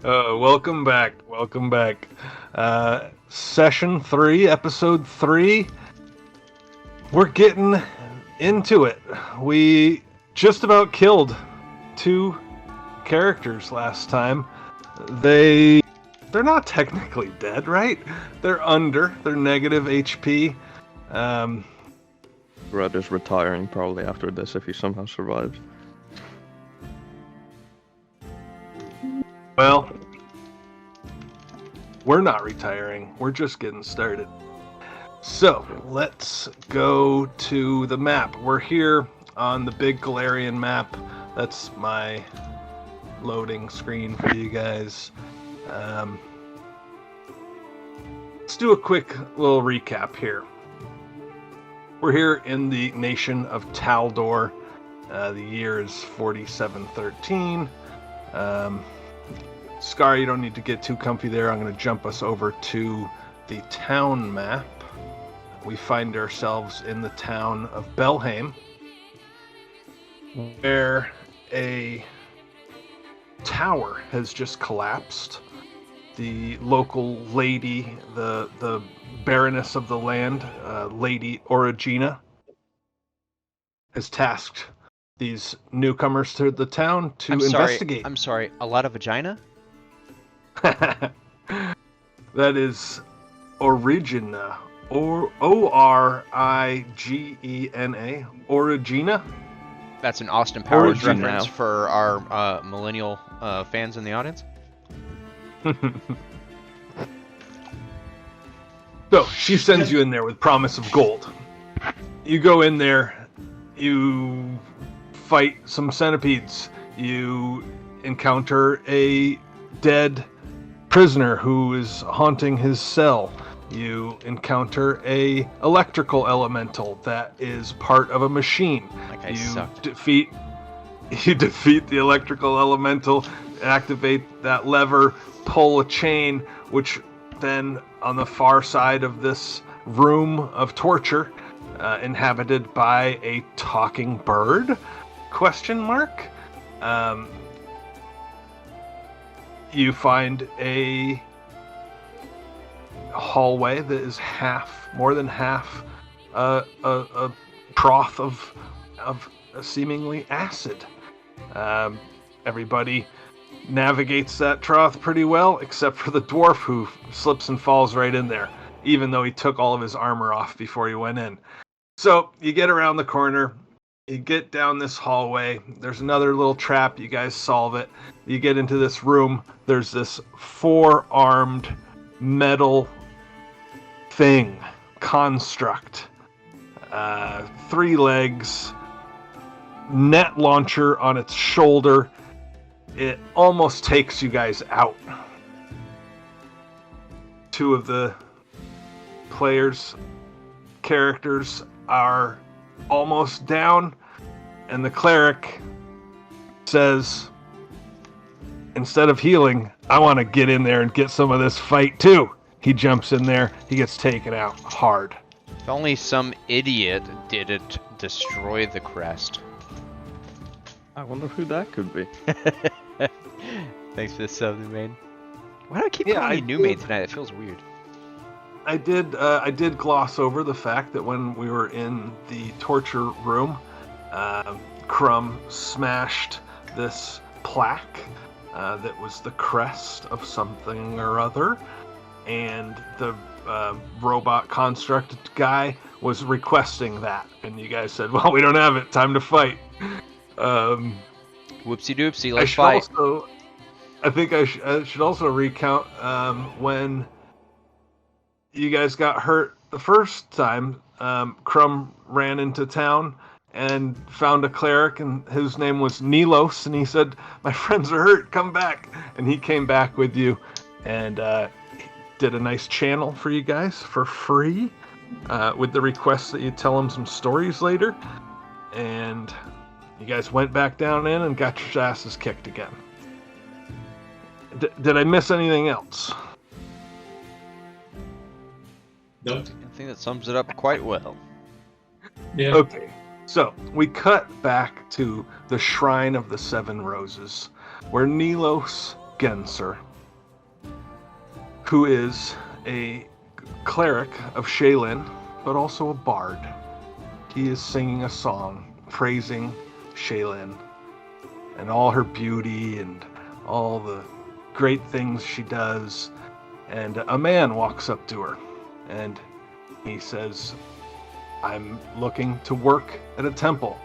Welcome back. Welcome back. Session 3, Episode 3. We're getting into it. We just about killed 2 characters last time. They're not technically dead, right? They're negative HP. Red is retiring probably after this if he somehow survives. Well, we're not retiring. We're just getting started. So, let's go to the map. We're here on the big Galarian map. That's my loading screen for you guys. Let's do a quick little recap here. We're here in the nation of Taldor. The year is 4713. Scar, you don't need to get too comfy there. I'm going to jump us over to the town map. We find ourselves in the town of Belhaim, where a tower has just collapsed. The local lady, the Baroness of the land, Lady Origina, has tasked these newcomers to the town to investigate. I'm sorry, a lot of vagina? That is Origina. O-R-I-G-E-N-A. Origina? That's an Austin Powers Origina. reference for our millennial fans in the audience? So, she sends you in there with promise of gold. You go in there, you fight some centipedes, you encounter a dead prisoner who is haunting his cell. You encounter a electrical elemental that is part of a machine. That guy You sucked. defeat the electrical elemental, activate that lever, pull a chain, which then on the far side of this room of torture, inhabited by a talking bird? Question mark. You find a hallway that is more than half a broth of seemingly acid. Everybody navigates that trough pretty well, except for the dwarf who slips and falls right in there, even though he took all of his armor off before he went in. So you get around the corner, you get down this hallway, there's another little trap, you guys solve it. You get into this room, there's this 4-armed metal thing, construct, 3 legs, net launcher on its shoulder. It almost takes you guys out. 2 of the players' characters are almost down, and the cleric says, instead of healing, I want to get in there and get some of this fight too. He jumps in there, he gets taken out hard. If only some idiot didn't destroy the crest. I wonder who that could be. Thanks for the sub, new main. Why do I keep Yeah, calling I you new did. main tonight? It feels weird. I did gloss over the fact that when we were in the torture room, Crumb smashed this plaque that was the crest of something or other, and the robot construct guy was requesting that, and you guys said, well, we don't have it, time to fight. Whoopsie doopsie, I let's should fight. I think I should also recount when you guys got hurt the first time. Crumb ran into town and found a cleric, and his name was Nilos, and he said, my friends are hurt, come back. And he came back with you and did a nice channel for you guys for free, with the request that you tell him some stories later. And you guys went back down in and got your asses kicked again. Did I miss anything else? Nope. I think that sums it up quite well. Yeah. Okay, so we cut back to the Shrine of the Seven Roses, where Nilos Genser who is a cleric of Shaylin, but also a bard. He is singing a song praising Shaylin and all her beauty and all the great things she does. And a man walks up to her and he says, I'm looking to work at a temple.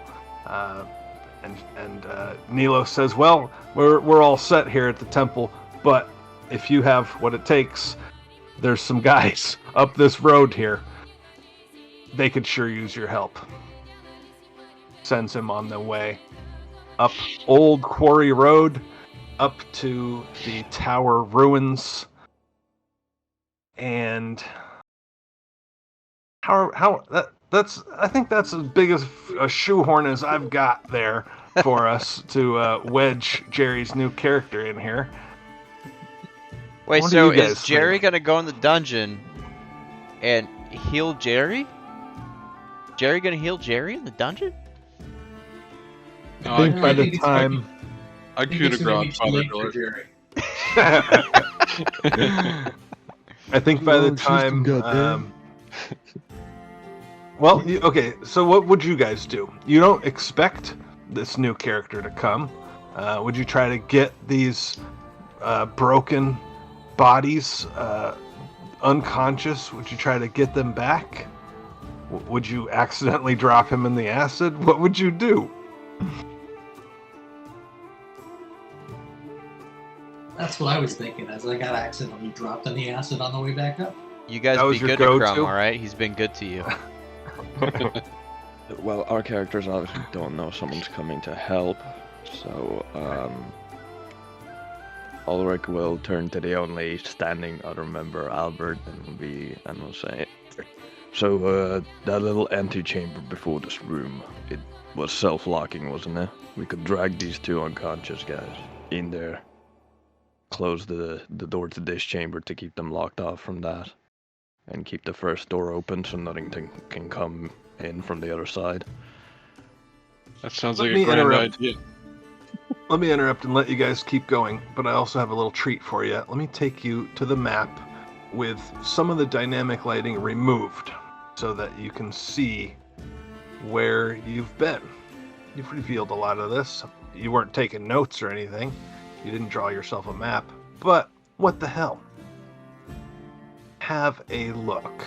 And Nilo says, well, we're all set here at the temple, but if you have what it takes, there's some guys up this road here. They could sure use your help. Sends him on the way up Old Quarry Road, up to the Tower Ruins, and I think that's as big as a shoehorn as I've got there for us to wedge Jerry's new character in here. Wait, What do so you guys is Jerry think? gonna go in the dungeon and heal Jerry? Jerry gonna heal Jerry in the dungeon? No, I think by the it's time I think could it's have gonna be gone too late Father for Jerry. I think by the Long system, time goddamn. okay, so what would you guys do? You don't expect this new character to come. Would you try to get these broken bodies unconscious? Would you try to get them back? Would you accidentally drop him in the acid? What would you do? That's what I was thinking. As I got accidentally dropped in the acid on the way back up. You guys That be was your good to Crumb, go-to? alright? He's been good to you. Well, our characters obviously don't know someone's coming to help, so Ulrich will turn to the only standing other member, Albert, and will say, so that little antechamber before this room, it was self-locking, wasn't it? We could drag these two unconscious guys in there, close the door to this chamber to keep them locked off from that, and keep the first door open so nothing can come in from the other side. That sounds Let like me a grand interrupt. idea. Let me interrupt and let you guys keep going, but I also have a little treat for you. Let me take you to the map with some of the dynamic lighting removed so that you can see where you've been. You've revealed a lot of this. You weren't taking notes or anything. You didn't draw yourself a map, but what the hell? Have a look.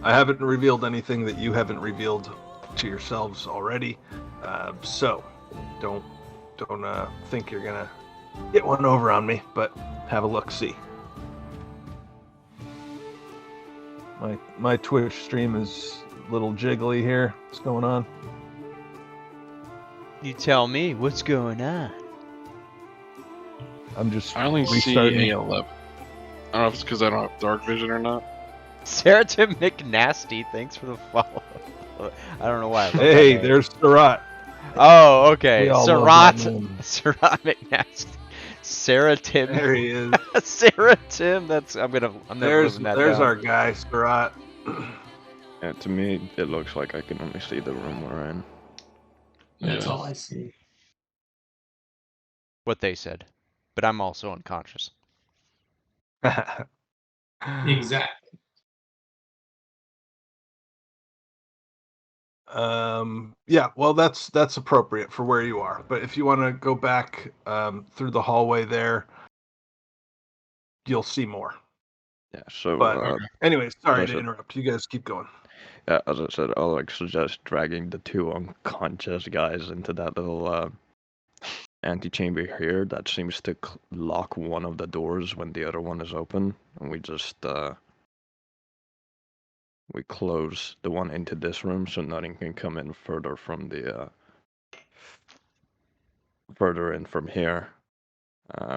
I haven't revealed anything that you haven't revealed to yourselves already, so don't think you're gonna get one over on me, but have a look-see. My Twitch stream is a little jiggly here. What's going on? You tell me, what's going on? I'm just I only see restarting. A11. I don't know if it's because I don't have dark vision or not. Sarah Tim McNasty, thanks for the follow. I don't know why. I love that Hey, name. there's Surat. Oh, okay. We all love Sarat. that name. Sarat McNasty. Sarah Tim. There he is. Sarah Tim. I'm never There's living that there's down. our guy, Surat. Yeah, to me, it looks like I can only see the room we're in. That's Yeah. all I see. What they said, but I'm also unconscious. Exactly. Yeah, well, that's appropriate for where you are. But if you want to go back through the hallway there, you'll see more. Yeah, so But anyways, sorry to listen. interrupt. You guys keep going. yeah, as I said, I'll like suggest dragging the two unconscious guys into that little antechamber here that seems to lock one of the doors when the other one is open, and we just we close the one into this room so nothing can come in further from the further in from here,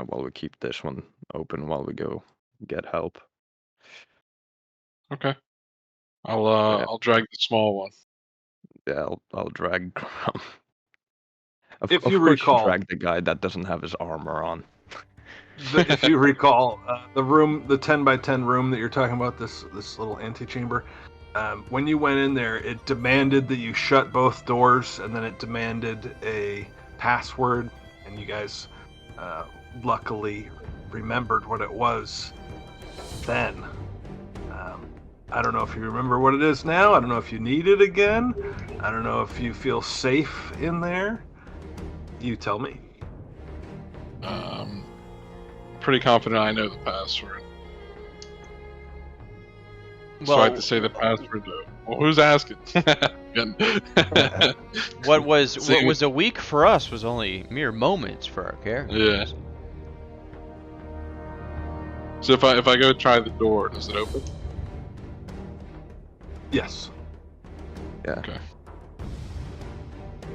while we keep this one open while we go get help. Okay. Yeah. I'll drag the small one. Yeah, I'll drag. If of you course recall- drag the guy that doesn't have his armor on. If you recall, the room, the 10 by 10 room that you're talking about, this little antechamber, when you went in there, it demanded that you shut both doors, and then it demanded a password, and you guys luckily remembered what it was then. I don't know if you remember what it is now. I don't know if you need it again. I don't know if you feel safe in there. You tell me. Pretty confident I know the password. So Well, I have to say the password though. Well, who's asking? what was a week for us was only mere moments for our characters. Yeah. So if I go try the door, does it open? Yes. Yeah. Okay.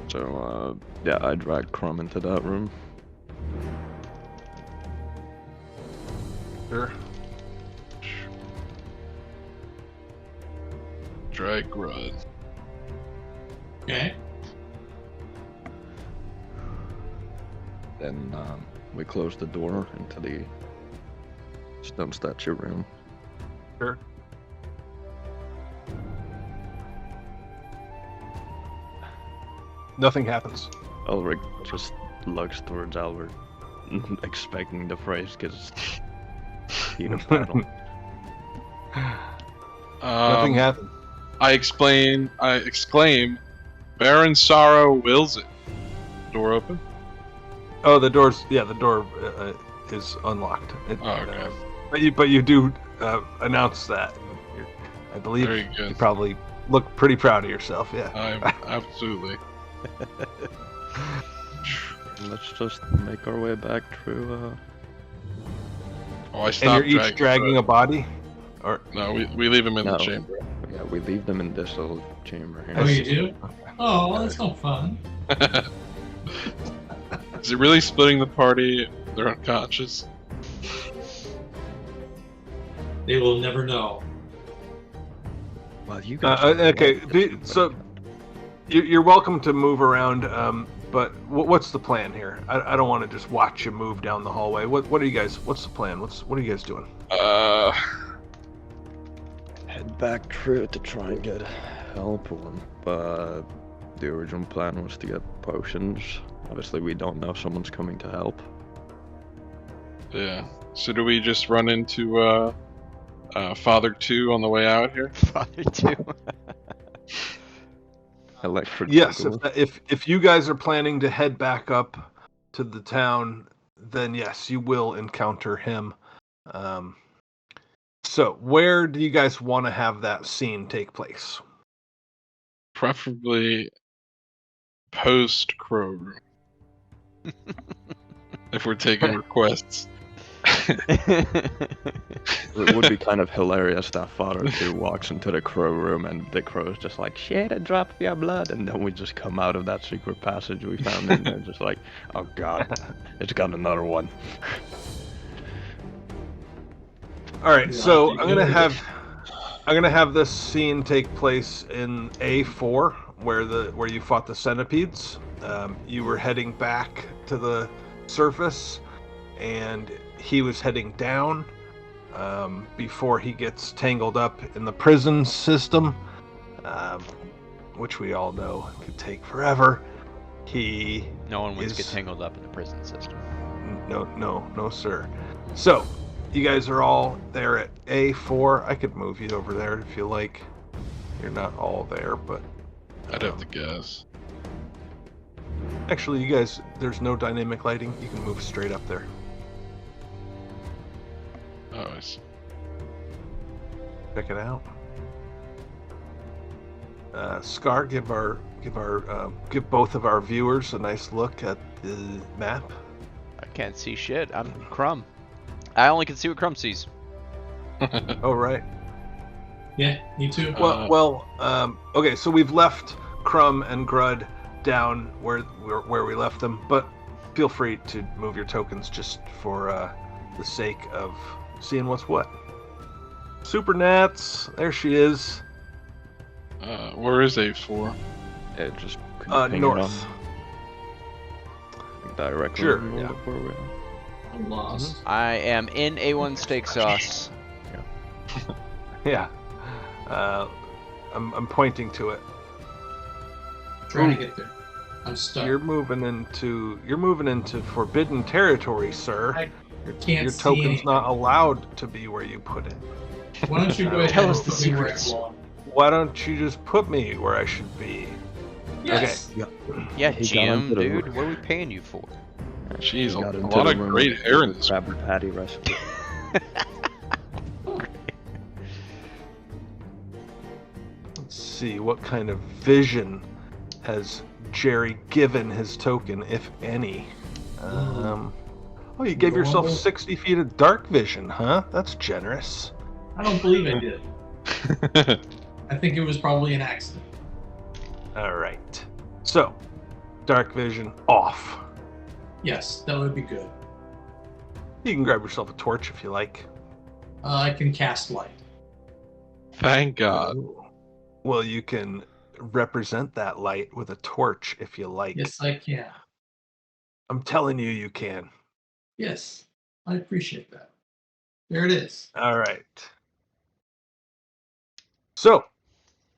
So, yeah, I dragged Crumb into that room. Sure. Drag Grud. Okay. Then we closed the door into the stone statue room. Sure. Nothing happens. Ulrich just looks towards Albert, expecting the phrase because heat of battle. Nothing happens. I exclaim, Baron Sorrow wills it. Door open? Oh, the door is unlocked. But you do announce that. I believe Very good. you probably look pretty proud of yourself. Yeah. I'm absolutely. Let's just make our way back through. Oh, I And stopped you're each dragging a body, or No, we leave him in No. the chamber. Yeah, we leave them in this little chamber here. Oh, you do? Oh, well, that's no fun. Is it really splitting the party if they're unconscious? They will never know. Well, you guys. okay. So you're welcome to move around. But what's the plan here? I don't want to just watch you move down the hallway. What are you guys? What's the plan? What are you guys doing? Head back through to try and get help. But the original plan was to get potions. Obviously, we don't know if someone's coming to help. Yeah. So do we just run into Father 2 on the way out here? Father too. Electric. Yes. Boogaloo. If you guys are planning to head back up to the town, then yes, you will encounter him. So where do you guys want to have that scene take place? Preferably post Crow Room. If we're taking requests. It would be kind of hilarious that Father 2 walks into the crow room and the crow's just like, shed a drop of your blood, and then we just come out of that secret passage we found in there just like, oh god, it's got another one. All right, Yeah, so I I'm gonna have this scene take place in A4, where you fought the centipedes. You were heading back to the surface, and he was heading down before he gets tangled up in the prison system, which we all know could take forever. No one wants to is- get tangled up in the prison system. No, sir. So, you guys are all there at A4. I could move you over there if you like. You're not all there, but I'd have to guess. actually, you guys, there's no dynamic lighting. You can move straight up there. Oh, I see. Check it out. Scar, give both of our viewers a nice look at the map. I can't see shit. I'm Crumb. I only can see what Crumb sees. Oh, right. Yeah, me too. Okay, so we've left Crumb and Grud down where we left them, but feel free to move your tokens just for the sake of seeing what's what. Super Nats, there she is. Where is A4? It just couldn't ping it North. on directly. Sure, on yeah. where we are. I'm lost. I am in A1 steak sauce. Yeah. I'm pointing to it. Trying to get there. I'm stuck. You're moving into forbidden territory, sir. I Your can't see token's anything. not allowed to be where you put it. Why don't you go ahead Tell and us the put me where I secrets. belong? Why don't you just put me where I should be? Yes. Yeah, He got GM, into the- dude, what are we paying you for? Jeez, Got a into lot the of room great with hair in this. Krabby Patty recipe. Let's see, what kind of vision has Jerry given his token, if any? Oh, you gave yourself Normal. 60 feet of dark vision, huh? That's generous. I don't believe I did. I think it was probably an accident. All right. So, dark vision off. Yes, that would be good. You can grab yourself a torch if you like. I can cast light. Thank God. Ooh. Well, you can represent that light with a torch if you like. Yes, I can. I'm telling you, you can. Yes, I appreciate that. There it is. All right. So,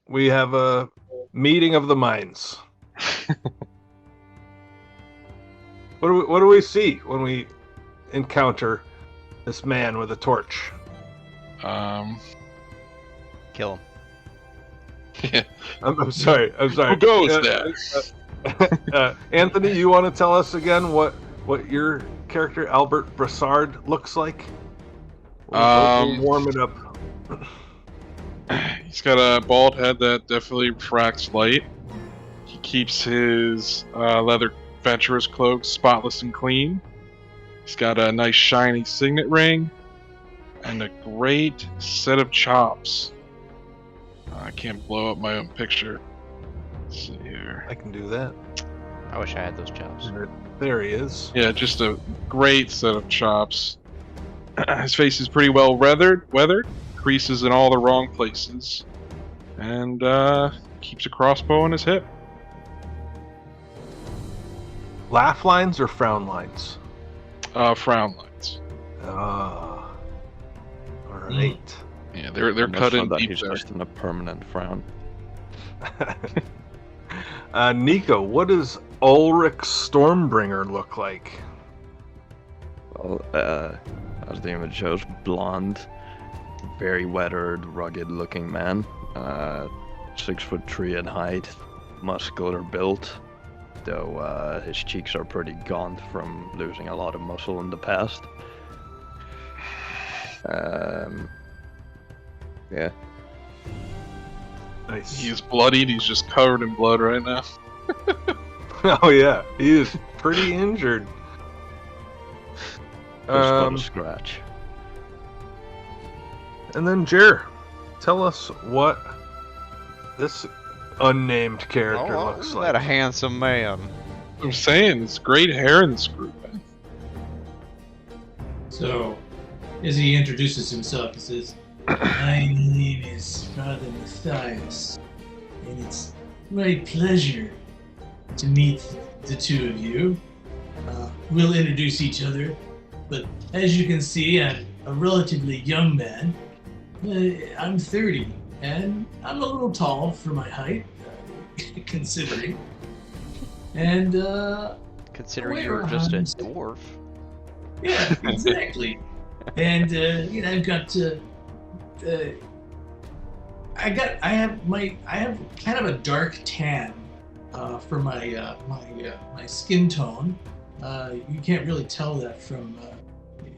we have a meeting of the minds. What do we see when we encounter this man with a torch? Kill him. Yeah. I'm sorry. Who goes there? Anthony, you want to tell us again what your character Albert Brassard looks like? We'll warm it up. He's got a bald head that definitely refracts light. He keeps his leather adventurer's cloak spotless and clean. He's got a nice shiny signet ring and a great set of chops. I can't blow up my own picture. Let's see here. I can do that. I wish I had those chops. There he is. Yeah, just a great set of chops. His face is pretty well weathered, creases in all the wrong places, and keeps a crossbow on his hip. Laugh lines or frown lines? Frown lines. Ah. All right. Yeah, they're I'm not cut sure in that deep he's there. just in a permanent frown. Nico, what does Ulrich Stormbringer look like? Well, as the image shows, blonde, very weathered, rugged-looking man. 6'3" in height, muscular built, though his cheeks are pretty gaunt from losing a lot of muscle in the past. Yeah. Nice. He is bloodied. He's just covered in blood right now. Oh yeah, he is pretty injured. Just got a scratch. And then Jer, tell us what this unnamed character looks isn't like. that a handsome man? I'm saying, it's great hair in this group, man. So, as he introduces himself, he says, "My name is Father Matthias, and it's my pleasure to meet the two of you. We'll introduce each other, but as you can see, I'm a relatively young man. I'm 30, and I'm a little tall for my height, considering. And, Considering you were just a dwarf. yeah, exactly. And I've got I have kind of a dark tan for my my skin tone. You can't really tell that from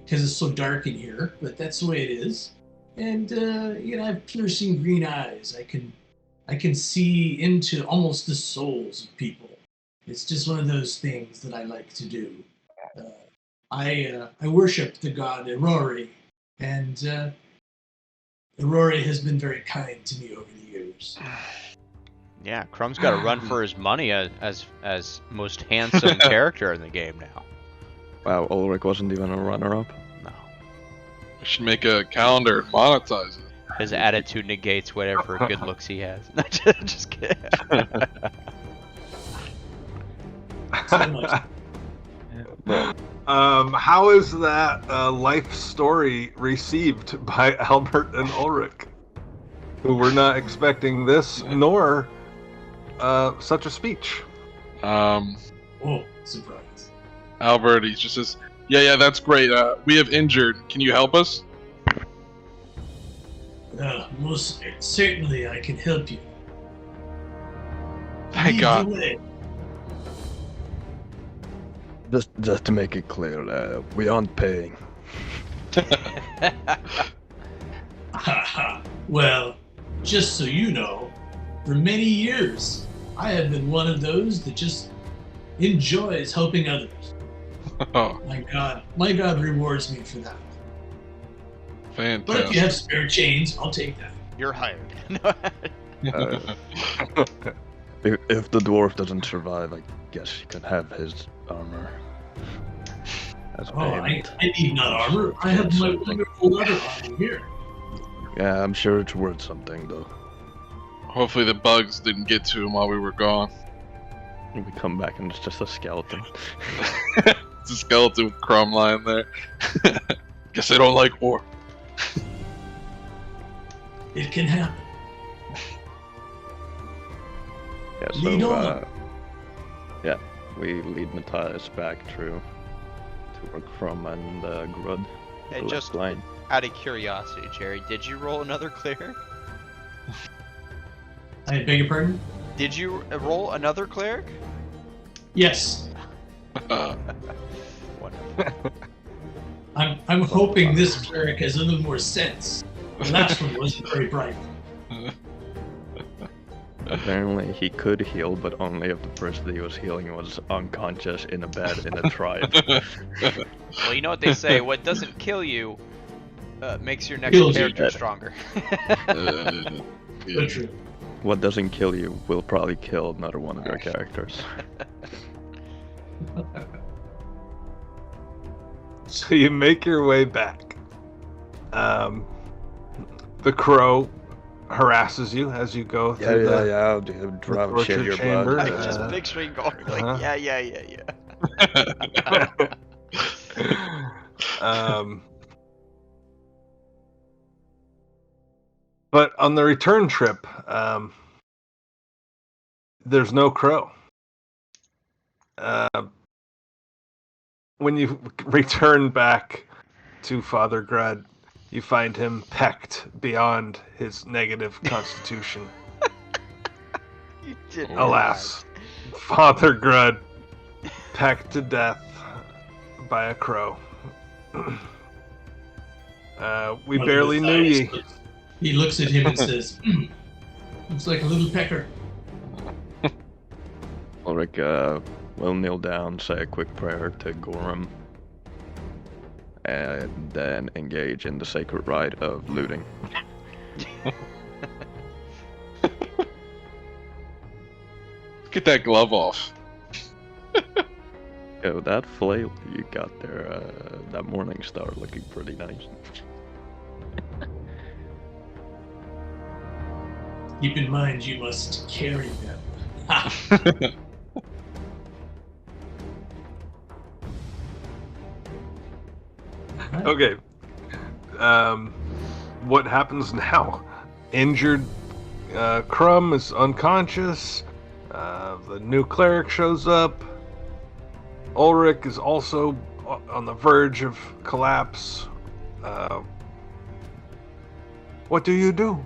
because it's so dark in here, but that's the way it is. And I have piercing green eyes. I can see into almost the souls of people. It's just one of those things that I like to do. I worship the god Aurori, and Aurori has been very kind to me over the years. Yeah, Crumb's got to run for his money as most handsome character in the game now. Wow, Ulrich wasn't even a runner-up. No, I should make a calendar and monetize it. his attitude negates whatever good looks he has. Just kidding. So much. How is that life story received by Albert and Ulrich, who were not expecting this nor such a speech? Oh, surprise. Albert, he just says, yeah, that's great. We have injured. Can you help us? Most certainly I can help you. Thank Lead God. the way. Just to make it clear, we aren't paying. Well, just so you know, for many years, I have been one of those that just enjoys helping others. Oh, My God rewards me for that. But if you fantastic. have spare chains, I'll take that. You're hired. If the dwarf doesn't survive, I guess you can have his armor. As Oh, I payment. need not armor. I have my wonderful leather armor here. Yeah, I'm sure it's worth something though. Hopefully the bugs didn't get to him while we were gone. We come back and it's just a skeleton. It's a skeleton with Crumb lying there. Guess they don't like war. It can happen. Yeah, Lead so on. yeah, we lead Matthias back through to work from and Grud. Hey, the just left line. out of curiosity, Jerry, did you roll another cleric? I beg your pardon? Did you roll another cleric? Yes. Wonderful. I'm hoping this cleric has a little more sense. The last one wasn't very bright. Apparently he could heal, but only if the person that he was healing was unconscious in a bed in a tribe. Well, you know what they say, what doesn't kill you makes your next Heals you. character stronger. But true. What doesn't kill you will probably kill another one of your characters. So you make your way back. The crow harasses you as you go through the I'll drop torture shit your chamber. blood. I'm just picturing going like, Uh-huh. yeah. But on the return trip, there's no crow. When you return back to Father Grud, you find him pecked beyond his negative constitution. You did Alas, Father Grud pecked to death by a crow. We Well, barely knew ye. He looks at him and says, looks like a little pecker. Ulrich will kneel down, say a quick prayer to Gorham, and then engage in the sacred rite of looting. Get that glove off. Yo, that flail you got there, that morning star looking pretty nice. Keep in mind you must carry them. Ha! Okay. What happens now? Injured Crumb is unconscious. The new cleric shows up. Ulrich is also on the verge of collapse. What do you do?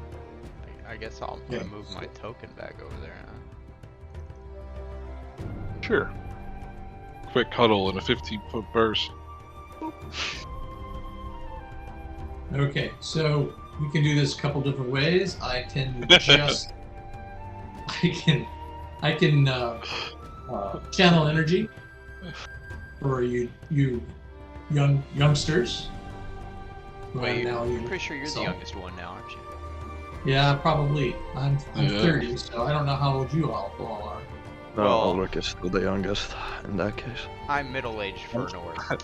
I guess I'll move my token back over there. Sure. Quick huddle in a 15-foot burst. Okay, so we can do this a couple different ways. I can just, I can channel energy for you youngsters. Wait, Now I'm you- pretty sure you're so- the youngest one now, aren't you? Yeah, probably. I'm Yeah. 30, so I don't know how old you all are. No, Well- Ulrich is still the youngest in that case. I'm middle-aged for an orc.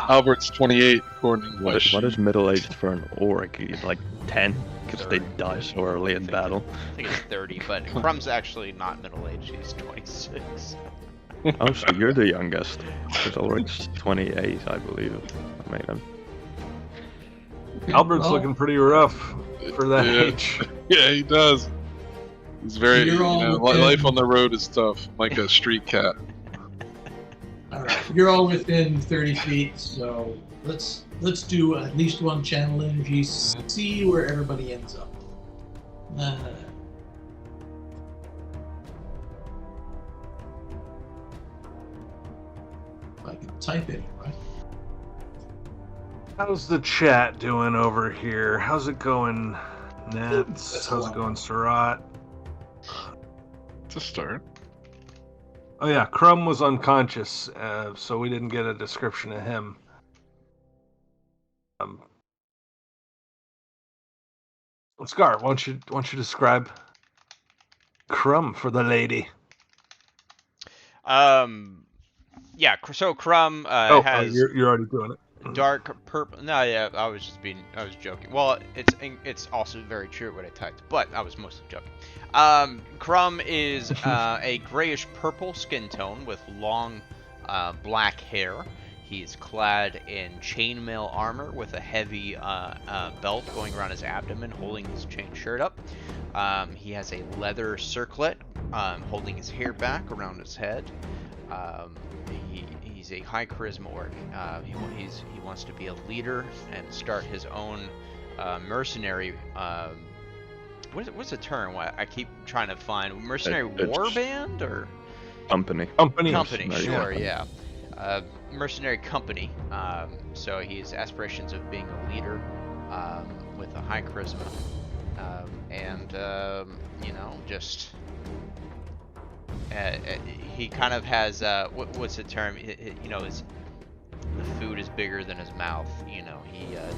Albert's 28, according to English. What is middle-aged for an orc? He's like 10, because they 30. die so early in battle. I think it's 30, but Crumb's actually not middle-aged, he's 26. Oh, so you're the youngest. Because Ulrich's 28, I believe. I made him. Albert's Well, looking pretty rough for that Yeah. age. Yeah, he does. He's very, You're all within- life on the road is tough, like a street cat. All right, you're all within 30 feet, so let's do at least one channel energy. See where everybody ends up. If I can type it, right? How's the chat doing over here? How's it going, Nats? That's How's it one. going, Surat? To start. Oh yeah, Crumb was unconscious, so we didn't get a description of him. Scar, why don't you describe Crumb for the lady? Yeah. So Crumb has you're already doing it. dark purple. No, yeah, I was joking. Well, it's also very true what I typed, but I was mostly joking. Crumb is a grayish purple skin tone with long black hair. He's clad in chainmail armor with a heavy belt going around his abdomen, holding his chain shirt up. He has a leather circlet holding his hair back around his head. He's a high charisma orc. He wants to be a leader and start his own mercenary. What's the term? I keep trying to find mercenary war band or Company. Company. Sure, yeah. Mercenary company. So he has aspirations of being a leader with a high charisma, and just. He kind of has what's the term? The food is bigger than his mouth. He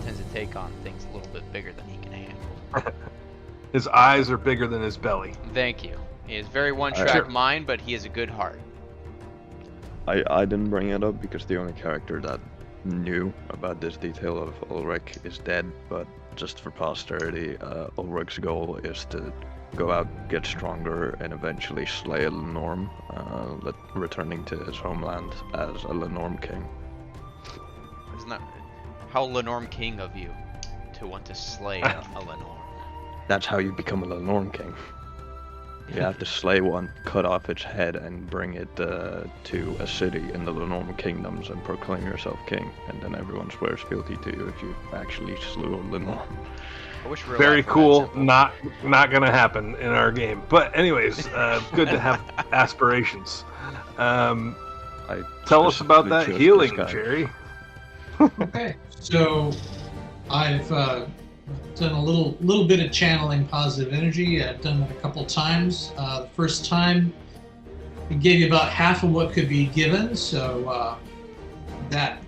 tends to take on things a little bit bigger than he can handle. His eyes are bigger than his belly. Thank you. He is very one-track mind, but he has a good heart. I didn't bring it up because the only character that knew about this detail of Ulrich is dead, but just for posterity, Ulrich's goal is to go out, get stronger, and eventually slay a Lenorm, returning to his homeland as a Lenorm king. Isn't that how Lenorm king of you to want to slay a Lenorm? That's how you become a Lenorm king. You have to slay one, cut off its head, and bring it to a city in the Lenorm kingdoms and proclaim yourself king, and then everyone swears fealty to you if you actually slew a Lenorm. I wish real Very life were that cool. simple. Not gonna happen in our game. But anyways, good to have aspirations. Tell us about that healing, Jerry. Okay, so I've done a little bit of channeling positive energy. I've done it a couple times. The first time, it gave you about half of what could be given, so that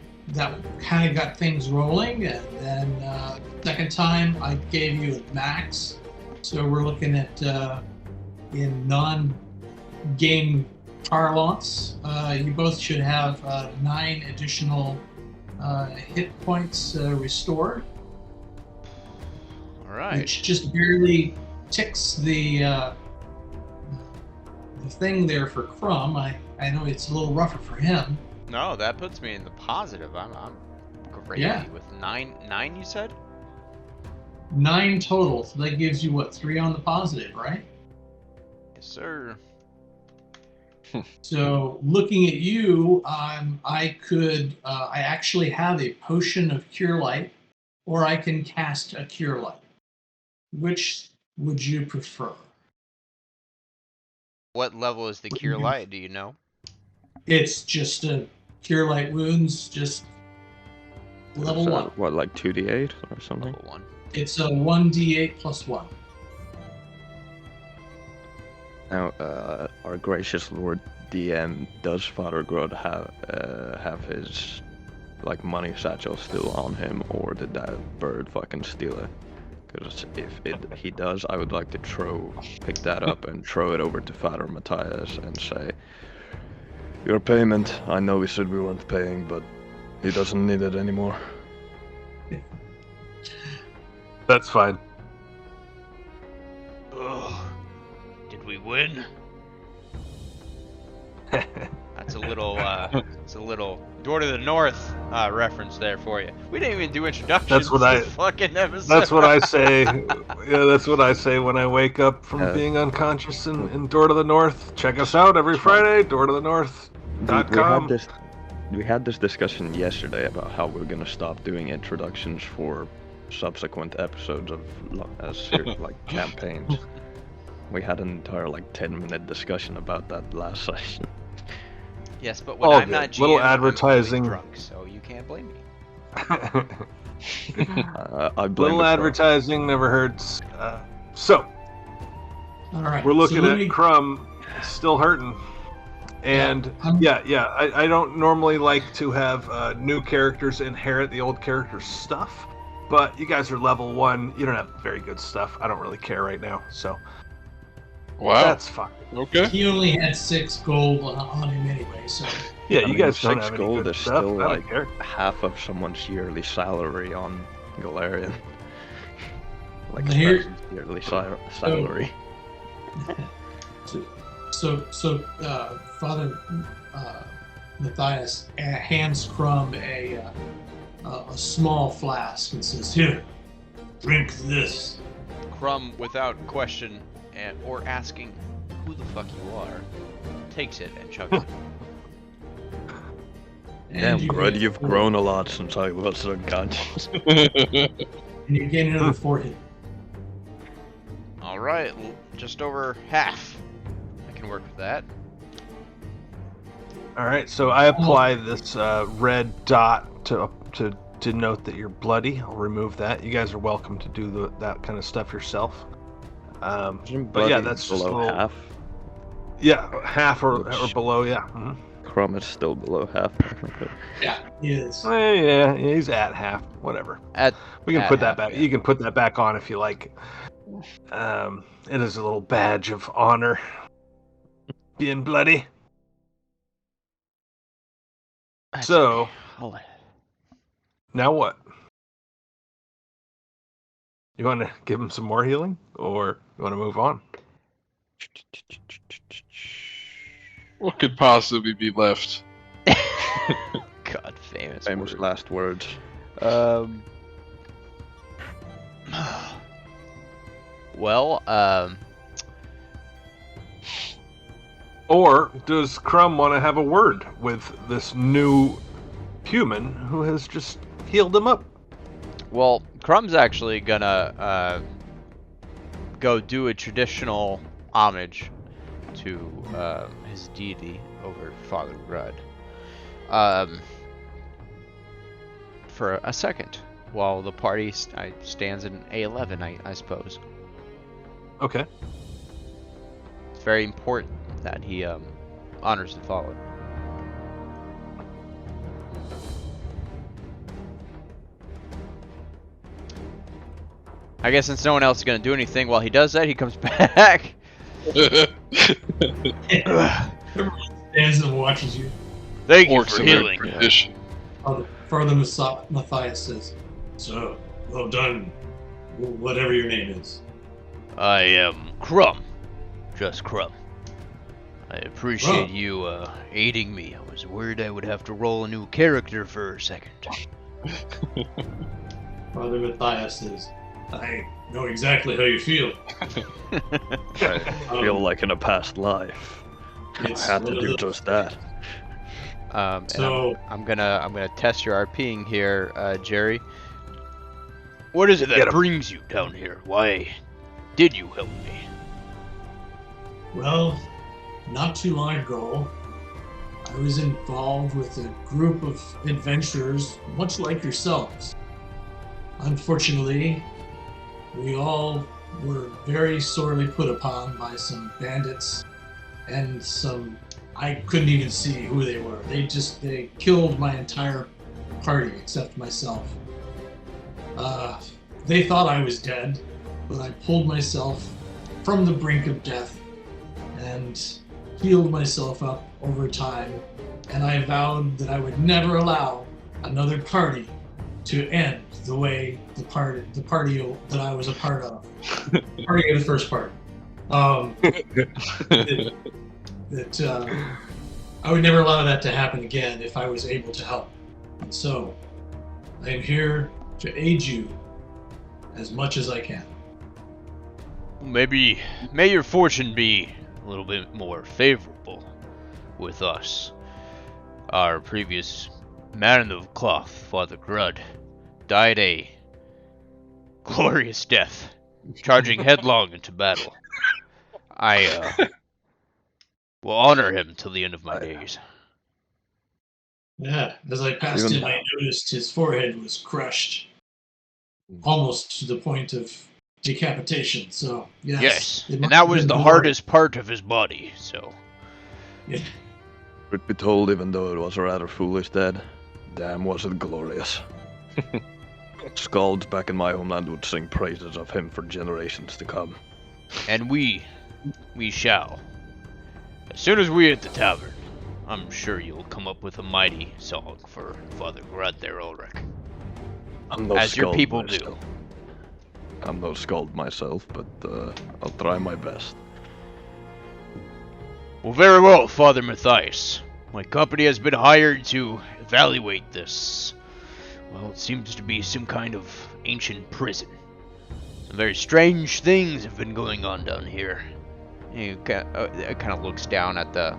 kind of got things rolling. And then second time, I gave you a max. So we're looking at in non-game parlance, you both should have 9 additional hit points restored. All right. Which just barely ticks the thing there for Crumb. I know it's a little rougher for him. No, that puts me in the positive. I'm great with 9. You said 9 total. So that gives you what, 3 on the positive, right? yes, sir. So looking at you, I actually have a potion of Cure Light, or I can cast a Cure Light. Which would you prefer? What level is the cure light? Do you know? It's just a Cure Light wounds, just level 1. What, like 2d8 or something? Level 1. It's a 1d8 plus 1. Now, our gracious Lord DM, does Father Grud have his money satchel still on him, or did that bird fucking steal it? Because if he does, I would like to pick that up and throw it over to Father Matthias and say, your payment, I know we said we weren't paying, but he doesn't need it anymore. That's fine. Ugh. Did we win? I It's a little Door to the North reference there for you. We didn't even do introductions. That's what I- this fucking episode. That's what I say. Yeah, that's what I say when I wake up from being unconscious in Door to the North. Check us out every Friday, doortothenorth.com. We had this discussion yesterday about how we're gonna stop doing introductions for subsequent episodes of like campaigns. We had an entire 10-minute discussion about that last session. Yes, but when All I'm good. not GM, Little I'm advertising. drunk, so you can't blame me. I blame Little the advertising never hurts. So All right. we're looking so at Crumb still hurting. And I don't normally like to have new characters inherit the old character's stuff, but you guys are level 1. You don't have very good stuff. I don't really care right now, so Wow. that's fine. Okay. He only had 6 gold on him anyway, so Yeah, I you mean, guys don't 6 have any gold good is stuff. still I don't care. half of someone's yearly salary on Galarian. Like Here- Spencer's yearly salary. So Father Matthias hands Crumb a small flask and says, "Here, drink this." Crumb, without question or asking who the fuck you are, takes it and chugs it. Damn, you Grud, get you've 4 grown a lot since I was unconscious. And you gain another 4 hit. All right, just over half. I can work with that. All right, so I apply this red dot to denote that you're bloody. I'll remove that. You guys are welcome to do that kind of stuff yourself. But yeah, that's just a below little, half. Yeah, half or below. Yeah. Mhm. Crumb is still below half. Yeah, he is. Yeah, he's at half. Whatever. We can At put that half, back. yeah. You can put that back on if you like. It is a little badge of honor. Being bloody. That's So okay. I'll- now what? You want to give him some more healing, or you want to move on? What could possibly be left? God, famous word. last words. Well, Or does Crumb want to have a word with this new human who has just healed him up? well, Crumb's actually gonna go do a traditional homage to his deity over Father Rudd for a second while the party stands in A11, I suppose. Okay. It's very important that he honors the fallen. I guess since no one else is going to do anything while he does that, he comes back. Everyone stands and watches you. Thank you Orcs for in their healing. tradition. Father Matthias says, "So, well done, whatever your name is." I am Crumb. Just Crumb. I appreciate Crumb. you aiding me. I was worried I would have to roll a new character for a second. Father Matthias says, "I know exactly how you feel. I feel like in a past life, I It's had one to of do those just things." that. And So- I'm gonna test your RPing here, Jerry. What is it Get that 'em. brings you down here? Why did you help me? Well, not too long ago, I was involved with a group of adventurers, much like yourselves. Unfortunately, we all were very sorely put upon by some bandits and some. I couldn't even see who they were. They killed my entire party except myself. They thought I was dead, but I pulled myself from the brink of death and healed myself up over time, and I vowed that I would never allow another party to end the way the party that I was a part of. Party of the first part. I would never allow that to happen again if I was able to help. And so, I am here to aid you as much as I can. Maybe, may your fortune be a little bit more favorable with us. Our previous man of cloth, Father Grud, died a glorious death, charging headlong into battle. I will honor him till the end of my days. Yeah, as I passed him, I noticed his forehead was crushed, almost to the point of decapitation. So, yes, and that was the hardest part of his body. So, yeah. Truth be told, even though it was a rather foolish death, damn was it glorious. Skalds back in my homeland would sing praises of him for generations to come. And we shall. As soon as we hit the tavern, I'm sure you'll come up with a mighty song for Father Grud there, Ulrich. I'm no as your skald people myself. do. I'm no skald myself, but I'll try my best. Well, very well, Father Matthias. My company has been hired to evaluate this. Well, it seems to be some kind of ancient prison. Some very strange things have been going on down here. It kind of looks down at the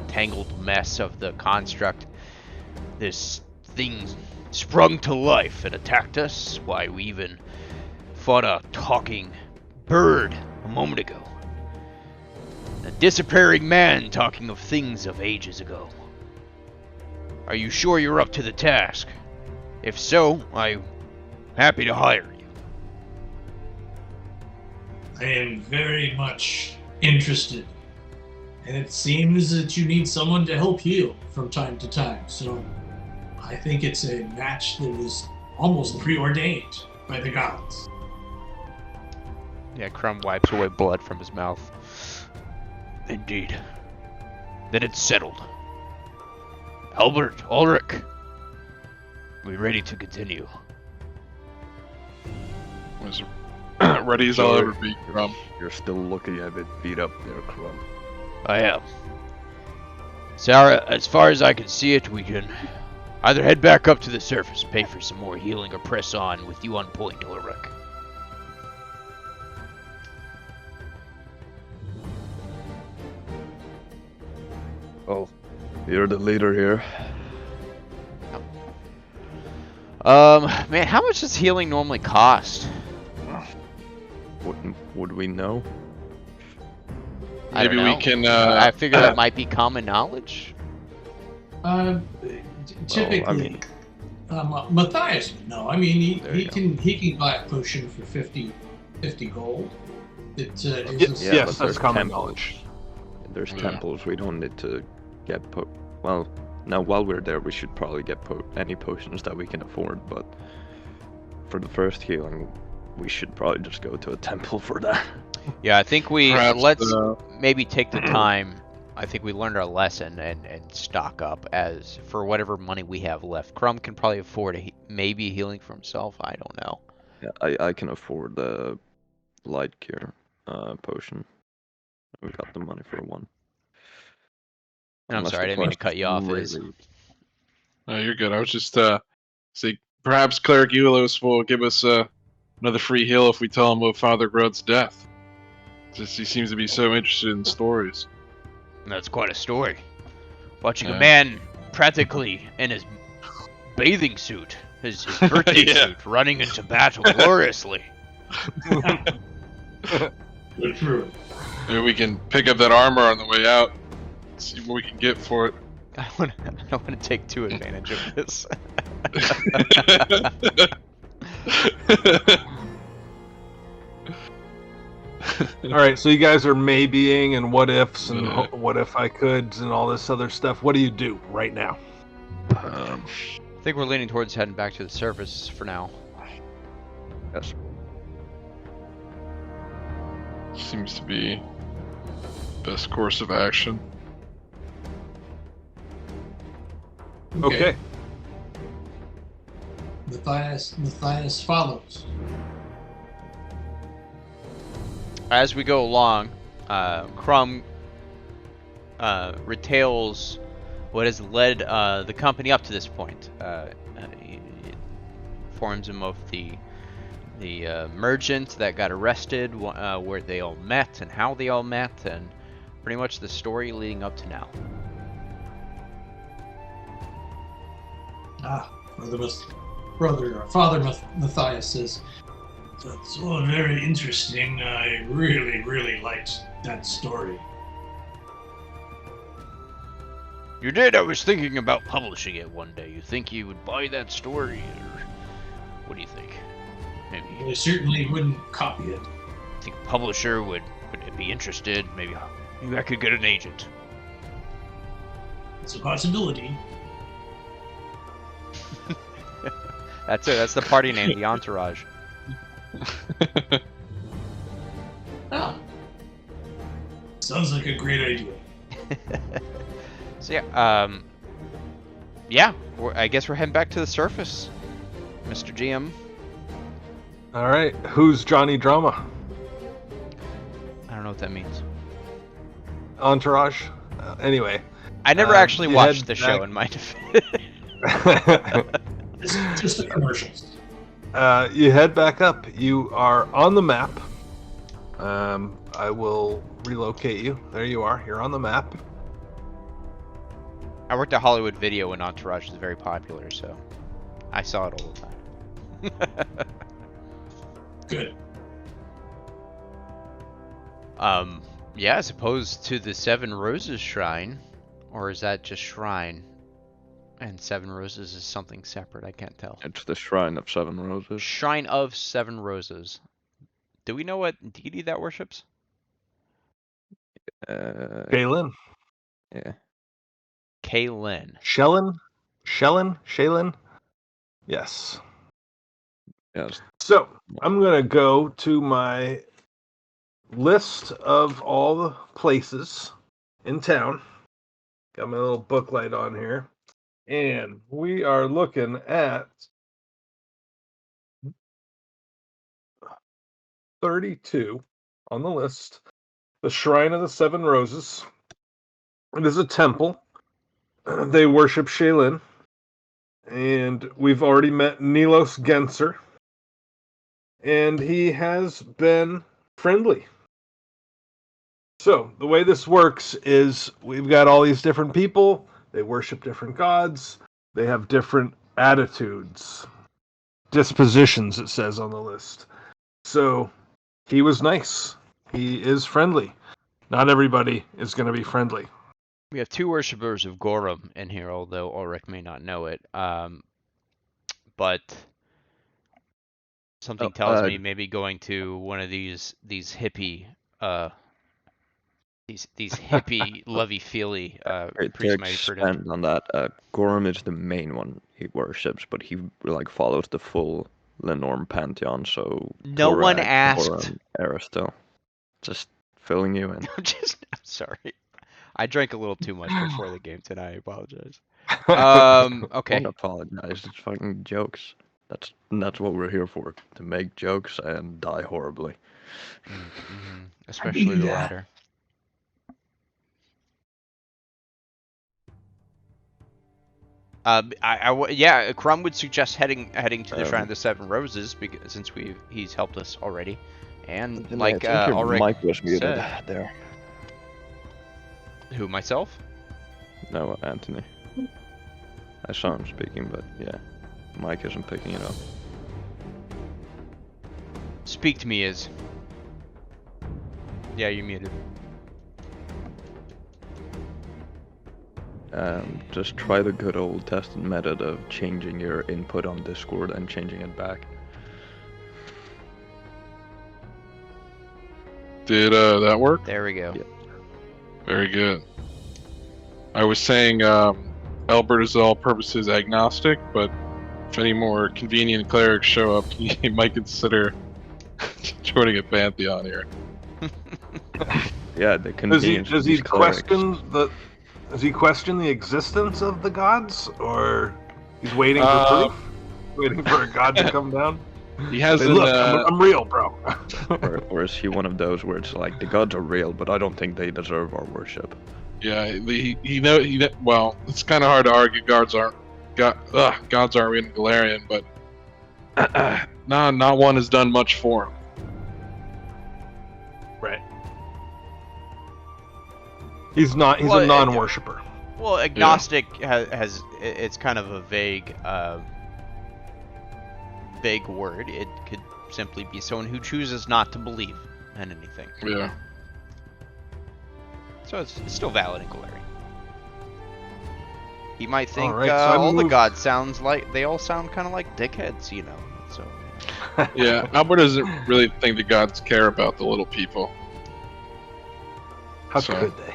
tangled mess of the construct. This thing sprung to life and attacked us. Why, we even fought a talking bird a moment ago. A disappearing man talking of things of ages ago. Are you sure you're up to the task? If so, I'm happy to hire you. I am very much interested. And it seems that you need someone to help heal from time to time. So I think it's a match that was almost preordained by the gods. Yeah, Crumb wipes away blood from his mouth. Indeed. Then it's settled. Albert, Ulrich, we ready to continue? Was ready as I'll ever be, Crumb. You're still looking a bit beat up there, Crumb. I am. Sarah, as far as I can see it, we can either head back up to the surface, pay for some more healing, or press on with you on point, Ulrich. Well, you're the leader here. Man, how much does healing normally cost? Would we know? I don't Maybe know. we can. I figure that might be common knowledge. Typically, Matthias would know. I mean, he can buy a potion for 50 gold. It is Yeah, yes, but that's there's common temples. knowledge. There's Yeah. temples. We don't need to get well. Now, while we're there, we should probably get any potions that we can afford. But for the first healing, we should probably just go to a temple for that. Yeah, I think Perhaps, let's maybe take the time. I think we learned our lesson and stock up as for whatever money we have left. Crumb can probably afford maybe healing for himself. I don't know. Yeah, I can afford the light cure potion. We got the money for one. And I'm Unless sorry, I the didn't mean to quest cut you off. Is really- Oh, you're good. I was just say perhaps Cleric Eulos will give us another free heal if we tell him of Father Grud's death. Just he seems to be so interested in stories. That's quite a story. Watching a Yeah. man practically in his bathing suit, his birthday Yeah. suit, running into battle gloriously. true. Maybe we can pick up that armor on the way out. See what we can get for it. I don't want to take too advantage of this. All right, so you guys are maybeing and what ifs and Yeah. what if I could and all this other stuff. What do you do right now? I think we're leaning towards heading back to the surface for now. Yes. Seems to be best course of action. Okay. Matthias follows. As we go along, Crumb retails what has led the company up to this point. It informs him of the merchant that got arrested, where they all met and how they all met, and pretty much the story leading up to now. Father Matthias says, "That's all very interesting. I really liked that story." You did? I was thinking about publishing it one day. You think you would buy that story, or what do you think? Maybe. I certainly wouldn't copy it. Think a publisher would be interested? Maybe I could get an agent. It's a possibility. That's it. That's the party name, the Entourage. Ah, sounds like a great idea. So yeah, I guess we're heading back to the surface, Mr. GM. All right, who's Johnny Drama? I don't know what that means. Entourage. Anyway, I never actually you watched head the show back- in my defense. It's just the commercials. You head back up. You are on the map. I will relocate you. There you are. You're on the map. I worked at Hollywood Video when Entourage was very popular, so I saw it all the time. Good. Yeah, as opposed to the Seven Roses Shrine, or is that just Shrine? And Seven Roses is something separate, I can't tell. It's the Shrine of Seven Roses. Shrine of Seven Roses. Do we know what deity that worships? Shaylin. Yeah. Kaylin. Shaylin. Yes. Yes. So I'm gonna go to my list of all the places in town. Got my little booklight on here, and we are looking at 32 on the list. The Shrine of the Seven Roses. It is a temple. They worship Shaylin. And we've already met Nilos Genser. And he has been friendly. So, the way this works is we've got all these different people. They worship different gods. They have different attitudes. Dispositions, it says on the list. So, he was nice. He is friendly. Not everybody is going to be friendly. We have two worshippers of Gorum in here, although Ulrich may not know it. But something tells me maybe going to one of these hippie these hippie lovey-feely To priests might be pretty. expand on that, Gorum is the main one he worships, but he follows the full Lenorm pantheon. So No one Gorak, asked. Gorum, Aristo, just filling you in. I'm sorry. I drank a little too much before the game tonight. I apologize. Okay. Don't apologize. It's fucking jokes. That's what we're here for, to make jokes and die horribly. Mm-hmm. Especially the latter. Yeah, Crumb would suggest heading to the Shrine of the Seven Roses, because since he's helped us already, and I think your Ulrich mic was muted said. there. Who, myself? No, Anthony. I saw him speaking, but yeah, mic isn't picking it up. Speak to me, Iz. Yeah, you're muted. Just try the good old tested method of changing your input on Discord and changing it back. Did that work? There we go. Yeah. Very good. I was saying Albert is all purposes agnostic, but if any more convenient clerics show up, he might consider joining a pantheon here. Yeah, the convenience. Does he question the existence of the gods, or he's waiting for proof? Waiting for a god to come down? He has Say, an, look, I'm real, bro. or is he one of those where it's like, the gods are real, but I don't think they deserve our worship? Yeah, well, it's kind of hard to argue gods aren't in Galarian, but not one has done much for him. Right. He's not. He's Well, a non-worshipper. Well, agnostic has it's kind of a vague word. It could simply be someone who chooses not to believe in anything. Yeah. So it's still valid in Galarian. He might think Alright, so all the gods they all sound kind of like dickheads, you know. So Yeah, Albert doesn't really think the gods care about the little people. How So- could they?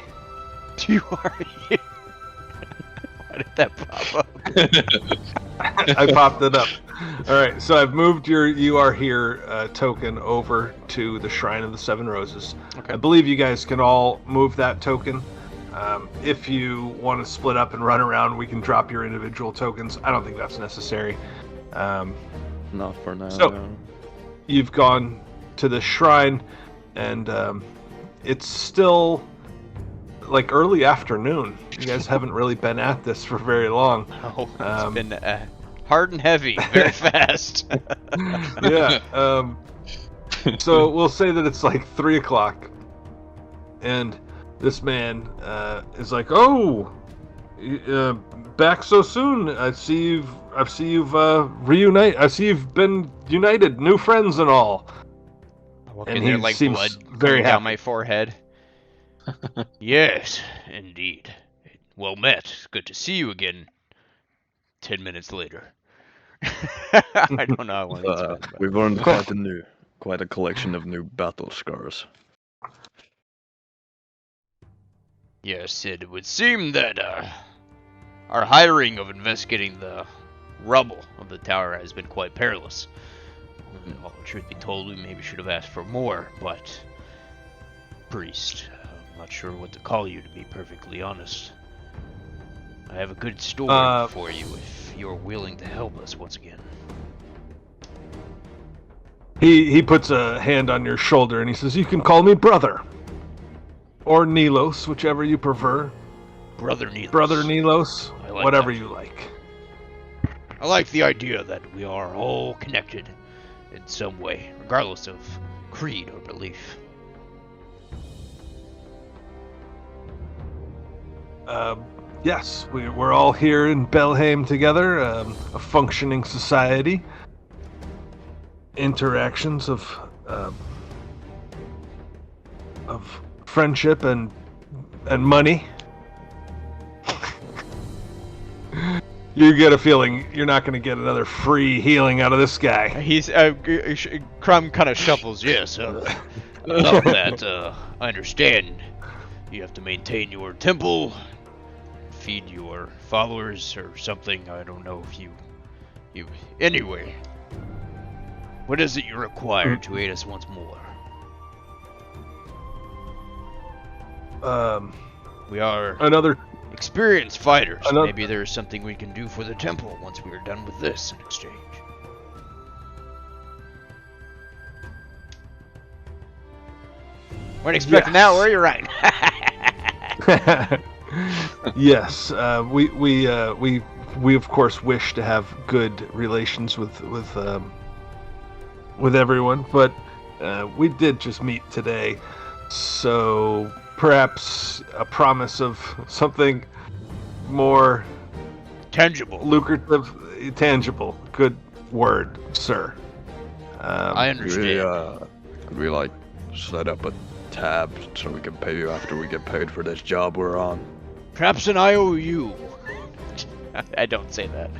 you are. Why did that pop up? I popped it up. All right, so I've moved your "You Are Here" token over to the Shrine of the Seven Roses. Okay. I believe you guys can all move that token. If you want to split up and run around, we can drop your individual tokens. I don't think that's necessary. Not for now. So- no. You've gone to the shrine, and it's still like early afternoon. You guys haven't really been at this for very long. Oh, it's been hard and heavy, very fast. Yeah. So we'll say that it's like 3 o'clock, and this man is like, "Oh, back so soon? I see you've reunite. I see you've been united, new friends and all." I walk And in there he like seems blood very coming down happy. my forehead. Yes, indeed. Well met. Good to see you again. 10 minutes later. I don't know. How long it's been, but- We've earned quite a collection of new battle scars. Yes, it would seem that our hiring of investigating the rubble of the tower has been quite perilous. Well, truth be told, we maybe should have asked for more, but... Priest, I'm not sure what to call you, to be perfectly honest. I have a good story for you if you're willing to help us once again. He puts a hand on your shoulder and he says, "You can call me brother, or Nilos, whichever you prefer. Brother Niels. Brother Nilos, I like whatever that. you like." I like the idea that we are all connected in some way, regardless of creed or belief. Yes, we're all here in Belhaim together, a functioning society. Interactions of friendship and money. You get a feeling you're not going to get another free healing out of this guy. He's Crumb kind of shuffles. Yes, love that. I understand. You have to maintain your temple, feed your followers or something. I don't know if you. Anyway, what is it you require to aid us once more? We are Another experienced fighters. Another- Maybe there is something we can do for the temple once we are done with this in exchange. Weren't expecting that, were you? Right. Yes, we of course wish to have good relations with everyone, but we did just meet today, so perhaps a promise of something more Tangible. lucrative, tangible. Good word, sir. I understand. Could we like set up a tab so we can pay you after we get paid for this job we're on? Perhaps an IOU. I don't say that.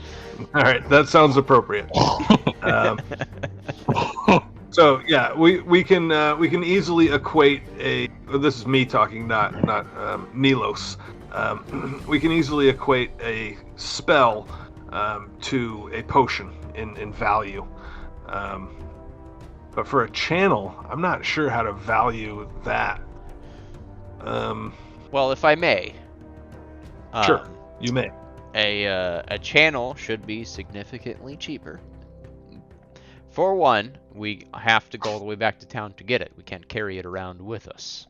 All right, that sounds appropriate. So yeah, we can easily equate a. This is me talking, not Nilos. We can easily equate a spell to a potion in value. But for a channel, I'm not sure how to value that. Well, if I may. Sure, you may. A channel should be significantly cheaper. For one, we have to go all the way back to town to get it. We can't carry it around with us.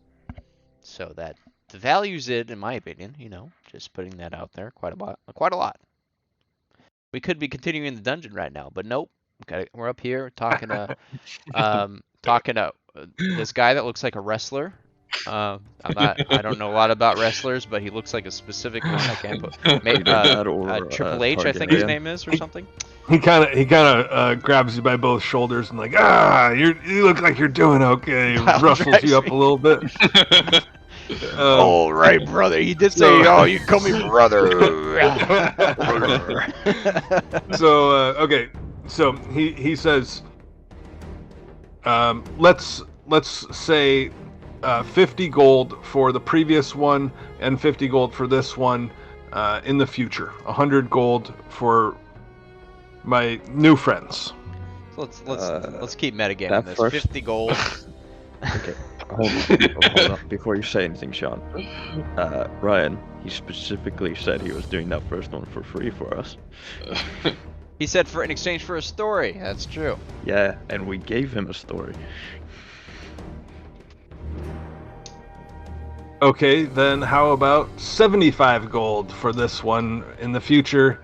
So that values it, in my opinion. You know, just putting that out there, quite a lot. We could be continuing the dungeon right now, but nope. Okay, we're up here talking to this guy that looks like a wrestler. I don't know a lot about wrestlers, but he looks like a specific one. I can't put Triple H, I think his name is, or something. He kind of grabs you by both shoulders and like, you look like you're doing okay. Rustles you up a little bit. All right, brother. He did say, "Oh, you call me brother." So okay, so he says, let's say 50 gold for the previous one and 50 gold for this one in the future. 100 gold for my new friends. Let's keep metagaming this. First... 50 gold. Okay, hold on. Before you say anything, Sean. Ryan, he specifically said he was doing that first one for free for us. He said in exchange for a story. That's true. Yeah, and we gave him a story. Okay, then how about 75 gold for this one in the future?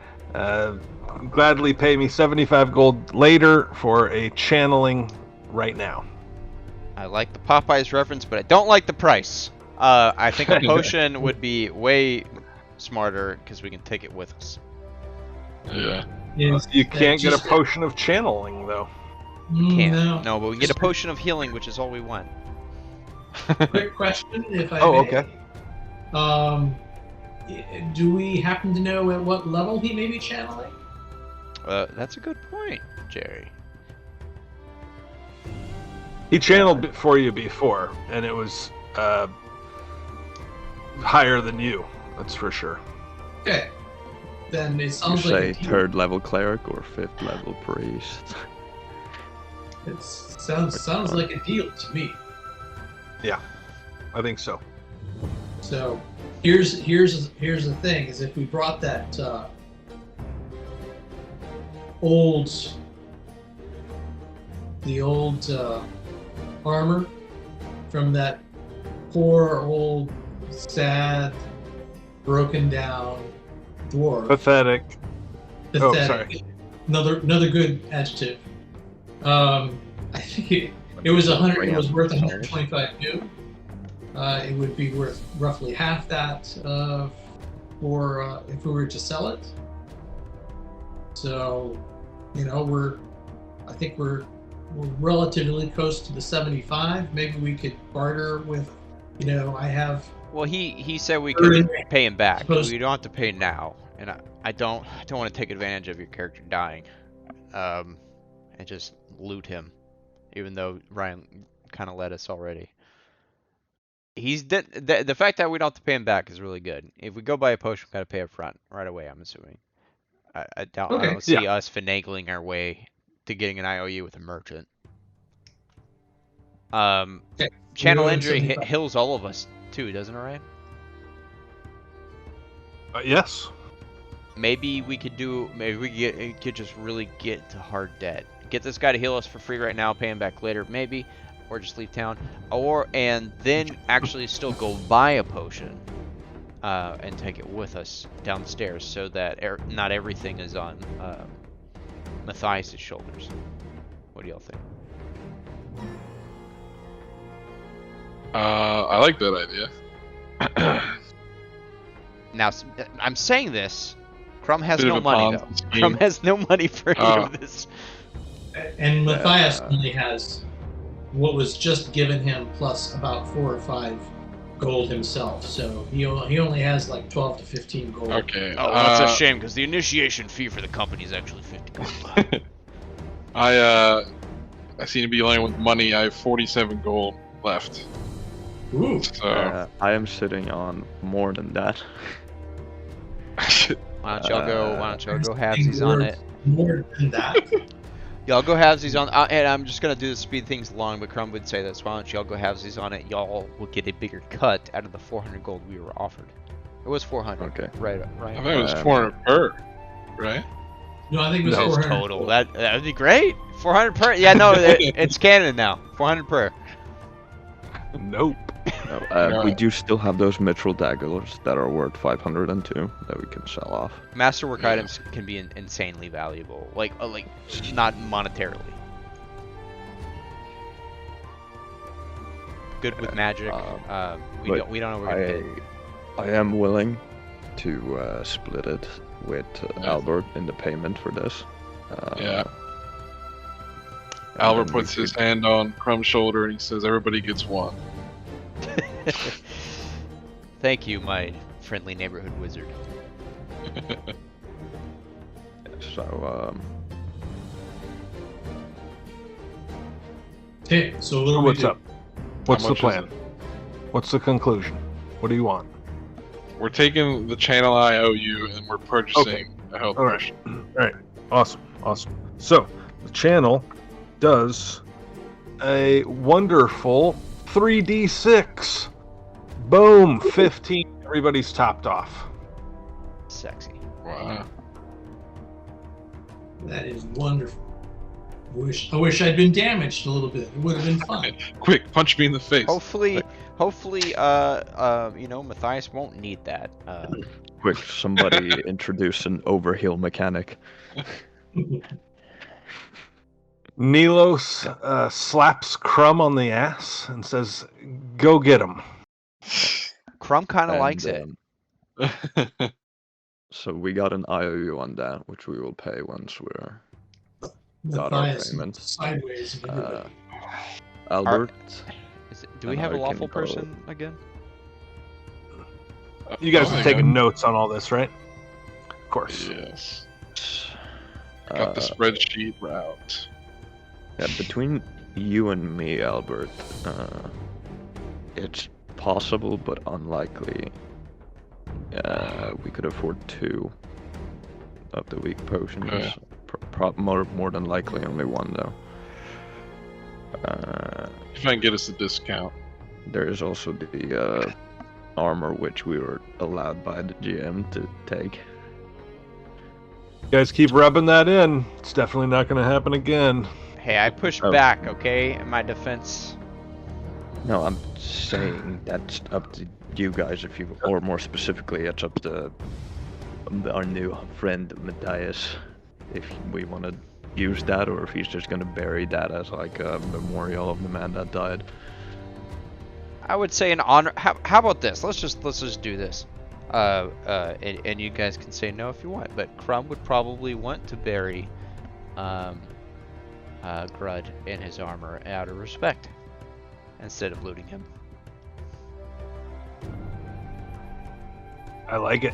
Gladly pay me 75 gold later for a channeling right now. I like the Popeyes reference, but I don't like the price. I think a potion would be way smarter because we can take it with us. Yeah. You can't get a potion of channeling, though. Can't. No, but we can get a potion of healing, which is all we want. Quick question, if I may. Okay. Do we happen to know at what level he may be channeling? That's a good point, Jerry. He channeled for you before, and it was higher than you. That's for sure. Okay. Then it You sounds say like 3rd level cleric or 5th level priest. it sounds like a deal to me. Yeah, I think so. So here's the thing: is if we brought that old armor from that poor old sad broken down dwarf. Pathetic. Oh, sorry. Another good adjective. I think it was 100. It was worth 125 new. It would be worth roughly half that for if we were to sell it. So, I think we're relatively close to the 75. Maybe we could barter with, I have. Well, he said we could pay him back. We don't have to pay now, and I don't want to take advantage of your character dying, and just loot him, even though Ryan kind of led us already. The fact that we don't have to pay him back is really good. If we go buy a potion, we got to pay up front right away. I'm assuming. I don't see us finagling our way to getting an IOU with a merchant. Channel injury heals all of us too, doesn't it, Ryan? Yes. Maybe we could just really get to hard debt. Get this guy to heal us for free right now, pay him back later, maybe, or just leave town, and then actually still go buy a potion, and take it with us downstairs, so that not everything is on Matthias' shoulders. What do y'all think? I like that idea. Now, I'm saying this. Crumb has no money, though. Crumb has no money for any of this. And Matthias only has what was just given him plus about 4 or 5 gold himself. So he only has like 12 to 15 gold. Okay. Oh, well, that's a shame, because the initiation fee for the company is actually 50 gold. I seem to be lying with money. I have 47 gold left. Ooh. So I am sitting on more than that. Why don't y'all go halvesies on it? More than that. Y'all go halvesies on, and I'm just gonna do the speed things along, but Crumb would say this. Why don't y'all go halvesies on it? Y'all will get a bigger cut out of the 400 gold we were offered. It was 400. Okay. Right. I thought it was 400 per, right? No, I think it was 400 total. That would be great. 400 per. Yeah, no, it's canon now. 400 per. Nope. We do still have those mithril daggers that are worth 502 that we can sell off. Masterwork items can be insanely valuable, like not monetarily. Good with magic. We don't know what we're gonna get. I am willing to split it with Albert in the payment for this. Albert puts his hand on Crumb's shoulder and he says, "Everybody gets one." Thank you, my friendly neighborhood wizard. So, Okay, so what do we What's do? up? What's How the much is plan? it? What's the conclusion? What do you want? We're taking the channel I owe you, and we're purchasing a health All right. potion. All right. Awesome. So the channel does a wonderful 3d6. Boom, 15. Everybody's topped off. Sexy. Wow. That is wonderful. I wish I'd been damaged a little bit. It would have been fun. Quick, punch me in the face. Hopefully, Matthias won't need that. quick, somebody introduce an overheal mechanic. Nilos slaps Crumb on the ass and says, "Go get him." Crumb kind of And, likes it. So we got an IOU on that, which we will pay once we're got our Matthias payment. sideways. And everybody. Albert. Do we and have a I can lawful go- person again? You guys Oh, are taking notes on all this, right? Of course. Yes. Got the Uh, spreadsheet route. Yeah, between you and me, Albert, it's possible but unlikely. We could afford 2 of the weak potions. Okay. More than likely, only 1 though. If I can get us a discount. There is also the armor which we were allowed by the GM to take. You guys keep rubbing that in. It's definitely not going to happen again. Hey, I pushed Oh. back, okay? In my defense. No, I'm saying that's up to you guys if you, or more specifically, it's up to our new friend Matthias if we want to use that, or if he's just going to bury that as like a memorial of the man that died. I would say in honor. How about this? Let's just do this. And you guys can say no if you want, but Crumb would probably want to bury Grud in his armor out of respect instead of looting him. I like it.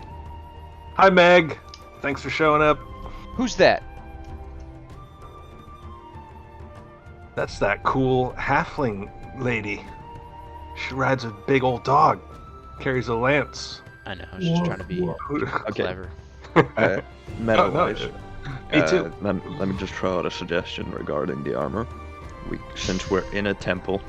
Hi, Meg. Thanks for showing up. Who's that? That's that cool halfling lady. She rides a big old dog, carries a lance. I know. I was just trying to be Okay. clever. Meta-wise, Me too. let me just throw out a suggestion regarding the armor. Since we're in a temple,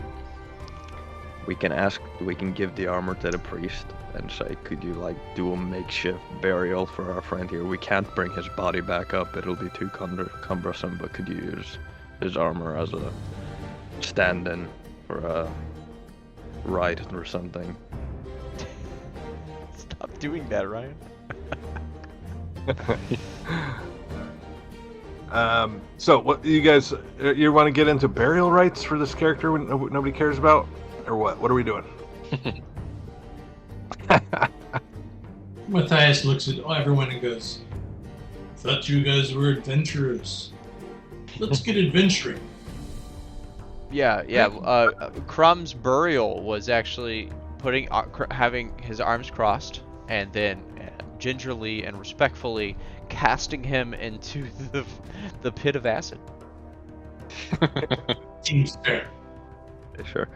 we can give the armor to the priest and say, could you like do a makeshift burial for our friend here? We can't bring his body back up, it'll be too cumbersome, but could you use his armor as a stand-in for a rite or something? Stop doing that, Ryan. So what you guys, you want to get into burial rites for this character when nobody cares about, or what? What are we doing? Matthias looks at everyone and goes, "Thought you guys were adventurers. Let's get adventuring." Yeah. Crumb's burial was actually having his arms crossed and then gingerly and respectfully casting him into the pit of acid. Seems fair. Sure.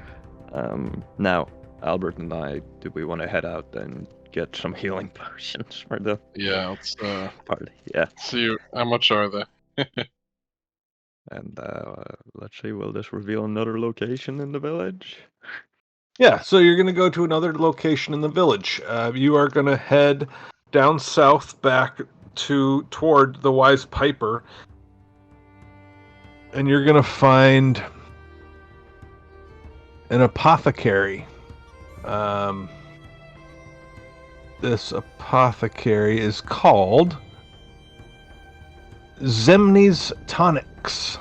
Now, Albert and I, do we want to head out and get some healing potions for the Yeah, let's party? Yeah. see how much are they. And let's see, will this reveal another location in the village? Yeah, so you're going to go to another location in the village. You are going to head down south back toward the Wise Piper, and you're going to find an apothecary This apothecary is called Zemni's Tonics.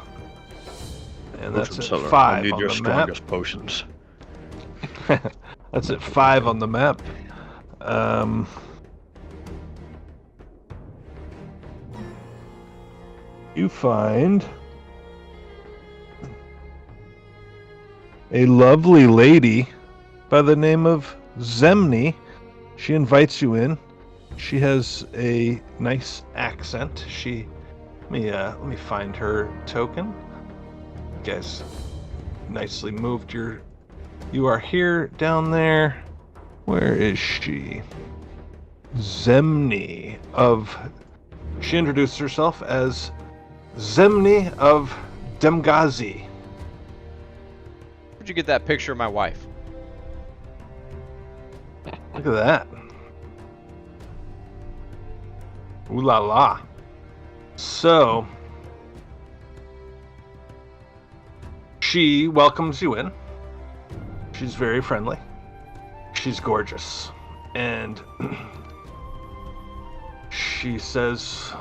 And that's at 5 I need on your the map. strongest potions. That's at 5 on the map. You find a lovely lady by the name of Zemni. She invites you in. She has a nice accent. Let me find her token. You guys nicely moved you are here down there. Where is she? Zemni she introduced herself as Zemni of Demgazi. Where'd you get that picture of my wife? Look at that. Ooh la la. So, she welcomes you in. She's very friendly. She's gorgeous. And she says,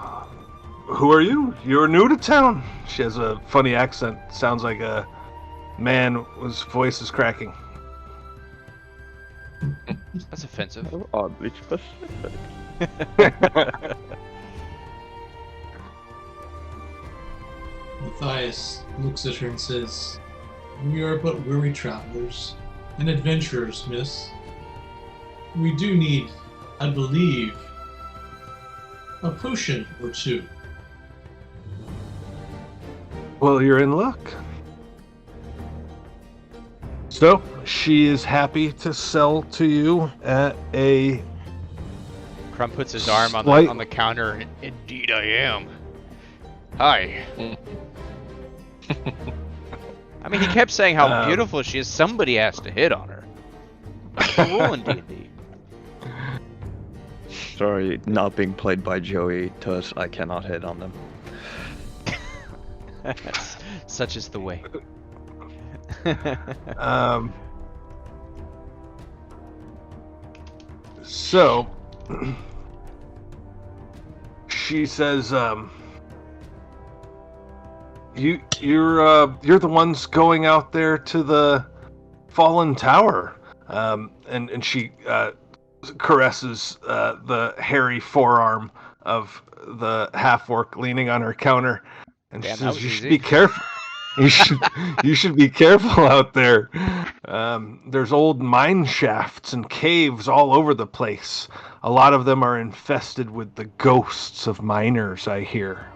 "Who are you? You're new to town." She has a funny accent. Sounds like a man whose voice is cracking. That's offensive. Oddly specific. Matthias looks at her and says, "We are but weary travelers and adventurers, miss. We do need, I believe, a potion or two." Well, you're in luck. So, she is happy to sell to you at a... Crumb puts his arm on Slight- the counter. And, indeed, I am. Hi. I mean, he kept saying how beautiful she is. Somebody has to hit on her. That's the rule in D&D. Sorry, not being played by Joey, thus I cannot hit on them. Such is the way. So she says, you're the ones going out there to the fallen tower, and she caresses the hairy forearm of the half-orc leaning on her counter, and Damn, she that says, was "You should easy." be careful. You should be careful out there. There's old mine shafts and caves all over the place. A lot of them are infested with the ghosts of miners, I hear."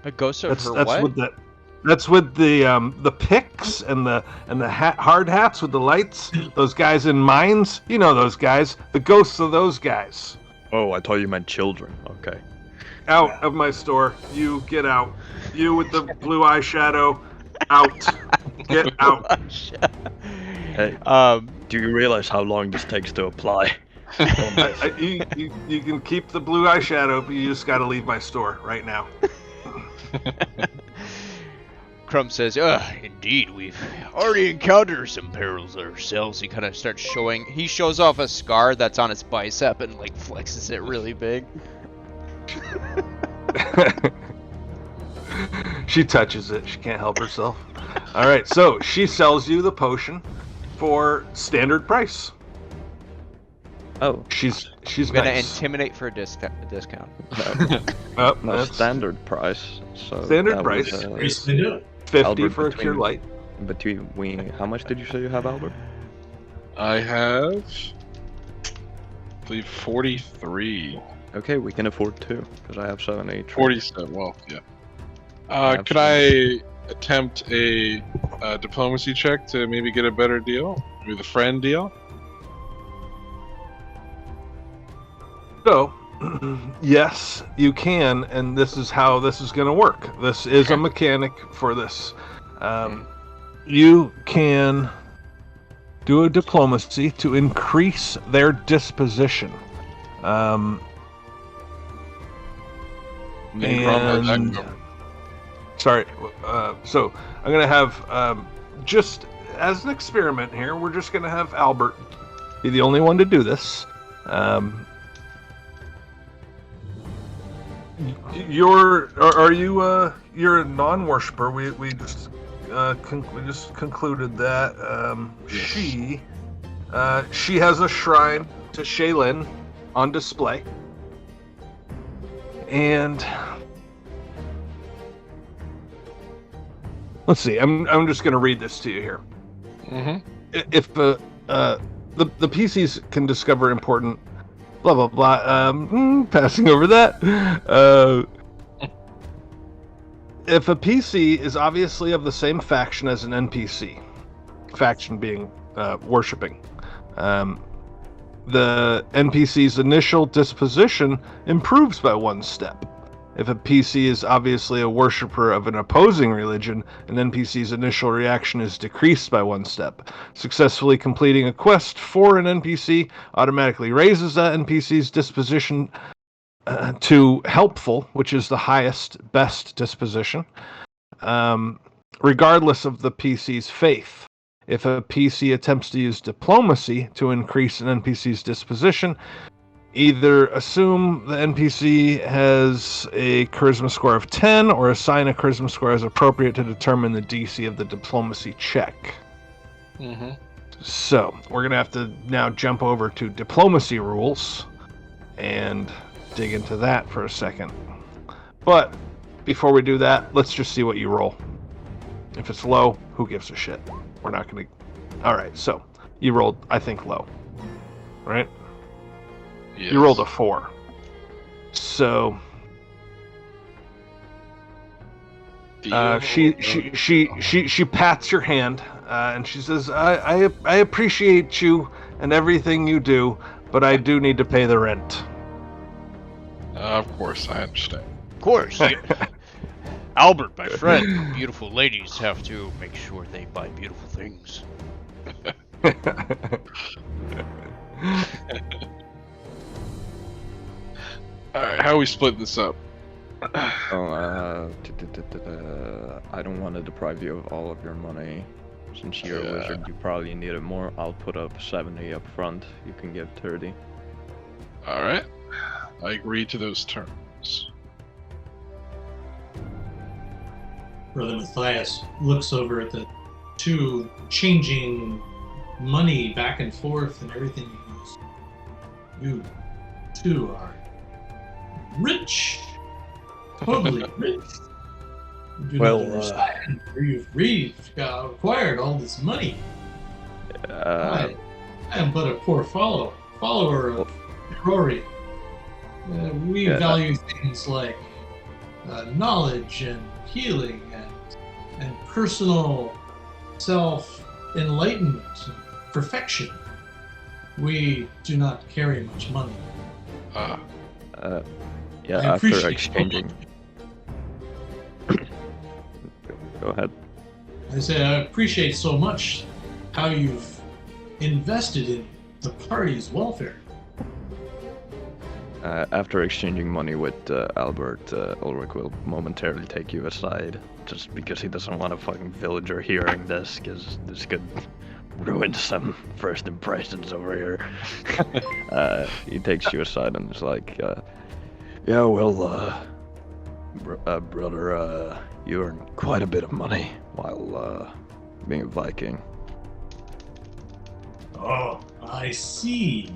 A ghost of That's her that's what? with the picks and the hard hats with the lights. Those guys in mines, you know those guys. The ghosts of those guys. Oh, I thought you meant children. Okay. Out of my store. You get out. You with the blue eyeshadow, out. Get out. Hey, do you realize how long this takes to apply? You can keep the blue eyeshadow, but you just got to leave my store right now. Crumb says, indeed, we've already encountered some perils ourselves. He kind of starts showing, he shows off a scar that's on his bicep and like flexes it really big. She touches it. She can't help herself. All right, so she sells you the potion for standard price. Oh, She's I'm gonna nice. intimidate for a discount. Oh, no, that's standard price. So Standard that price. was, Recently do it. 50 Albert, for a cure light. how much did you say you have, Albert? I have, I believe, 43. Okay, we can afford two, because I have 70. 47, well, yeah. Could I attempt a diplomacy check to maybe get a better deal? Maybe the friend deal? So, yes, you can, and this is how this is going to work. This is a mechanic for this. You can do a diplomacy to increase their disposition. Sorry, so I'm going to have just as an experiment here, we're just going to have Albert be the only one to do this. You're a non-worshipper. We just concluded that she has a shrine to Shaylin on display, and let's see. I'm just going to read this to you here. Mm-hmm. If the PCs can discover important blah blah blah. Passing over that. If a PC is obviously of the same faction as an NPC, faction being worshipping, the NPC's initial disposition improves by 1 step. If a PC is obviously a worshipper of an opposing religion, an NPC's initial reaction is decreased by 1 step. Successfully completing a quest for an NPC automatically raises that NPC's disposition to helpful, which is the highest, best disposition, regardless of the PC's faith. If a PC attempts to use diplomacy to increase an NPC's disposition, either assume the NPC has a charisma score of 10 or assign a charisma score as appropriate to determine the DC of the diplomacy check. Mm-hmm. So, we're going to have to now jump over to diplomacy rules and dig into that for a second. But before we do that, let's just see what you roll. If it's low, who gives a shit? We're not going to... Alright, so you rolled, I think, low. Right? Yes. You rolled a 4. So she pats your hand and she says, I appreciate you and everything you do, but I do need to pay the rent. Of course, I understand. Of course. Albert, my friend, beautiful ladies have to make sure they buy beautiful things. Alright, how are we splitting this up? I don't want to deprive you of all of your money. Since you're a wizard, you probably need it more. I'll put up 70 up front. You can give 30. Alright, I agree to those terms. Brother Matthias looks over at the 2 changing money back and forth and everything. He goes, "You 2 are rich, totally rich. You do not understand where you've acquired all this money. I am but a poor follower of Rory. We value things like knowledge and healing and personal self-enlightenment and perfection. We do not carry much money." After exchanging. Go ahead. I say I appreciate so much how you've invested in the party's welfare. After exchanging money with Albert, Ulrich will momentarily take you aside, just because he doesn't want a fucking villager hearing this, because this could ruin some first impressions over here. He takes you aside and is like, yeah, well, brother, you earn quite a bit of money while being a Viking. Oh, I see.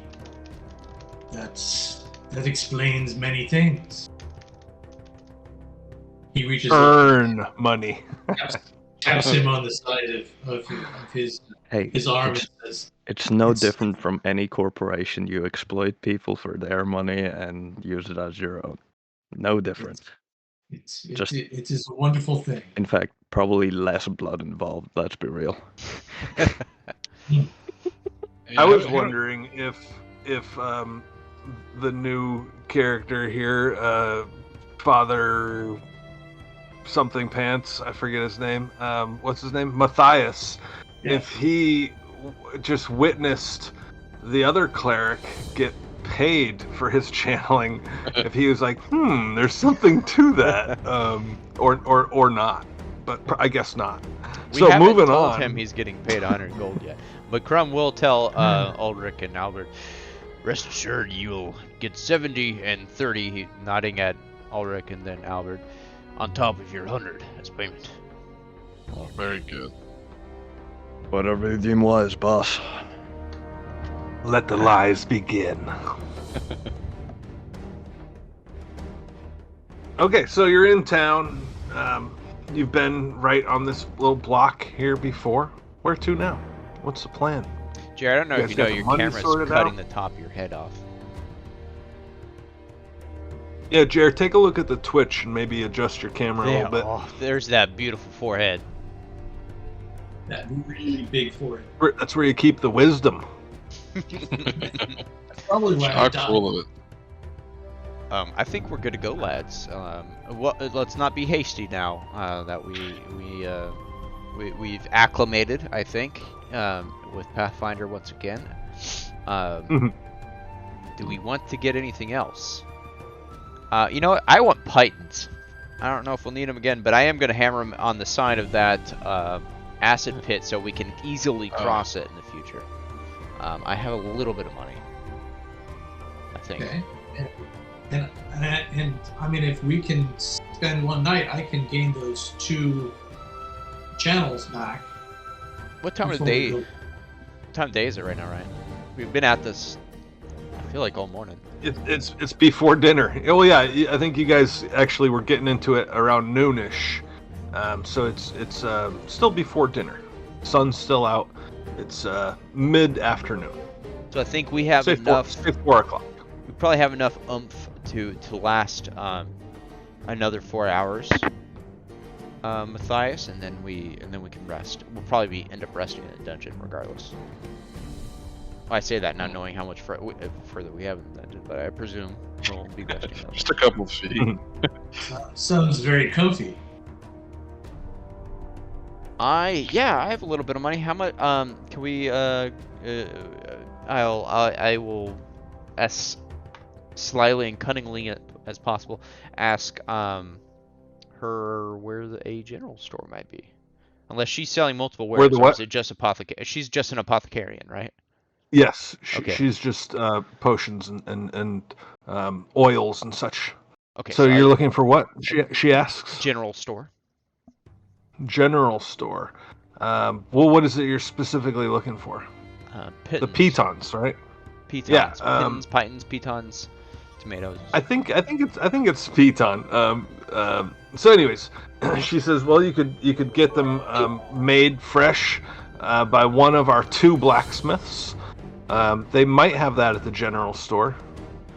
That explains many things. He reaches Earn money. taps him on the side of his arm and says, It's no different from any corporation. You exploit people for their money and use it as your own. No different. It is a wonderful thing. In fact, probably less blood involved, let's be real. I was wondering if the new character here, Father something pants, I forget his name. What's his name? Matthias. Yeah. If he just witnessed the other cleric get paid for his channeling, if he was like, there's something to that, or not. but I guess not. We So haven't moving told on. him he's getting paid 100 gold yet. But Crumb will tell Ulrich and Albert, rest assured you'll get 70 and 30, nodding at Ulrich and then Albert, on top of your 100 as payment. Oh, very good. Whatever you deem wise, boss. Let the lies begin. Okay, so you're in town. You've been right on this little block here before. Where to now? What's the plan? Jared, I don't know You if you guys know got the your money camera's sorted cutting out? the top of your head off. Yeah, Jared, take a look at the Twitch and maybe adjust your camera a little bit. Oh, there's that beautiful forehead. That really big forehead. That's where you keep the wisdom. That's probably why I Chock died. full of it. I think we're good to go, lads. Let's not be hasty now that we've acclimated, I think, with Pathfinder once again. Do we want to get anything else? You know what? I want pythons. I don't know if we'll need them again, but I am going to hammer them on the side of that acid pit so we can easily cross it in the future. I have a little bit of money, I think. Okay. And I mean, if we can spend one night, I can gain those 2 channels back. What time of before day? we go. What time of day is it right now, Ryan? We've been at this, I feel like, all morning. It's before dinner. Oh yeah, I think you guys actually were getting into it around noonish. So it's still before dinner. Sun's still out. It's mid-afternoon. So I think we have Say enough. 4 o'clock. We probably have enough oomph to last another 4 hours, Matthias, and then we can rest. We'll probably end up resting in the dungeon regardless. I say that not knowing how much further we have in the dungeon, but I presume we'll be resting. Just a couple of feet. Sounds very comfy. I have a little bit of money. How much? Can we? I will, as slyly and cunningly as possible, ask her where a general store might be. Unless she's selling multiple wares, the or what? is it just She's just an apothecarian, right? Yes, Okay. she's just potions and oils and such. Okay. So you're looking for what? She asks. general store. General store. Well, what is it you're specifically looking for? The pitons, right? Pitons. Yeah, Pitons, tomatoes. I think it's piton. So, anyways, she says, well, you could get them made fresh by one of our 2 blacksmiths. They might have that at the general store.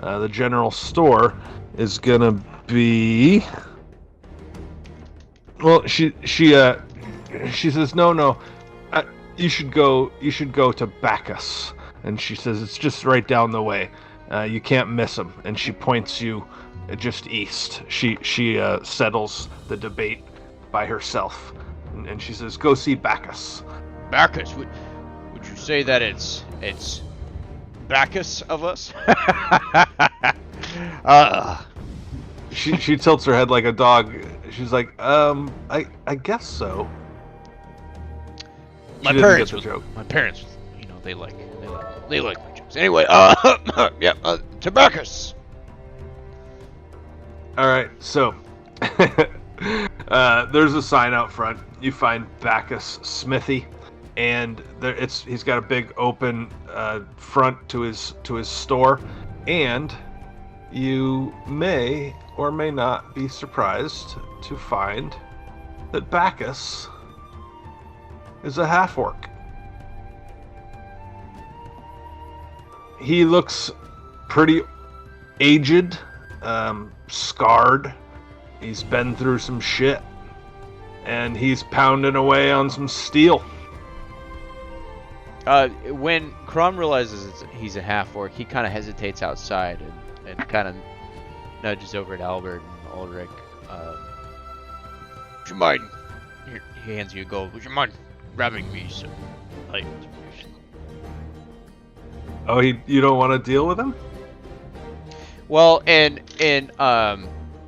The general store is gonna be. Well, she says no. You should go to Bacchus, and she says it's just right down the way. You can't miss him, and she points you just east. She settles the debate by herself, and she says, "Go see Bacchus." Bacchus, would you say that it's Bacchus of us? She tilts her head like a dog. She's like, I guess so. My She didn't parents get the was, joke. my parents, they like my jokes. Anyway, to Bacchus. All right, so there's a sign out front. You find Bacchus Smithy, and he's got a big open front to his store, and you may or may not be surprised to find that Bacchus is a half-orc. He looks pretty aged, scarred. He's been through some shit, and he's pounding away on some steel. When Crumb realizes he's a half-orc, he kind of hesitates outside and kind of nudges over at Albert and Ulrich. Would you mind? Here, he hands you a gold. Would you mind grabbing me some items, please? Oh, you don't want to deal with him? Well, and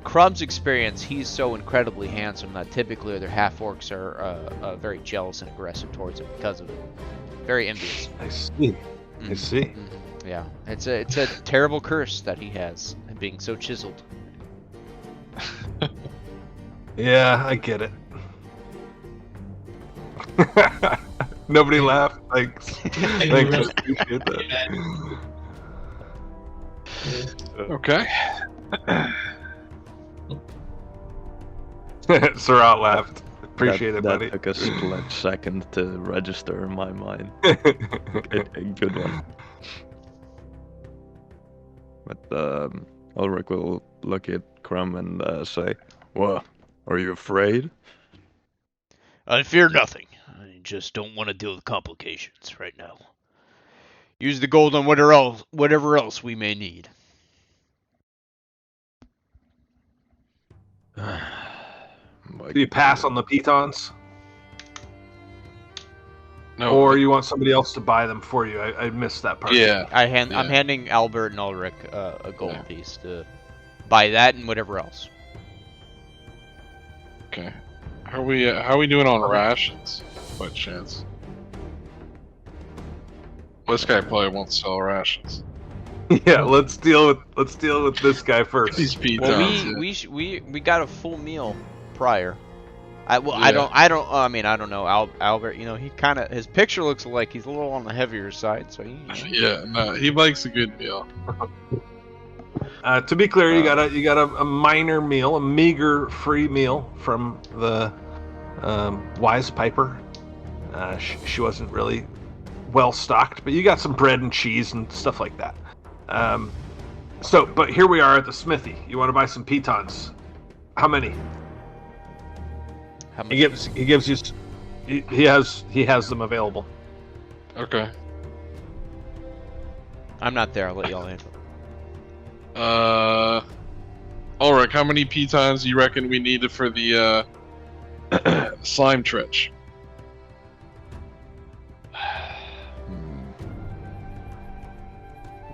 Crumb's experience, he's so incredibly handsome that typically other half-orcs are very jealous and aggressive towards him because of it. Very envious. I see. I see. Mhm. Yeah, it's a terrible curse that he has, being so chiseled. Yeah, I get it. Nobody laughed. Thanks. Thanks. I appreciate that. Okay. Surat laughed. Appreciate it, that buddy. took a split second to register in my mind. A good one. But Ulrich will look at Crumb and say, "Well, are you afraid?" I fear nothing. I just don't want to deal with complications right now. Use the gold on whatever else we may need. Do you pass on the pitons? No. Or you want somebody else to buy them for you? I missed that part. Yeah. I'm Yeah. handing Albert and Ulrich a gold Yeah. piece to buy that and whatever else. Okay. How are we doing on rations? By chance. This guy probably won't sell rations. Yeah, let's deal with this guy first. These pitons. Well, we got a full meal prior. I Yeah. don't know. Albert, his picture looks like he's a little on the heavier side, so Yeah, no, he likes a good meal. To be clear, you got a minor meal, a meager free meal from the Wise Piper. She wasn't really well stocked, but you got some bread and cheese and stuff like that. But here we are at the smithy. You want to buy some pitons? How many? How much? He gives you. He has them available. Okay. I'm not there. I'll let y'all handle. Ulrich, how many pitons do you reckon we needed for the slime trench?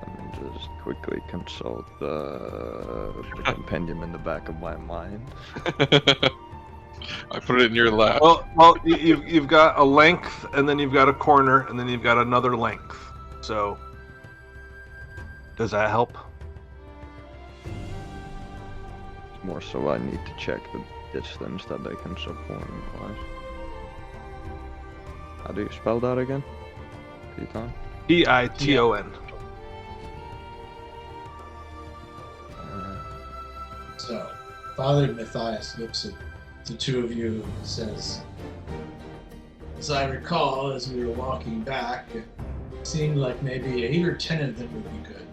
Let me just quickly consult the compendium in the back of my mind. I put it in your lap. Well, you've got a length, and then you've got a corner, and then you've got another length. So, does that help? More so I need to check the distance that they can support in class. How do you spell that again? Piton? Piton. So, Father Matthias looks at the two of you and says, as I recall, as we were walking back, it seemed like maybe 8 or 10 of them would be good.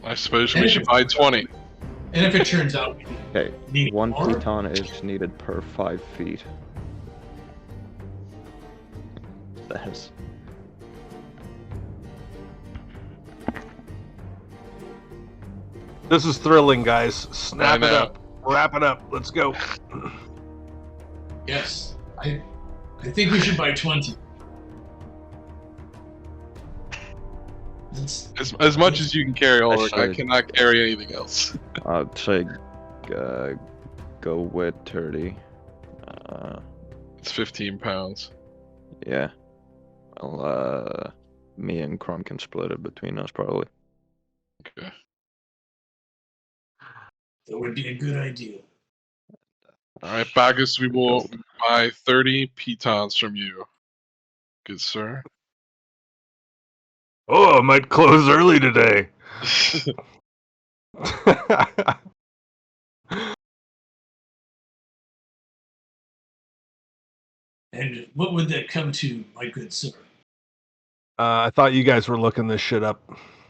I suppose we should buy 20. And if it turns out we Okay, need one more, piton is needed per 5 feet. That's... This is thrilling, guys. Snap it know. up. Wrap it up. Let's go. yes, I think we should buy 20. That's, As much as you can carry, Ulrich. I should. cannot carry anything else. I'd say go with 30. It's 15 pounds. Yeah. Well, me and Crum can split it between us probably. Okay. that would be a good idea. All right, Bagus, we will buy 30 pitons from you. Good sir. Oh, I might close early today. And what would that come to, my good sir? I thought you guys were looking this shit up.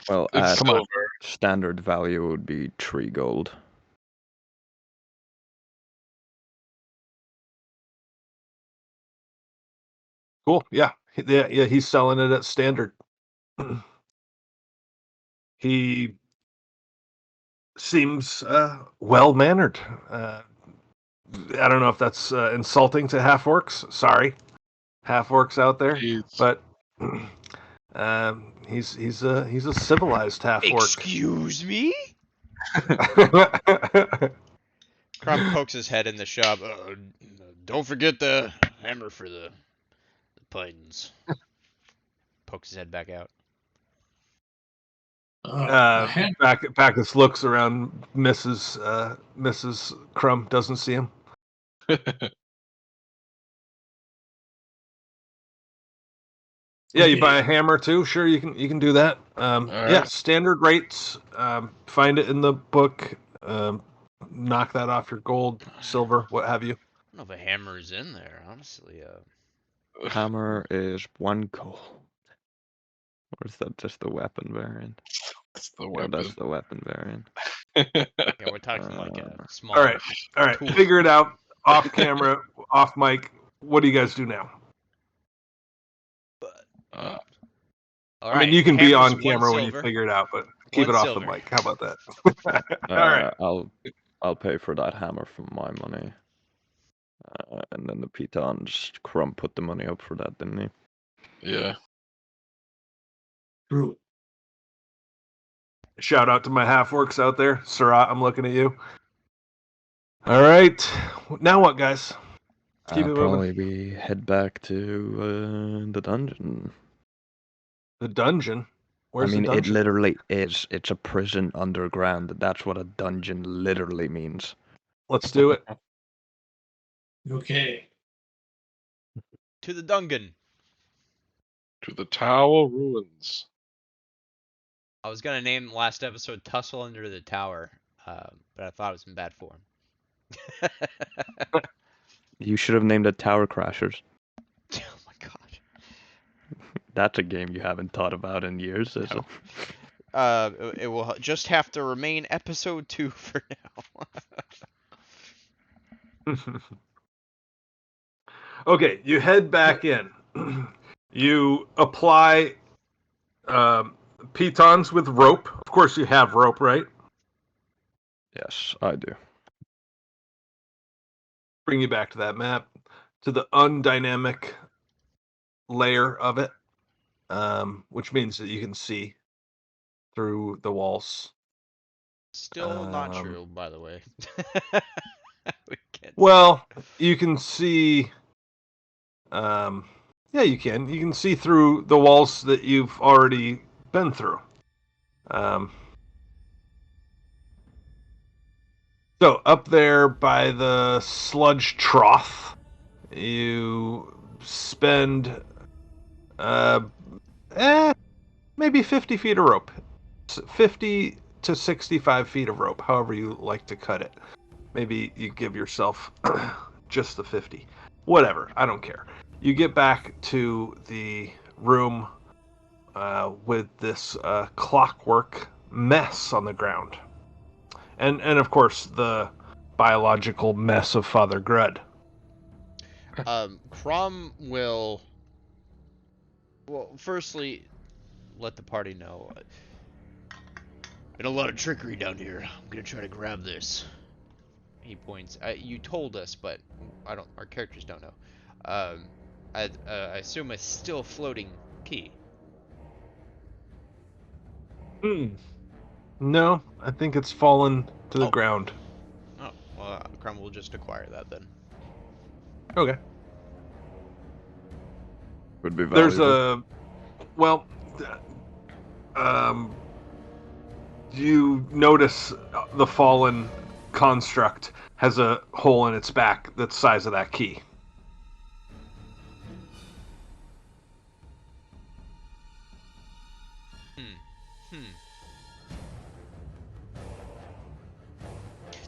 Well, It's at silver. standard value would be 3 gold. Cool. Yeah. He's selling it at standard. He seems well mannered. I don't know if that's insulting to half orcs. Sorry, half orcs out there, He's- but He's a civilized half orc. Excuse me? Crumb pokes his head in the shop. Don't forget the hammer for the Pythons. Pokes his head back out. Bacchus looks around. Mrs. Crumb doesn't see him. Yeah, you buy a hammer too. Sure, you can do that. Yeah, standard rates. Find it in the book. Knock that off your gold, silver, what have you. I don't know if a hammer is in there, honestly. Hammer is 1 gold. Or is that just the weapon variant? That's the Yeah, weapon. that's the weapon variant. Yeah, we're talking like a small. All right. tool. Figure it out. Off camera, off mic. What do you guys do now? All I mean, you can be on camera when you figure it out, but keep it off the mic. How about that? All right. I'll pay for that hammer from my money. And then the Pitons Crumb put the money up for that, didn't he? Yeah. True. Shout out to my half orcs out there. Surat, I'm looking at you. All right. Now what, guys? Keep it moving. Probably we head back to the dungeon. The dungeon? Where's the dungeon? It literally is. It's a prison underground. That's what a dungeon literally means. Let's do it. Okay. To the Dungan. To the Tower Ruins. I was gonna name last episode "Tussle Under the Tower," but I thought it was in bad form. You should have named it Tower Crashers. Oh my god. That's a game you haven't thought about in years, is it? It will just have to remain episode 2 for now. Okay, you head back in. You apply pitons with rope. Of course, you have rope, right? Yes, I do. Bring you back to that map, to the undynamic layer of it, which means that you can see through the walls. Still not true, by the way. Well, you can see. Yeah, you can. You can see through the walls that you've already been through. So up there by the sludge trough, you spend maybe 50 feet of rope. 50 to 65 feet of rope, however you like to cut it. Maybe you give yourself just the 50. Whatever, I don't care. You get back to the room with this clockwork mess on the ground. And of course, the biological mess of Father Grud. Crom will... Well, firstly, let the party know. Been a lot of trickery down here. I'm gonna try to grab this. He points. You told us, but our characters don't know. I assume a still floating key. No, I think it's fallen to the ground. Oh, well, Crom will just acquire that then. Okay. Would be valuable. There's a... Well... you notice the fallen construct has a hole in its back that's the size of that key.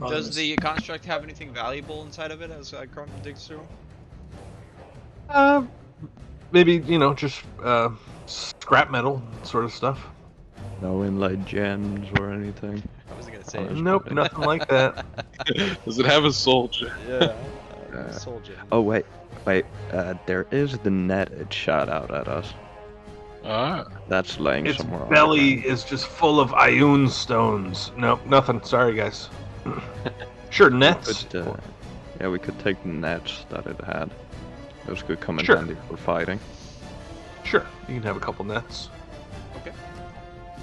Does the construct have anything valuable inside of it as Crom digs through? Maybe, just scrap metal sort of stuff. No inlaid gems or anything. I wasn't gonna say. Nope, nothing like that. Does it have a soul gem? Yeah, soul gem. Oh wait. There is the net it shot out at us. Ah. That's laying Its somewhere. belly is just full of Ioun stones. Nope, nothing. Sorry, guys. Sure, nets. We could take the nets that it had. Those could come in Sure. handy for fighting. Sure, you can have a couple nets. Okay.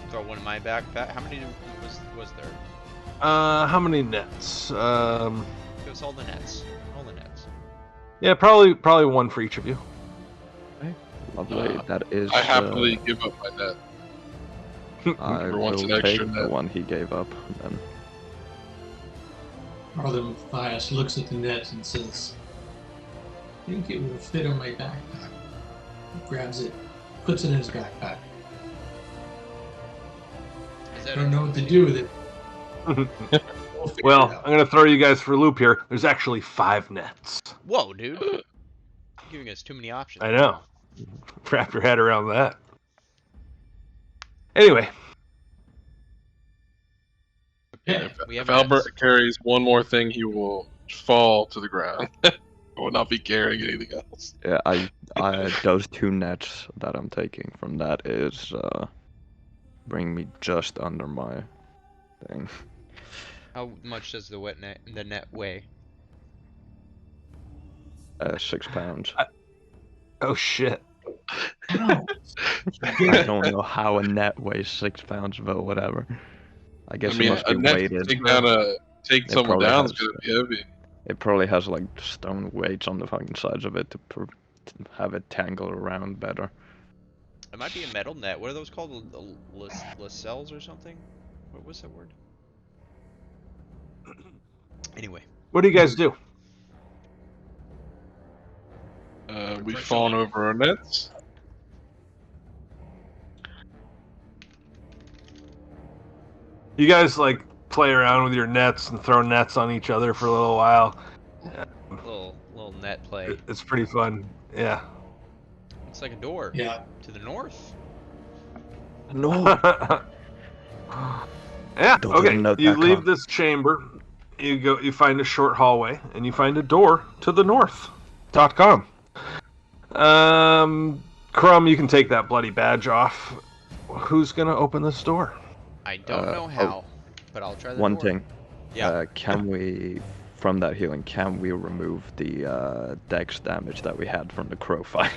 Throw one in my backpack. How many was there? How many nets? Give us all the nets. All the nets. Yeah, probably one for each of you. Lovely. That is. I happily give up my net. I Or will wants an take extra the net. one he gave up. Then. Brother Matthias looks at the net and says, I think it will fit on my backpack. Grabs it, puts it in his backpack. Is I that don't know what to do with it. We'll figure Well, it out. I'm gonna throw you guys for a loop here. There's actually 5 nets. Whoa, dude! You're giving us too many options. I know. Wrap your head around that. Anyway, Yeah. We have If Albert nets. carries one more thing, he will fall to the ground. I will not be carrying anything else. Yeah, I those 2 nets that I'm taking from that is bring me just under my thing. How much does the net weigh? 6 pounds. oh shit. Ow. I don't know how a net weighs 6 pounds, but whatever. I guess I it mean, must a be net to weighted. take It someone probably down is has, gonna be heavy. It probably has like stone weights on the fucking sides of it to have it tangle around better. It might be a metal net. What are those called? Lacelles or something? What was that word? Anyway. What do you guys do? We've fallen over our nets. You guys like play around with your nets and throw nets on each other for a little while. Little net play. It's pretty fun. Yeah. It's like a door. Yeah. To the north. No. Yeah. Don't Okay. even know You that leave con- this chamber. You find a short hallway, and you find a door to the north.com. Crumb, you can take that bloody badge off. Who's gonna open this door? I don't know how, but I'll try the One door. thing. Yeah. Can we, from that healing, can we remove the dex damage that we had from the crow fight?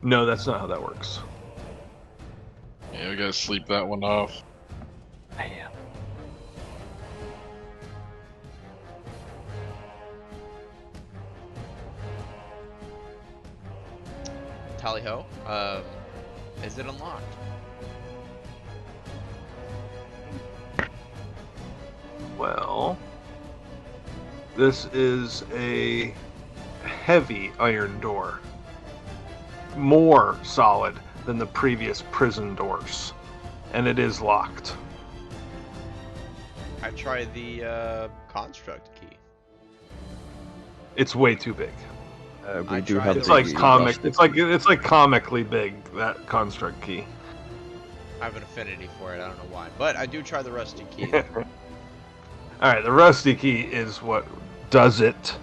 No, that's not how that works. Yeah, we gotta sleep that one off. Damn. Tally ho. Is it unlocked? Well, this is a heavy iron door. More solid than the previous prison doors. And it is locked. I tried the construct key. It's way too big. We I do tried have it. It's the like comic. rusted It's like comically big, that construct key. I have an affinity for it. I don't know why, but I do try the rusty key. All right, the rusty key is what does it.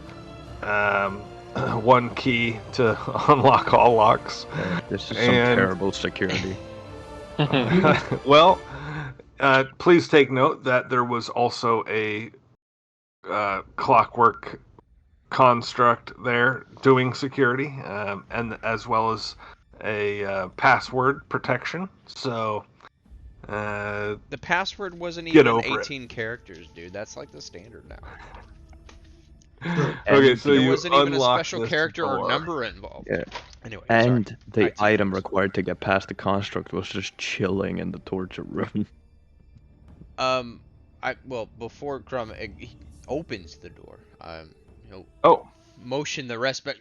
One key to unlock all locks. This is some And- terrible security. Well, please take note that there was also a clockwork construct there doing security, and as well as a password protection. So, The password wasn't Get even over it. 18 characters, dude. That's like the standard now. okay, so There you wasn't even a unlock special this character or door. number involved. Yeah. Anyway, sorry. And the IT item first. required to get past the construct was just chilling in the torture room. Before Crumb he opens the door, he'll Oh, motion the rest back.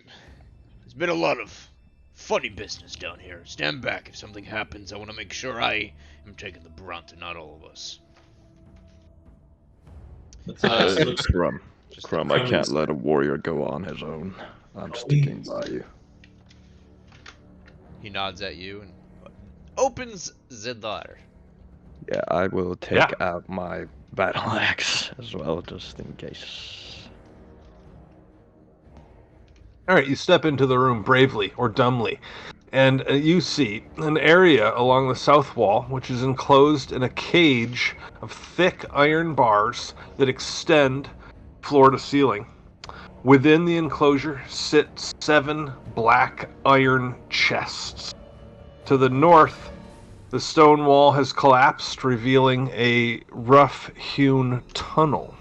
There's been a lot of funny business down here. Stand back if something happens. I want to make sure I am taking the brunt and not all of us. Matthias looks Crumb. Just Crumb, I can't let a warrior go on his own. I'm sticking by you. He nods at you and opens the door. Yeah, I will take Yeah. out my battle axe as well, just in case. all right. You step into the room bravely or dumbly, and you see an area along the south wall, which is enclosed in a cage of thick iron bars that extend floor to ceiling. Within the enclosure sit 7 black iron chests. To the north, The stone wall has collapsed, revealing a rough-hewn tunnel.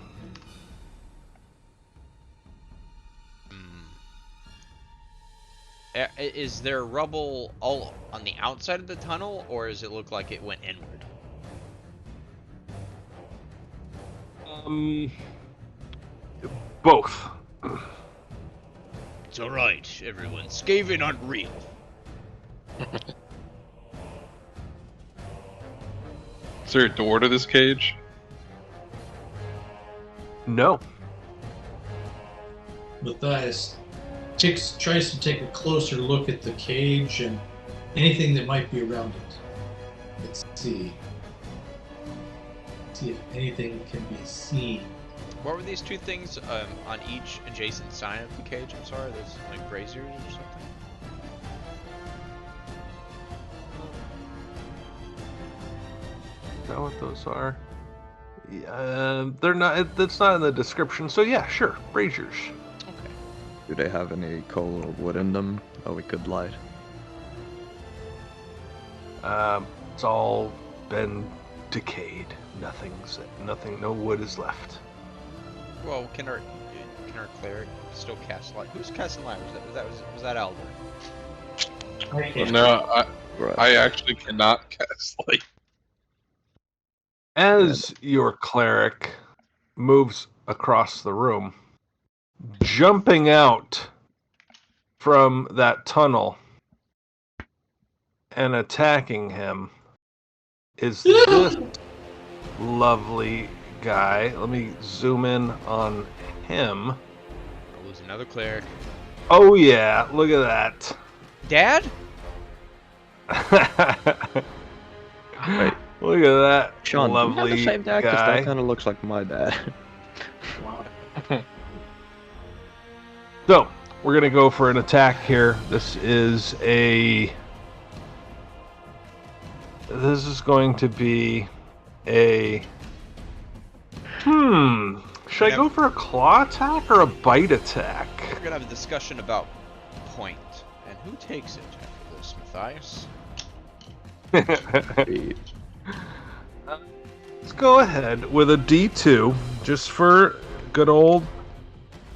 Is there rubble all on the outside of the tunnel, or does it look like it went inward? Both. It's alright, everyone. Skaven aren't real. Is there a door to this cage? No. Matthias tries to take a closer look at the cage and anything that might be around it. Let's see. See if anything can be seen. What were these two things on each adjacent side of the cage? I'm sorry, there's like braziers or something? Is that what those are? Yeah, they're not. That's not in the description. So yeah, sure, braziers. Okay. Do they have any coal or wood in them that we could light? It's all been decayed. Nothing. No wood is left. Well, can our cleric still cast light? Who's casting light? Was that Albert? No, Right. I actually cannot cast light. As your cleric moves across the room, jumping out from that tunnel and attacking him is this lovely guy. Let me zoom in on him. I'll lose another cleric. Oh yeah, look at that. Dad? Wait, Look at that Sean, do you have lovely the same dad? 'Cause guy. that kind of looks like my dad. Wow. So, we're going to go for an attack here. This is going to be a... Should I go for a claw attack or a bite attack? We're gonna have a discussion about point and who takes it after this, Matthias. Let's go ahead with a D2, just for good old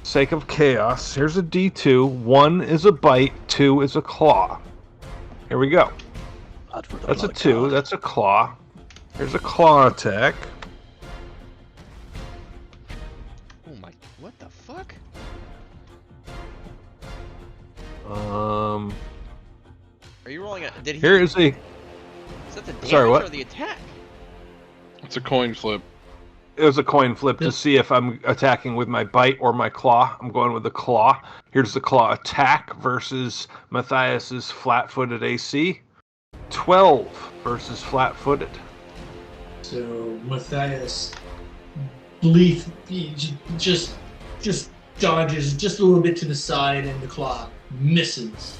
sake of chaos. Here's a D2. 1 is a bite, 2 is a claw. Here we go. That's a 2, that's a claw. Here's a claw attack. Oh my, what the fuck? Um, Are you rolling a, did he, here is a... is that the damage Sorry, what? or the attack? It's a coin flip. It was a coin flip to see if I'm attacking with my bite or my claw. I'm going with the claw. Here's the claw attack versus Matthias's flat-footed AC. 12 versus flat-footed. So Matthias just dodges just a little bit to the side, and the claw misses.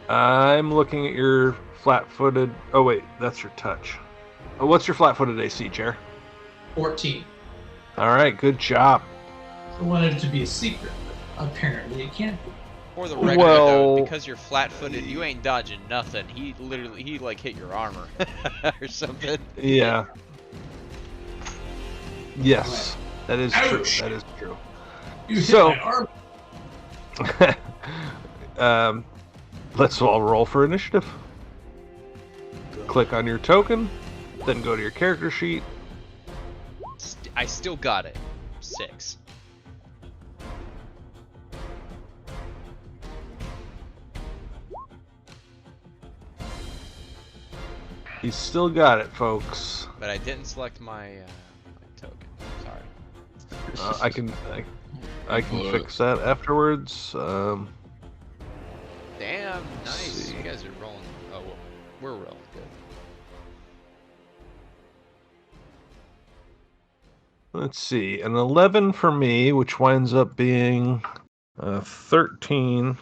I'm looking at your flat-footed... Oh, wait, that's your touch. Oh, what's your flat-footed AC, Jer? 14. All right, good job. I wanted it to be a secret, but apparently it can't be. For the record, Well- though, because you're flat-footed, you ain't dodging nothing. He like hit your armor or something. Yeah. Yes, that is true. Ouch. That is true. You hit So- my arm. Let's all roll for initiative. Click on your token, then go to your character sheet. I still got it. 6. He's still got it, folks. But I didn't select my token. Sorry. I can fix that afterwards. Damn, nice. see. You guys are rolling. Oh, well, we're rolling good. Let's see, an 11 for me, which winds up being 13.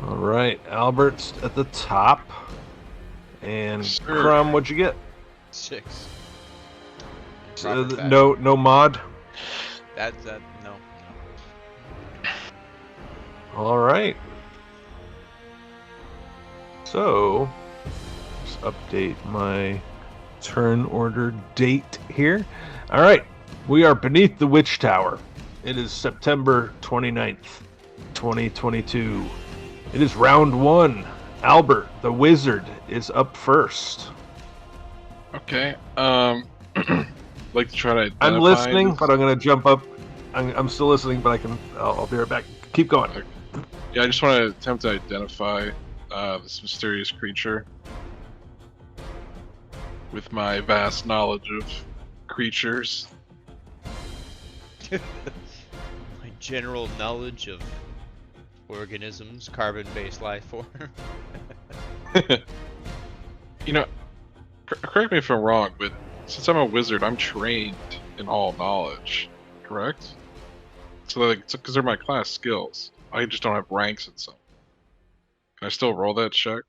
All right, Albert's at the top, and Sure. Crumb, what'd you get? 6. Proper fashion. No mod. That no. All right. So, just update my turn order date here. All right. We are beneath the Witch Tower. It is September 29th, 2022. It is round 1. Albert, the wizard, is up first. Okay. Like to try to identify. I'm listening, this- but I'm going to jump up. I'm still listening, but I'll be right back. Keep going. Yeah, I just want to attempt to identify this mysterious creature with my vast knowledge of creatures. My general knowledge of organisms, carbon-based life form. You know, correct me if I'm wrong, but since I'm a wizard, I'm trained in all knowledge, correct? So, like, because they're my class skills, I just don't have ranks in some. Can I still roll that check?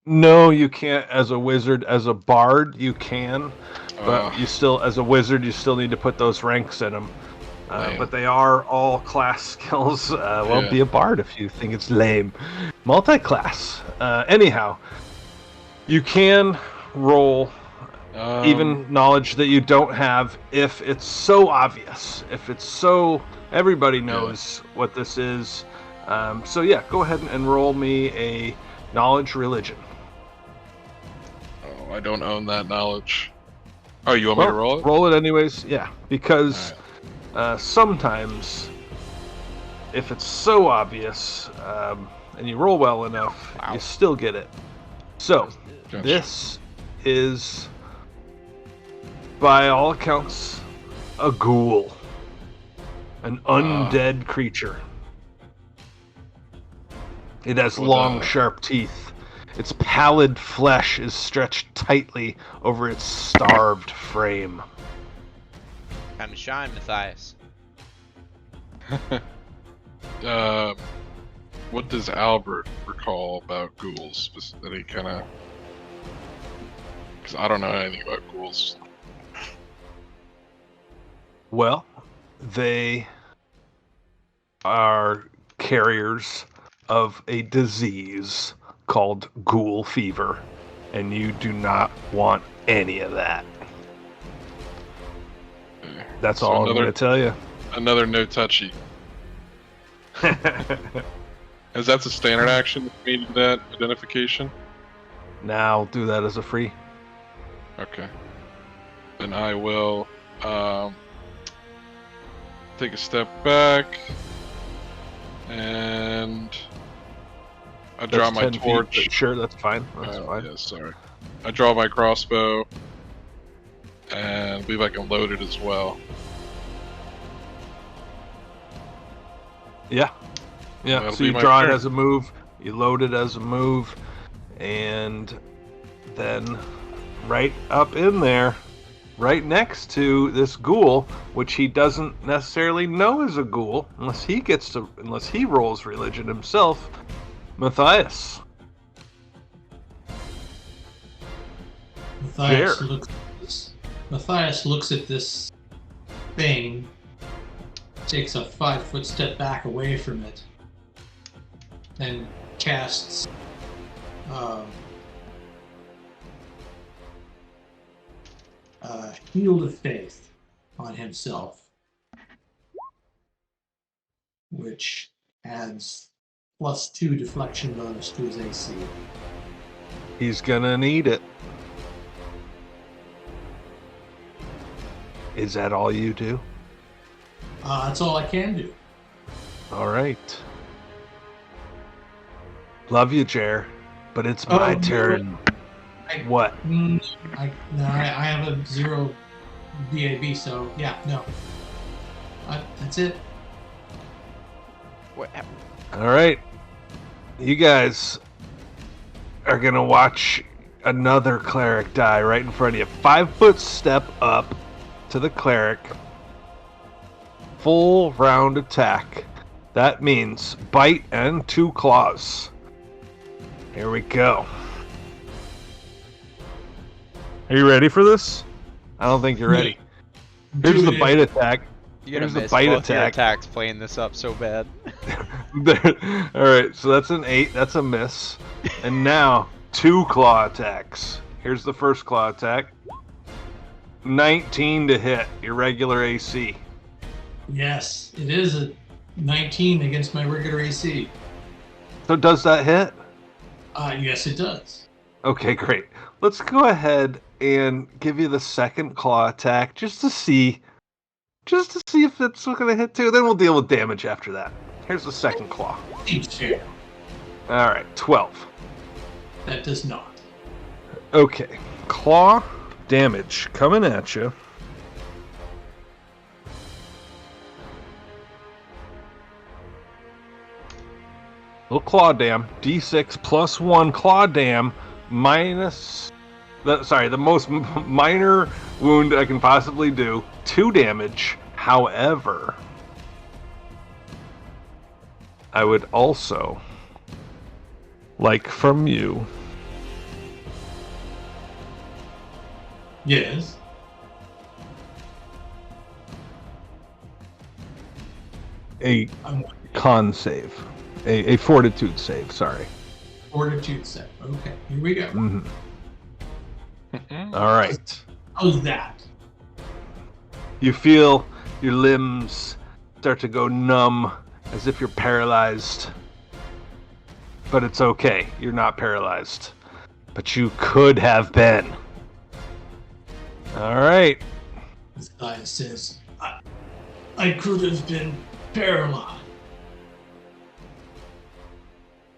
No, you can't as a wizard. As a bard, you can. But Uh, you still, as a wizard, you still need to put those ranks in them. Man. But they are all class skills. Well, Yeah. be a bard if you think it's lame. Multi-class. Anyhow, you can roll even knowledge that you don't have if it's so obvious. If it's so everybody knows what this is. So yeah, go ahead and roll me a knowledge religion. Oh, I don't own that knowledge. Oh, you want me to roll it? Roll it anyways, yeah. Because sometimes, if it's so obvious, and you roll well enough, Wow. you still get it. So, Gotcha. this is, by all accounts, a ghoul. An undead creature. It has Well, long, sharp teeth. Its pallid flesh is stretched tightly over its starved frame. Time to shine, Matthias. What does Albert recall about ghouls? That he kind of... Because I don't know anything about ghouls. Well, they are carriers of a disease called ghoul fever, and you do not want any of that. That's So all I'm another- going to tell you. Another no touchy. As that's a standard action for me to that identification? Now I'll do that as a free. Okay. Then I will take a step back and I draw That's my 10 feet, torch. but sure, that's fine. That's Oh, fine. yeah, sorry. I draw my crossbow and I believe I can load it as well. Yeah. Yeah. That'll So be you my draw it turn. as a move, you load it as a move, and then right up in there, right next to this ghoul, which he doesn't necessarily know is a ghoul unless he rolls religion himself, Matthias. Matthias looks at this thing, takes a 5-foot step back away from it, and casts Shield of Faith on himself, which adds +2 deflection bonus to his AC. He's gonna need it. Is that all you do? That's all I can do. All right. Love you, Jer, but it's my no. turn. What? I have a 0 BAB, so yeah, no. That's it. What? All right. You guys are going to watch another cleric die right in front of you. 5-foot step up to the cleric. Full round attack. That means bite and 2 claws. Here we go. Are you ready for this? I don't think you're ready. Here's the bite attack. You're gonna Here's the miss bite both your attack. attacks playing this up so bad. All right, so that's an 8. That's a miss. And now 2 claw attacks. Here's the first claw attack. 19 to hit your regular AC. Yes, it is a 19 against my regular AC. So does that hit? Yes, it does. Okay, great. Let's go ahead and give you the second claw attack just to see if it's going to hit too. Then we'll deal with damage after that. Here's the second claw. Seems fair. All right, 12. That does not. Okay, claw damage coming at you. Little claw dam, d6 plus 1 claw dam minus. The most minor wound I can possibly do. 2 damage. However, I would also like from you Yes. a I'm con save, a fortitude save. Sorry. fortitude set. Okay, here we go. Mhm. All right. How's that? You feel your limbs start to go numb as if you're paralyzed. But it's okay. You're not paralyzed. But you could have been. All right. This guy says, I could have been paralyzed.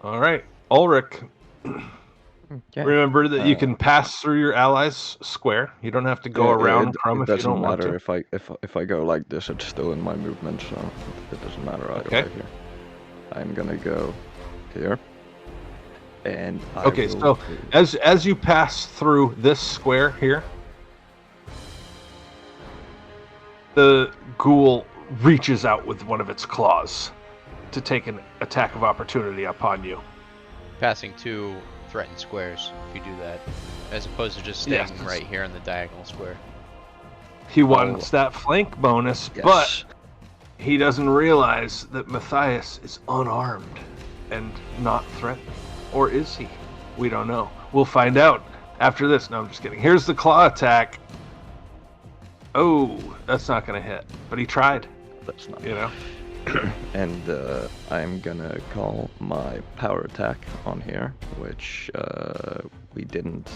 All right. Ulrich, Okay. remember that you can pass through your allies square. You don't have to go around Crumb if you don't want to. If I go like this, it's still in my movement, so it doesn't matter either Okay. way here. I'm gonna go here. And I Okay, will so as you pass through this square here, the ghoul reaches out with one of its claws to take an attack of opportunity upon you. Passing 2 threatened squares if you do that, as opposed to just staying Yes. right here in the diagonal square. He wants that flank bonus, yes. but he doesn't realize that Matthias is unarmed and not threatening. Or is he? We don't know. We'll find out after this. No, I'm just kidding. Here's the claw attack. Oh, that's not going to hit. But he tried, That's not. you know? And I'm gonna call my power attack on here, which we didn't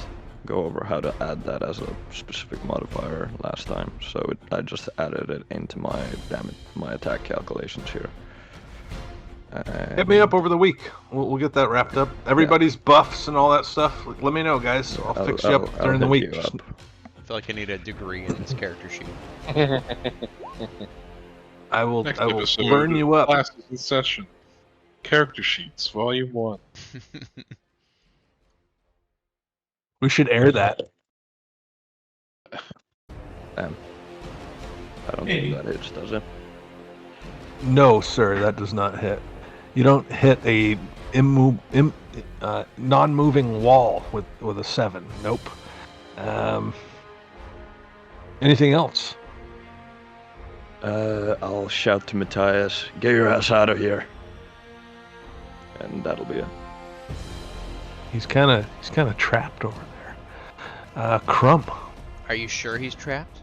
go over how to add that as a specific modifier last time, so I just added it into my attack calculations here. Hit me up over the week. We'll get that wrapped up. Everybody's buffs and all that stuff. Let me know, guys. I'll fix you up during the week. hit you up. I feel like I need a degree in this character sheet. I will Next I will episode, burn you up. Classes in session. Character sheets, volume 1. We should air that. I don't Maybe. think that hits, does it? No, sir, that does not hit. You don't hit a non-moving wall with a 7. Nope. Anything else? I'll shout to Matthias, "Get your ass out of here," and that'll be it. He's kind of trapped over there. Crumb. Are you sure he's trapped,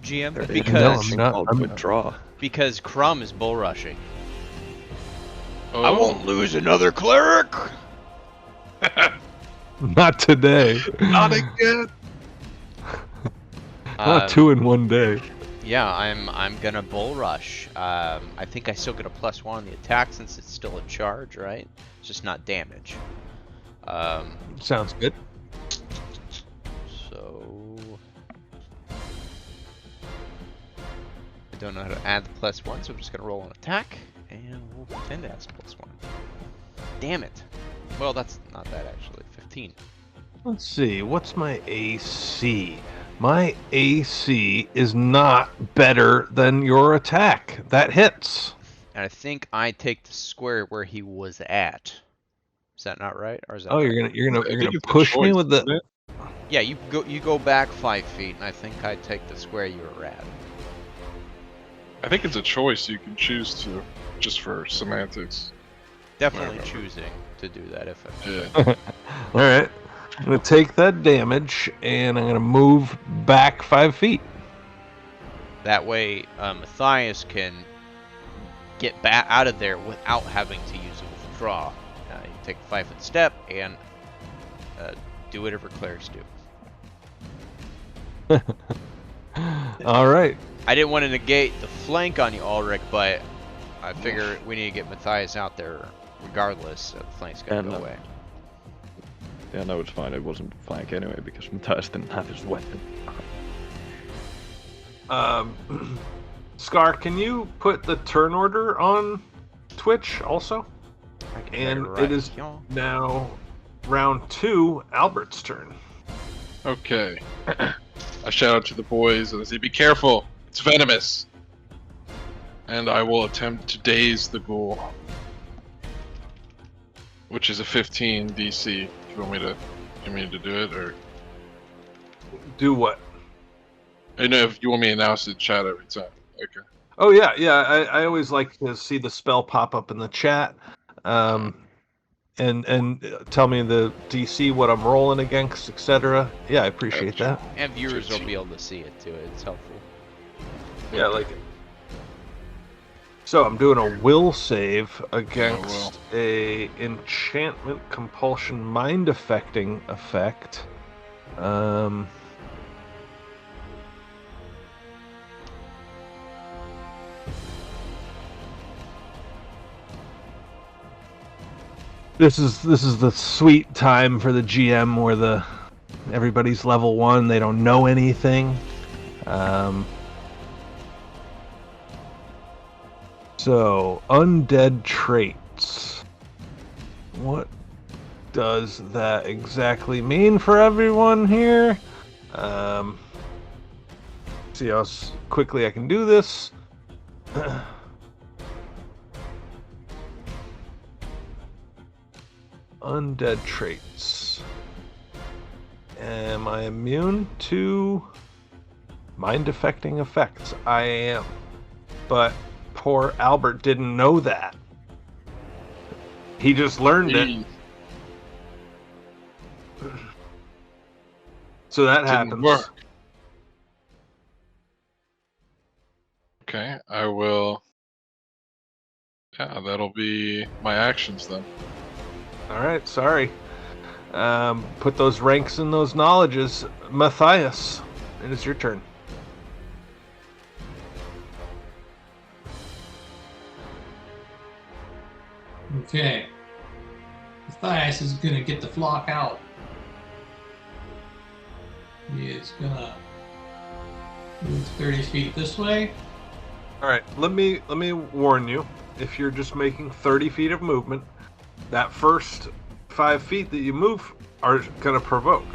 GM? There is No, Because I'm not. called I'm- withdraw. because Crumb is bull rushing. Oh, I won't lose another cleric. Not today. Not again! Not 2 in one day. Yeah, I'm gonna bull rush. I think I still get a +1 on the attack since it's still a charge, right? It's just not damage. Sounds good. So I don't know how to add the +1, so I'm just gonna roll an attack, and we'll pretend it has +1. Damn it. Well, that's not bad actually. 15. Let's see. What's my AC? My AC is not better than your attack. That hits. And I think I take the square where he was at. Is that not right? Or is that Oh, right? you're gonna I think it's a push me choice, with the. isn't it? Yeah, you go back 5 feet, and I think I take the square you were at. I think it's a choice you can choose to, just for semantics. Definitely Whatever. choosing to do that if I. Yeah. All right. I'm going to take that damage, and I'm going to move back 5 feet. That way, Matthias can get back out of there without having to use a withdraw. You take a 5-foot step and do whatever clerics do. All right. I didn't want to negate the flank on you, Ulrich, but I figure we need to get Matthias out there regardless. So the flank's gonna And, go away. Yeah, no, it's fine. It wasn't flank anyway because Matthias didn't have his weapon. Scar, can you put the turn order on Twitch also? And it is now round 2, Albert's turn. Okay. I shout out to the boys and I say, "Be careful! It's venomous!" And I will attempt to daze the ghoul, which is a 15 DC. If you want me to do it, or Do what? I know if you want me to announce it in chat every time. Okay. Oh yeah. I always like to see the spell pop up in the chat, and tell me the DC, what I'm rolling against, etc. Yeah, I appreciate that. And viewers will be able to see it too. It's helpful. Yeah, I like it. So I'm doing a will save against a enchantment compulsion mind affecting effect. This is the sweet time for the GM where everybody's level 1, they don't know anything. So, undead traits. What does that exactly mean for everyone here? See how quickly I can do this. Undead traits. Am I immune to mind affecting effects? I am. But poor Albert didn't know that. He just learned it. So that Didn't happens. work. Okay, I will. Yeah, that'll be my actions then. Alright, sorry. Put those ranks in those knowledges. Matthias, it is your turn. Okay. Matthias is gonna get the flock out. He is gonna move 30 feet this way. Alright, let me warn you. If you're just making 30 feet of movement, that first 5 feet that you move are going to provoke.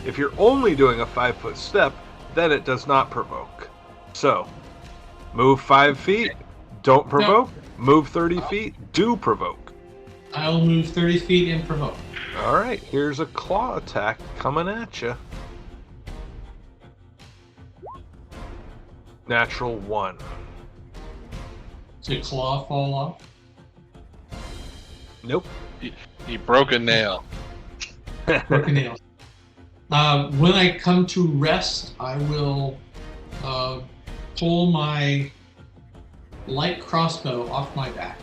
If you're only doing a 5-foot step, then it does not provoke. So, move 5 feet, don't provoke. Move 30 feet, do provoke. I'll move 30 feet and provoke. Alright, here's a claw attack coming at you. Natural 1. Did claw fall off? Nope. He broke a nail. Broken nails. When I come to rest, I will pull my light crossbow off my back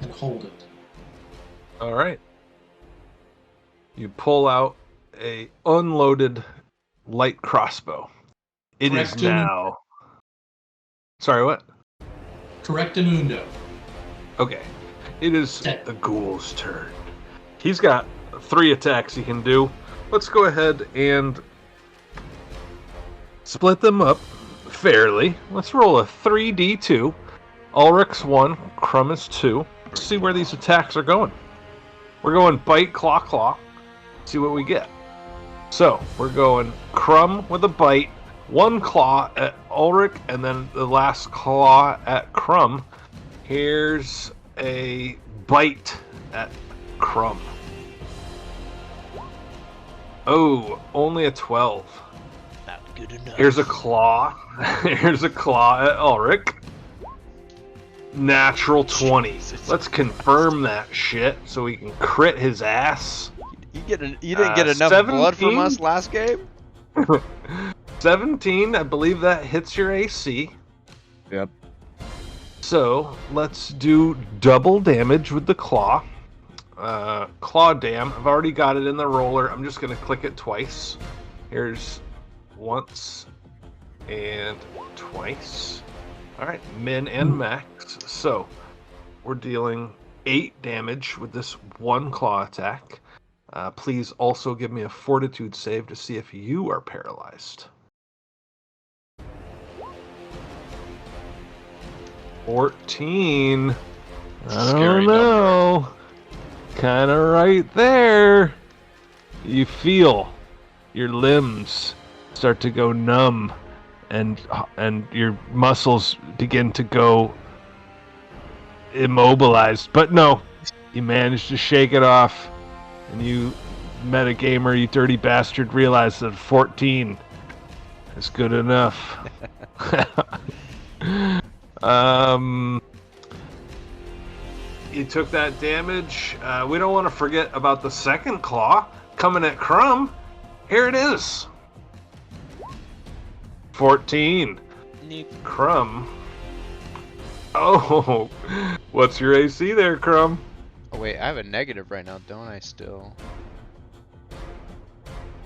and hold it. Alright. You pull out a unloaded light crossbow. It is Correct. now... Sorry, what? Correctamundo. Okay. It is the ghoul's turn. He's got 3 attacks he can do. Let's go ahead and split them up fairly. Let's roll a 3d2. Ulrich's 1, Crumb is 2. Let's see where these attacks are going. We're going bite, claw, claw. See what we get. So, we're going Crumb with a bite, 1 claw at Ulrich, and then the last claw at Crumb. Here's a bite at Crumb. Oh, only a 12. Not good enough. Here's a claw. Here's a claw at Ulrich. Natural 20. Let's confirm that shit so we can crit his ass. You didn't get enough 17? blood from us last game? 17, I believe that hits your AC. Yep. So let's do double damage with the claw. Claw dam. I've already got it in the roller. I'm just going to click it twice. Here's once and twice. All right, min and max. So we're dealing 8 damage with this one claw attack. Please also give me a fortitude save to see if you are paralyzed. 14. I Scary don't know. Kind of right there. You feel your limbs start to go numb, and your muscles begin to go immobilized. But no, you managed to shake it off, and you, metagamer, you dirty bastard, realize that 14 is good enough. You took that damage. We don't want to forget about the second claw coming at Crumb. Here it is. 14. Crumb. Oh, what's your AC there, Crumb? Oh wait, I have a negative right now, don't I still?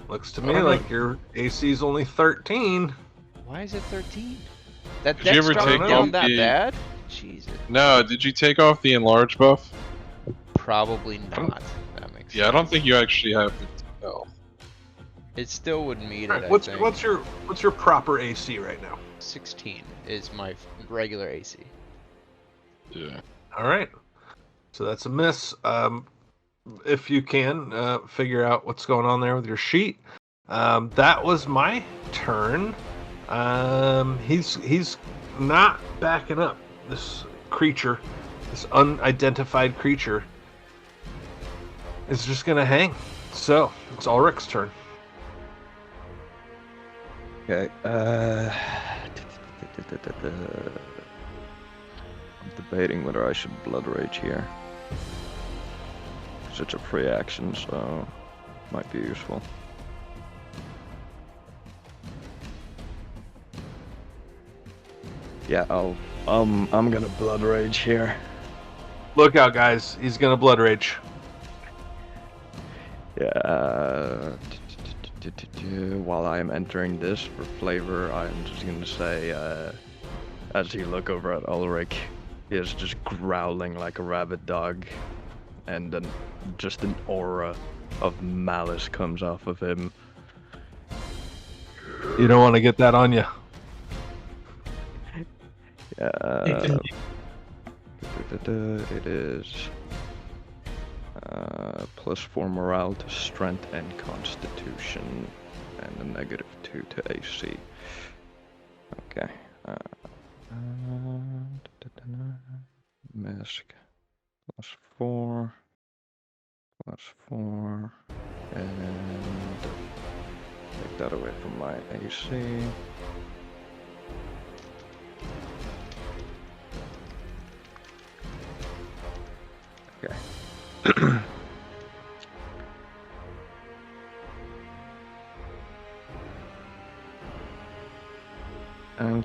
Looks to me like your AC is only 13. Why is it 13? That Did you dex ever dropped take down off that the- bad? Jesus. No, did you take off the enlarge buff? Probably not. That makes sense. Yeah, I don't think you actually have 15 health. It still would meet All it, right, I think. what's your proper AC right now? 16 is my regular AC. Yeah. All right. So that's a miss. If you can figure out what's going on there with your sheet. That was my turn. He's not backing up. This creature, this unidentified creature, is just gonna hang. So it's Ulrich's turn. Okay. I'm debating whether I should blood rage here. It's a free action, so might be useful. Yeah, I'm gonna blood rage here. Look out, guys! He's gonna blood rage. Yeah. While I am entering this for flavor, I'm just gonna say, as you look over at Ulrich, he is just growling like a rabid dog, and then just an aura of malice comes off of him. You don't want to get that on you. It is +4 morale to strength and constitution, and a -2 to AC. Okay. Mask +4, +4, and take that away from my AC. Okay.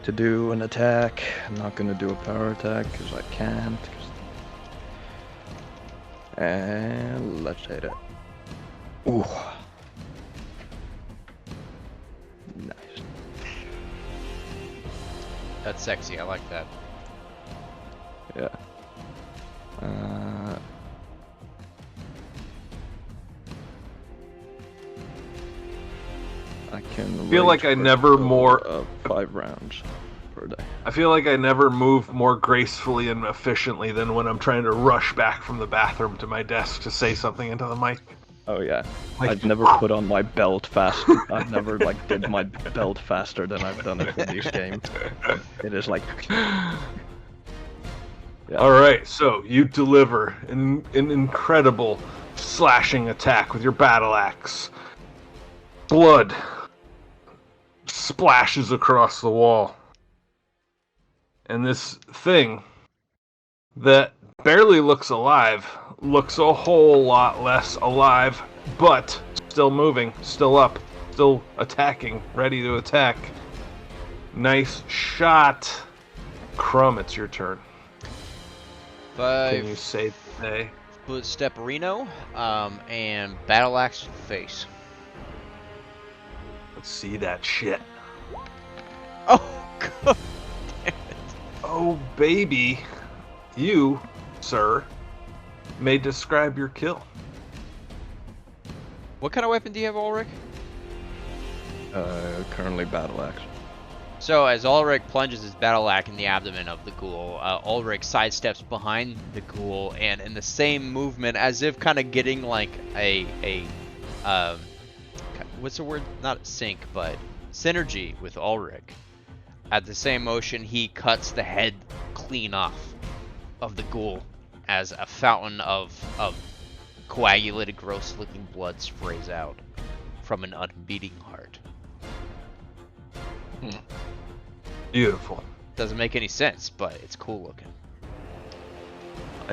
To do an attack, I'm not gonna do a power attack because I can't. And let's hit it. Ooh. Nice. That's sexy, I like that. Yeah. I can feel like rage I for a never total more- of 5 rounds per day. I feel like I never move more gracefully and efficiently than when I'm trying to rush back from the bathroom to my desk to say something into the mic. Oh yeah. Like- I've never put on my belt fast. I've never did my belt faster than I've done it in these games. It is like. Yeah. All right, so you deliver an incredible slashing attack with your battle axe. Blood splashes across the wall. And this thing that barely looks alive looks a whole lot less alive, but still moving, still up, still attacking, ready to attack. Nice shot. Crumb, it's your turn. Can you say today? Step Reno, and battle axe to the face. Let's see that shit. Oh, God. Oh, baby. You, sir, may describe your kill. What kind of weapon do you have, Ulrich? Currently battle axe. So as Ulrich plunges his battle axe in the abdomen of the ghoul, Ulrich sidesteps behind the ghoul, and in the same movement, as if kind of getting like what's the word? Not sync, but synergy with Ulrich. At the same motion, he cuts the head clean off of the ghoul as a fountain of coagulated, gross-looking blood sprays out from an unbeating heart. Beautiful. Doesn't make any sense, but it's cool looking.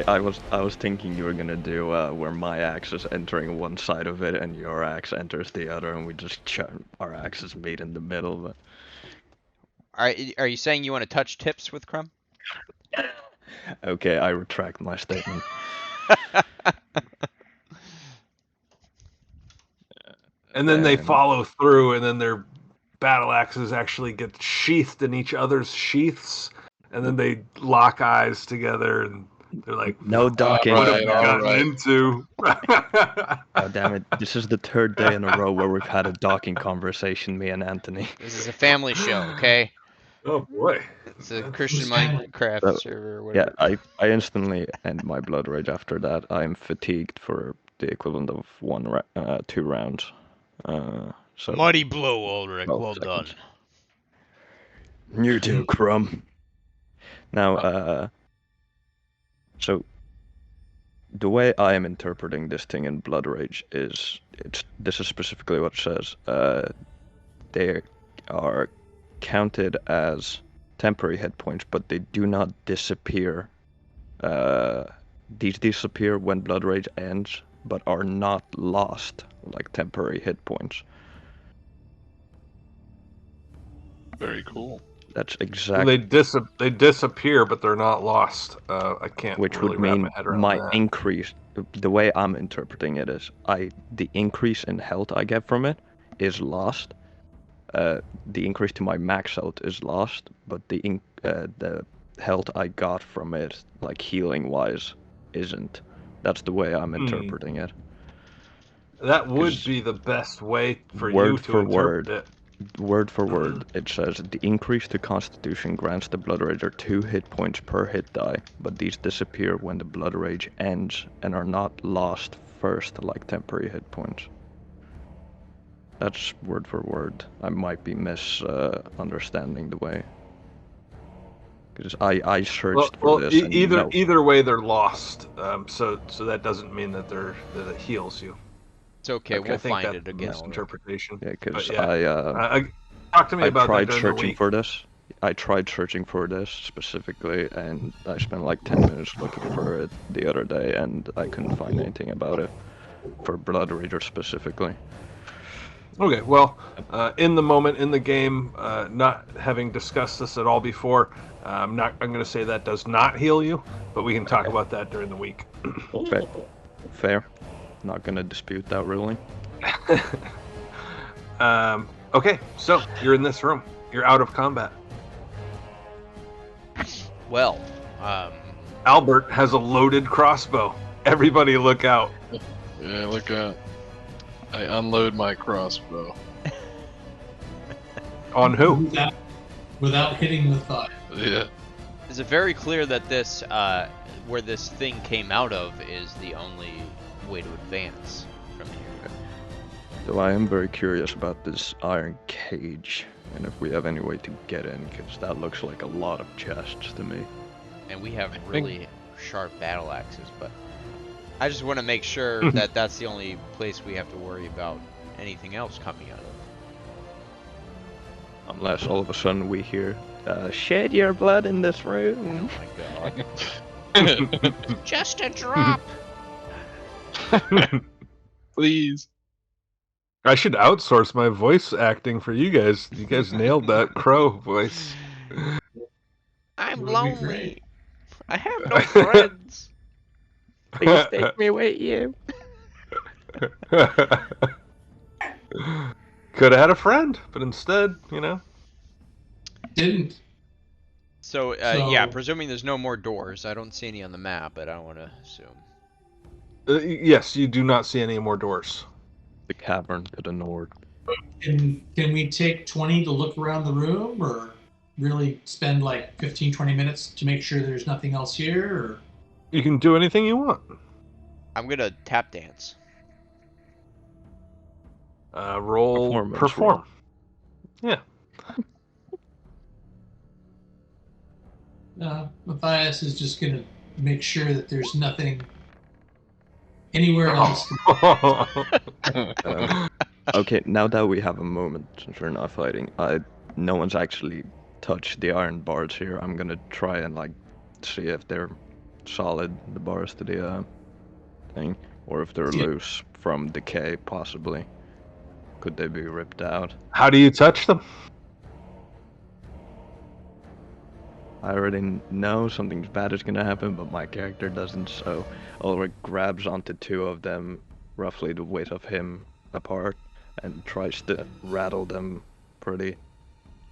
I was thinking you were gonna do where my axe is entering one side of it and your axe enters the other, and we just our axes meet in the middle. But Are you saying you want to touch tips with Crumb? okay, I retract my statement. And then they follow through, and then their battle axes actually get sheathed in each other's sheaths, and then they lock eyes together, and they're like, no docking. What have we gotten into? Oh, damn it. This is the third day in a row where we've had a docking conversation, me and Anthony. This is a family show, okay? Oh boy. It's a Christian Minecraft server or whatever. Yeah, I instantly end my blood rage after that. I'm fatigued for the equivalent of 2 rounds. So Mighty blow, Ulrich. Well seconds. done. You too, Crumb. Now, so the way I am interpreting this thing in Blood Rage is this is specifically what it says. They are counted as temporary hit points, but they do not disappear. These disappear when Blood Rage ends, but are not lost like temporary hit points. Very cool. That's exactly. They disappear, but they're not lost. I can't. Which really would mean wrap my head around my that. increase. The way I'm interpreting it is, the increase in health I get from it is lost. The increase to my max health is lost, but the health I got from it, like healing wise, isn't. That's the way I'm interpreting it. That would be the best way for you Word to for interpret word. it. Word for word, it says the increase to Constitution grants the Blood Rager 2 hit points per hit die, but these disappear when the Blood Rage ends and are not lost first like temporary hit points. That's word for word. I might be misunderstanding the way. Because I searched for this. And either way, they're lost. So that doesn't mean that that it heals you. It's okay, we'll find that's it again. Misinterpretation. Yeah, because talk to me I about tried that during the searching week. for this. I tried searching for this specifically, and I spent like 10 minutes looking for it the other day, and I couldn't find anything about it for Blood Rager specifically. Okay, well, in the moment, in the game, not having discussed this at all before, I'm going to say that does not heal you, but we can talk about that during the week. Fair. Not gonna dispute that ruling. Okay, so you're in this room. You're out of combat. Well, Albert has a loaded crossbow. Everybody look out. Yeah, look out. I unload my crossbow. On who? Without hitting the thigh. Yeah. is it very clear that this, where this thing came out of is the only way to advance from here? So I am very curious about this iron cage, and if we have any way to get in, because that looks like a lot of chests to me. And we have really sharp battle axes, but I just want to make sure that that's the only place we have to worry about anything else coming out of. Unless all of a sudden we hear, shed your blood in this Oh room. my god. Just a drop. Please. I should outsource my voice acting for you guys. You guys nailed that crow voice. I'm It would be lonely. great. I have no friends. Please take me with you. Could have had a friend, but instead, you know. Didn't. So, yeah, So- presuming there's no more doors. I don't see any on the map, but I don't want to assume. Yes, you do not see any more doors. The cavern to the north. Can we take 20 to look around the room, or really spend like 15, 20 minutes to make sure there's nothing else here? Or You can do anything you want. I'm gonna tap dance. Roll Performance perform. roll. Yeah. Matthias is just going to make sure that there's nothing anywhere else. Okay, now that we have a moment, since we're not fighting, no one's actually touched the iron bars here. I'm gonna try and like see if they're solid, the bars to the thing, or if they're Yeah. loose from decay, possibly. Could they be ripped out? How do you touch them? I already know something bad is gonna happen, but my character doesn't, so Ulrich grabs onto two of them, roughly the weight of him apart, and tries to rattle them pretty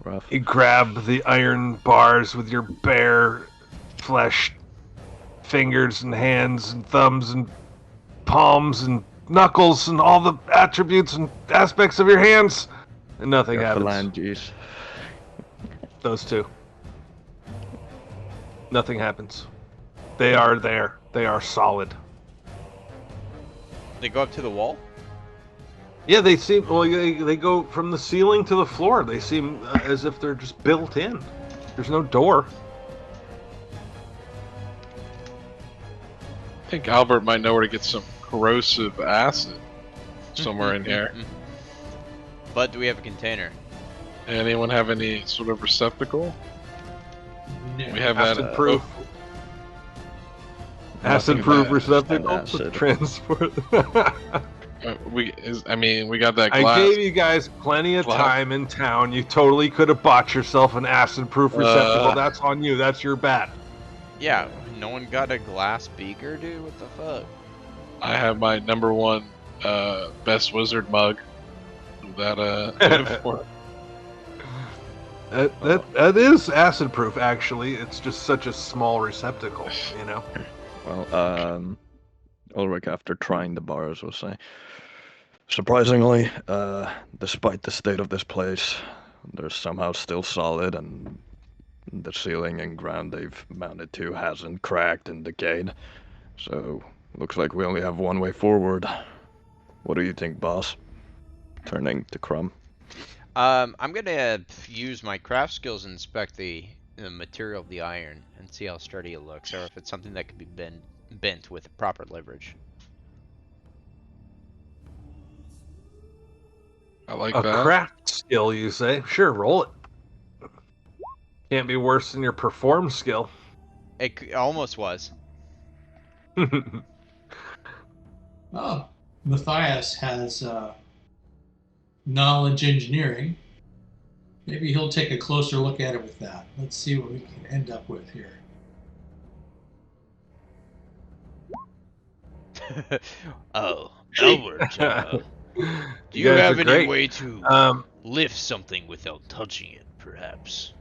rough. You grab the iron bars with your bare flesh fingers and hands and thumbs and palms and knuckles and all the attributes and aspects of your hands, and nothing Your happens. phalanges. Those two. Nothing happens. They are there. They are solid. They go up to the wall. Yeah, they seem. Well, they go from the ceiling to the floor. They seem as if they're just built in. There's no door. I think Albert might know where to get some corrosive acid somewhere in here. But do we have a container? Anyone have any sort of receptacle? No. We have that. Acid-proof. Nothing Acid-proof bad. receptacle And to acid. transport. We got that I glass. gave you guys plenty of Glass. time in town. You totally could have bought yourself an acid-proof receptacle. That's on you. That's your bad. Yeah, no one got a glass beaker, dude? What the fuck? I have my number one best wizard mug. That for That is acid-proof, actually. It's just such a small receptacle, you know? Well, Ulrich, after trying the bars, will say, surprisingly, despite the state of this place, they're somehow still solid, and the ceiling and ground they've mounted to hasn't cracked and decayed. So, looks like we only have one way forward. What do you think, boss? Turning to Crumb. I'm gonna use my craft skills and inspect the material of the iron and see how sturdy it looks, or if it's something that could be bent with proper leverage. I like A that. craft skill, you say? Sure, roll it. Can't be worse than your perform skill. It almost was. Oh, Matthias has knowledge engineering. Maybe he'll take a closer look at it with that. Let's see what we can end up with here. Oh, Albert, do you guys have are any great. way to Um, lift something without touching it, perhaps?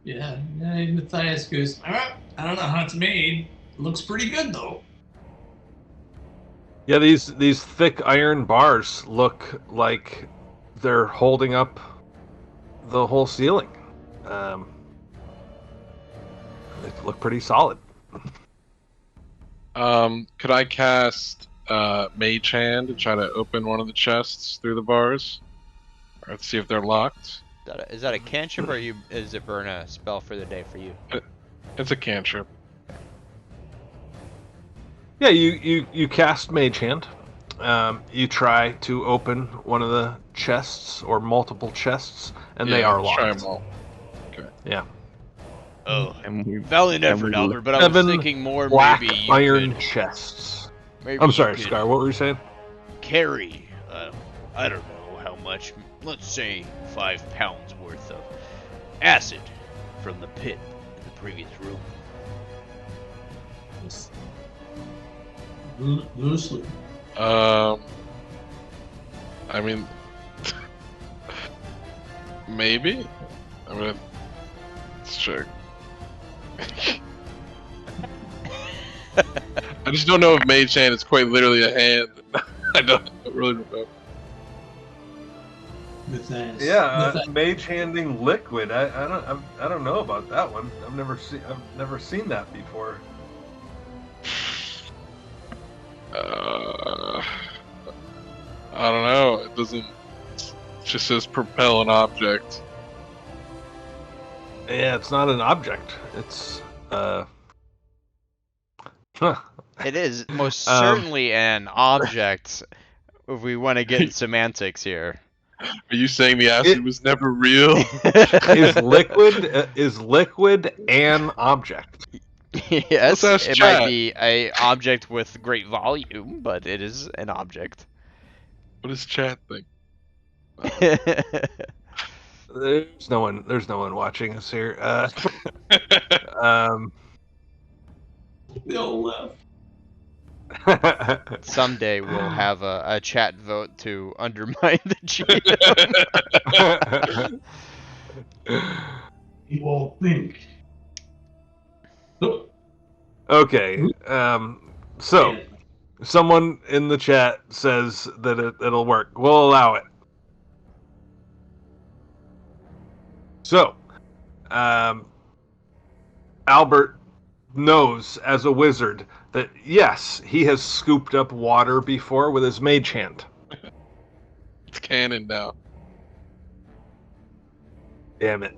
Yeah, Matthias goes, I don't know how it's made. Looks pretty good though. yeah, these thick iron bars look like they're holding up the whole ceiling. They look pretty solid. Could I cast Mage Hand to try to open one of the chests through the bars? Or let's see if they're locked. Is that a cantrip, or is it burn a spell for the day for you? It's a cantrip. Yeah, you cast Mage Hand, You try to open one of the chests or multiple chests, and they are let's try locked. 'em all. Yeah. Oh, And we valiant and effort, we Albert. But I was 7 thinking more. black Maybe you iron could. chests. Maybe I'm you sorry, could Scar. What were you saying? carry. I don't know how much. Let's say 5 pounds worth of acid from the pit in the previous room. Just loosely. I mean, maybe. I'm gonna let's check. I just don't know if Mage Hand is quite literally a hand. I don't really remember. Matthias. Yeah, Matthias. mage handing liquid. I don't know about that one. I've never seen that before. I don't know. It doesn't. It just says propel an object. Yeah, it's not an object. It's huh. It is most Um, certainly an object. If we want to get in semantics here. Are you saying the acid was never real? Is liquid an object? Yes, Let's ask it chat. might be a object with great volume, but it is an object. What does chat think? There's no one watching us here. They all left. Someday we'll have a chat vote to undermine the GM. You all think. Oh, Okay. So yeah. someone in the chat says that it'll work. We'll allow it. So, Albert knows as a wizard that yes, he has scooped up water before with his mage hand. It's canon now. Damn it.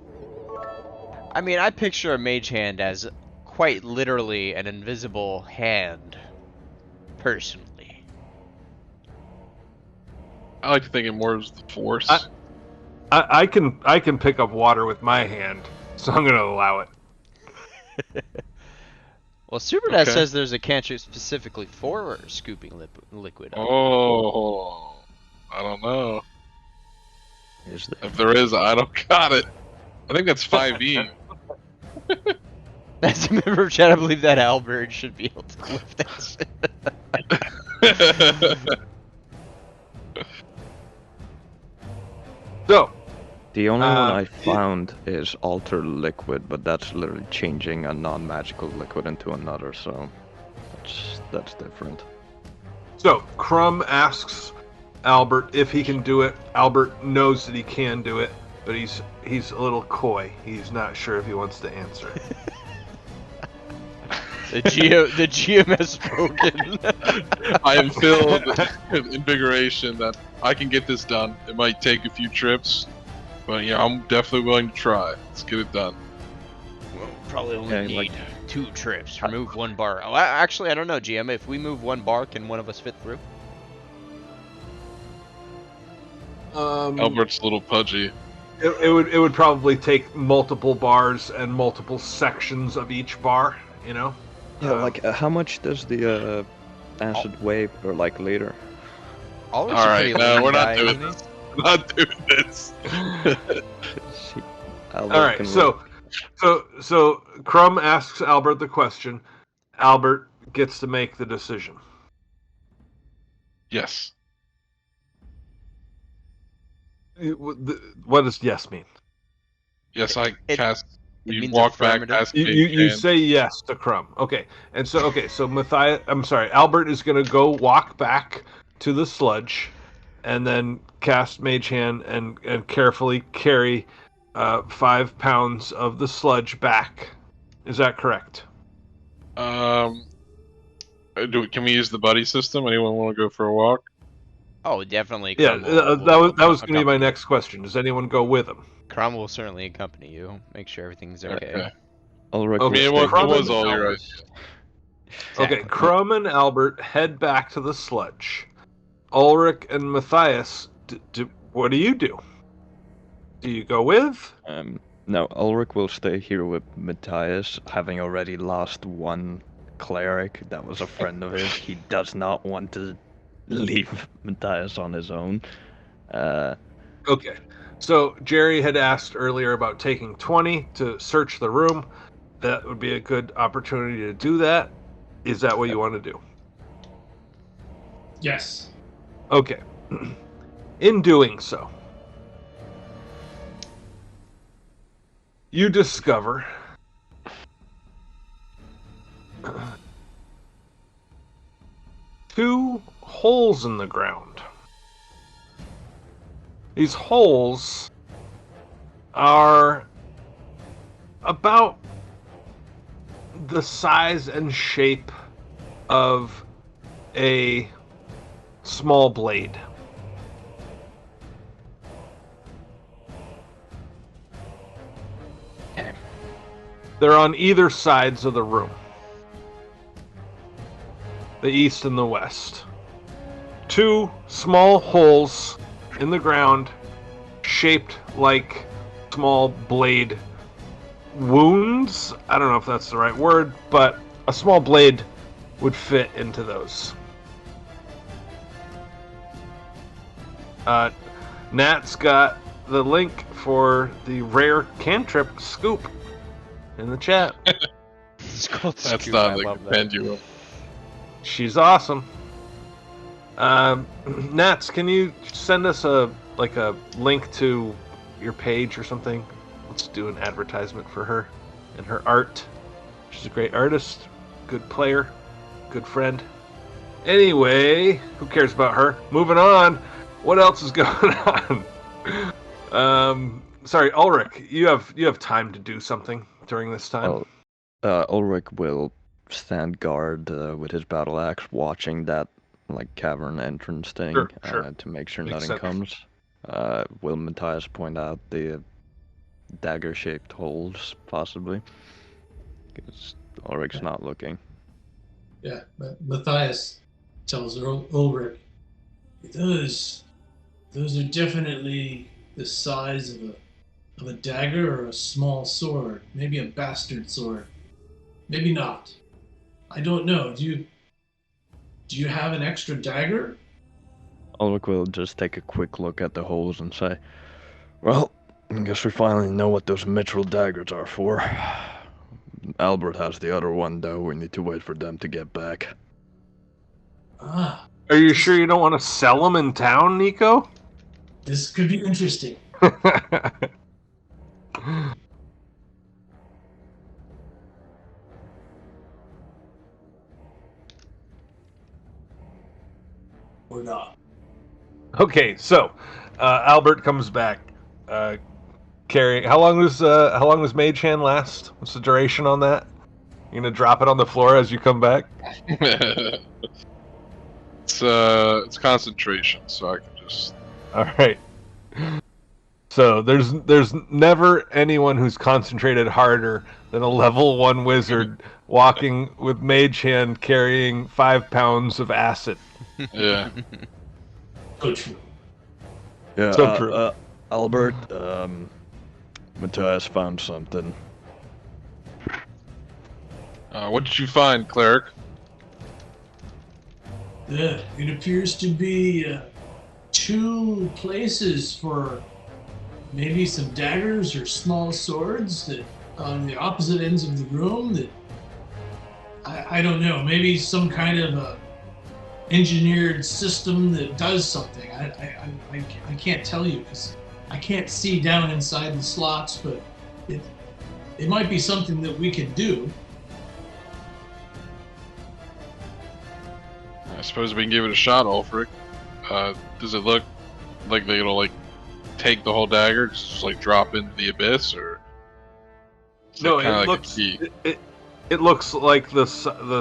I mean, I picture a mage hand as quite literally an invisible hand, personally. I like to think it more as the force. I can pick up water with my hand, so I'm gonna allow it. Well, Superdad Okay. says there's a cantrip specifically for scooping liquid. Oh, I don't know. is the If there is, I don't got it. I think that's 5e. As a member of chat, I believe that Albert should be able to lift that. So, The only one I it- found is alter liquid, but that's literally changing a non-magical liquid into another, so that's different. So, Crumb asks Albert if he can do it. Albert knows that he can do it, but he's a little coy. He's not sure if he wants to answer. The GM has spoken. I am filled with invigoration that I can get this done. It might take a few trips, but yeah, I'm definitely willing to try. Let's get it done. We'll probably only Yeah, need like- 2 trips. Remove 1 bar. Oh, actually, I don't know, GM. If we move 1 bar, can one of us fit through? Albert's a little pudgy. It would probably take multiple bars and multiple sections of each bar, you know? Yeah, like how much does the acid weigh per like liter? Always All a right, pretty no, lean we're not guy, doing isn't he? this. We're not doing this. Albert All right, can so Crumb asks Albert the question. Albert gets to make the decision. Yes. What does yes mean? Yes, I It- cast. it You means walk back affirmative. past You me. say yes to Crumb. Okay, so Matthias, I'm sorry, Albert is going to go walk back to the sludge, and then cast Mage Hand and carefully carry 5 pounds of the sludge back. Is that correct? Can we use the buddy system? Anyone want to go for a walk? Oh, definitely. Yeah, Crumb that was going to be my accompany- next question. Does anyone go with him? Crumb will certainly accompany you. Make sure everything's okay. Okay. I'll I recommend mean, it Okay, was, Crumb it was and all your Albert. idea. Okay, Exactly. Crumb and Albert head back to the sludge. Ulrich and Matthias, what do you do? Do you go with? No, Ulrich will stay here with Matthias, having already lost one cleric that was a friend of his. He does not want to leave Matthias on his own. Okay. So Jerry had asked earlier about taking 20 to search the room. That would be a good opportunity to do that. Is that what you want to do? Yes. Okay. In doing so, you discover two holes in the ground. These holes are about the size and shape of a small blade. They're on either sides of the room. The east and the west. Two small holes in the ground shaped like small blade wounds. I don't know if that's the right word, but a small blade would fit into those. Nat's got the link for the rare cantrip Scoop in the chat. It's called That's Scoop, I not like love a that. pendulum. She's awesome. Nats, can you send us a link to your page or something? Let's do an advertisement for her and her art. She's a great artist, good player, good friend. Anyway, who cares about her? Moving on. What else is going on? Sorry, Ulrich, you have time to do something during this time. Ulrich will stand guard with his battle axe, watching that cavern entrance thing Sure. to make sure Makes nothing sense. comes. Will Matthias point out the dagger-shaped holes, possibly? Because Ulrich's not looking. Yeah, but Matthias tells Ulrich, those are definitely the size of a dagger or a small sword, maybe a bastard sword, maybe not. I don't know. Do you have an extra dagger? Ulrich will just take a quick look at the holes and say, "Well, I guess we finally know what those mithril daggers are for. Albert has the other one, though. We need to wait for them to get back." Ah, Are you sure you don't want to sell them in town, Nico? this could be interesting. Or not. Okay, so Albert comes back, carrying. How long was Mage Hand last? What's the duration on that? You gonna drop it on the floor as you come back? It's concentration, so I can just. All right. So there's never anyone who's concentrated harder than a level 1 wizard walking with Mage Hand carrying 5 pounds of acid. Yeah. So true. Yeah, So true. Albert, Matthias found something. What did you find, cleric? Yeah, it appears to be 2 places for maybe some daggers or small swords that on the opposite ends of the room that I don't know, maybe some kind of a engineered system that does something. I can't tell you because I can't see down inside the slots, but it might be something that we can do. I suppose we can give it a shot, Ulfric. Does it look like they'll take the whole dagger, just drop into the abyss, or? No, kinda it looks it looks like the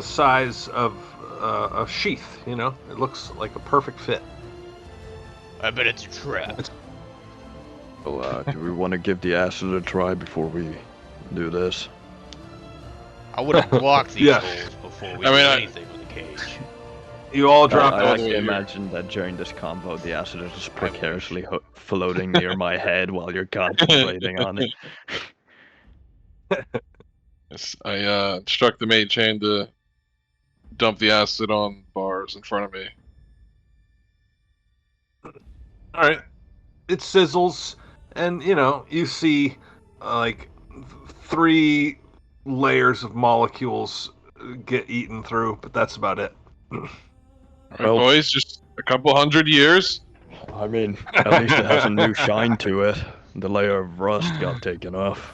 size of a sheath. You know, it looks like a perfect fit. I bet it's a trap. Well, do we want to give the acid a try before we do this? I would have blocked these Yeah. holes before we I mean, did I- anything with the cage. You all drop I all like the way to here. imagine that during this convo, the acid is just precariously floating near my head while you're concentrating on it. Yes, I instruct the mage hand to dump the acid on bars in front of me. All right. It sizzles, and you see like 3 layers of molecules get eaten through, but that's about it. All right, Well- boys, just a couple hundred years. I mean, at least it has a new shine to it. The layer of rust got taken off.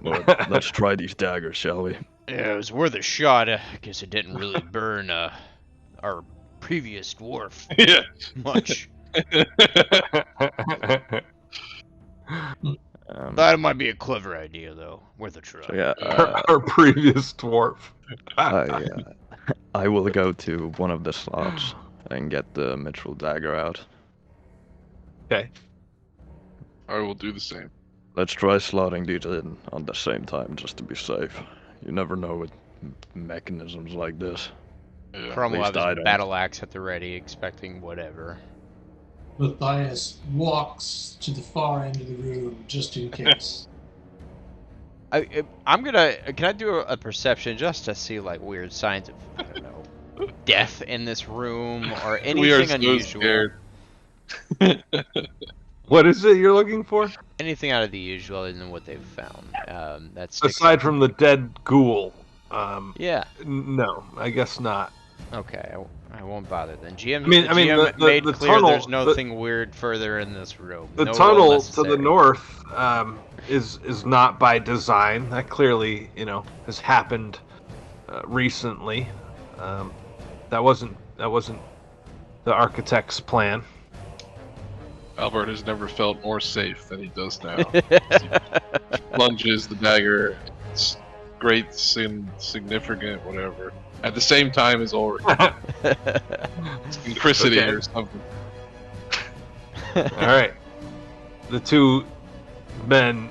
But let's try these daggers, shall we? Yeah, it was worth a shot. I guess it didn't really burn our previous dwarf Yeah. much. That Might be a clever idea, though. Worth a try. So yeah, Our previous dwarf. I will go to one of the slots and get the mithril dagger out. Okay. I will do the same. Let's try slotting these in on the same time just to be safe. You never know with mechanisms like this. Yeah. Crum will least have I his don't. battle axe at the ready, expecting whatever. Matthias walks to the far end of the room just in case. I'm gonna. Can I do a perception just to see like weird signs of I don't know death in this room or We are anything so unusual? scared. What is it you're looking for? Anything out of the usual other than what they've found? That's Aside from the dead ghoul, yeah. no, I guess not. Okay, I won't bother then. GM, I mean, GM the made clear tunnel- there's nothing weird further in this room. The No roll tunnel to the necessary. north is not by design. That clearly, has happened recently. That wasn't the architect's plan. Albert has never felt more safe than he does now. He plunges the dagger. It's great, significant, whatever. At the same time as Ulrich. Synchronicity Okay. or something. All right. The 2 men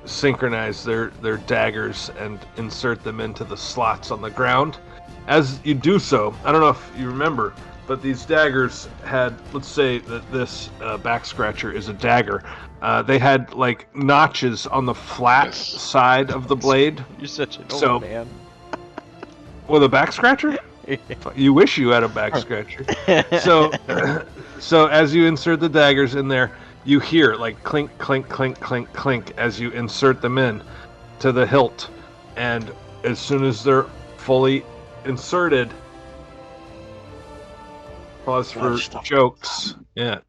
synchronize their daggers and insert them into the slots on the ground. As you do so, I don't know if you remember, but these daggers had, let's say that this back scratcher is a dagger. They had like notches on the flat Yes. side of the blade. You're such an old So- man. With a back scratcher? You wish you had a back scratcher. So, so as you insert the daggers in there, you hear like clink, clink, clink, clink, clink as you insert them in to the hilt. And as soon as they're fully inserted, pause for Watch the- jokes. Yeah.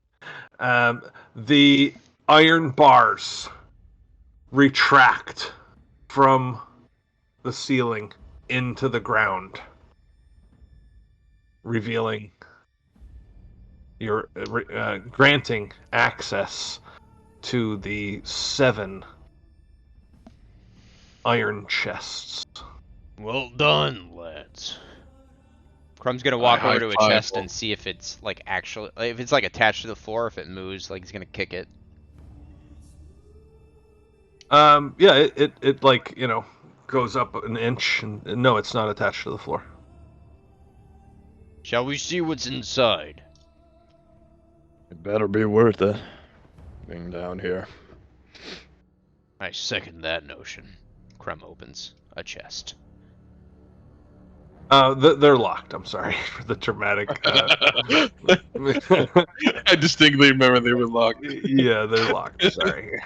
The iron bars retract from the ceiling into the ground, revealing your granting access to the 7 iron chests. Well done, lads. Crum's gonna walk I over to a high-five chest him. and see if it's like actually, like, if it's like attached to the floor. If it moves, like he's gonna kick it. Yeah, it like goes up an inch, and no, it's not attached to the floor. Shall we see what's inside? It better be worth it. Being down here. I second that notion. Crumb opens a chest. They're locked. I'm sorry for the dramatic. I distinctly remember they were locked. Yeah, they're locked. Sorry.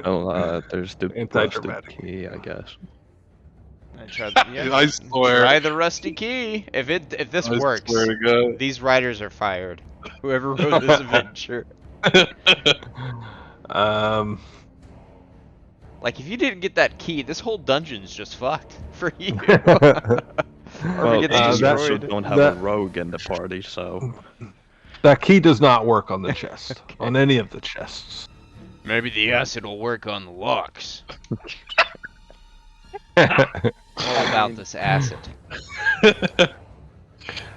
Oh, there's the Anti-dramatic. busted key, I guess. I tried. I swear. Try the rusty key. If this I works, swear to God. these riders are fired. Whoever wrote this adventure. Like, if you didn't get that key, this whole dungeon's just fucked for you. Or Well, we get we also destroyed. don't have that- a rogue in the party, so That key does not work on the chest. On any of the chests. Maybe the acid will work on the locks. All about this acid.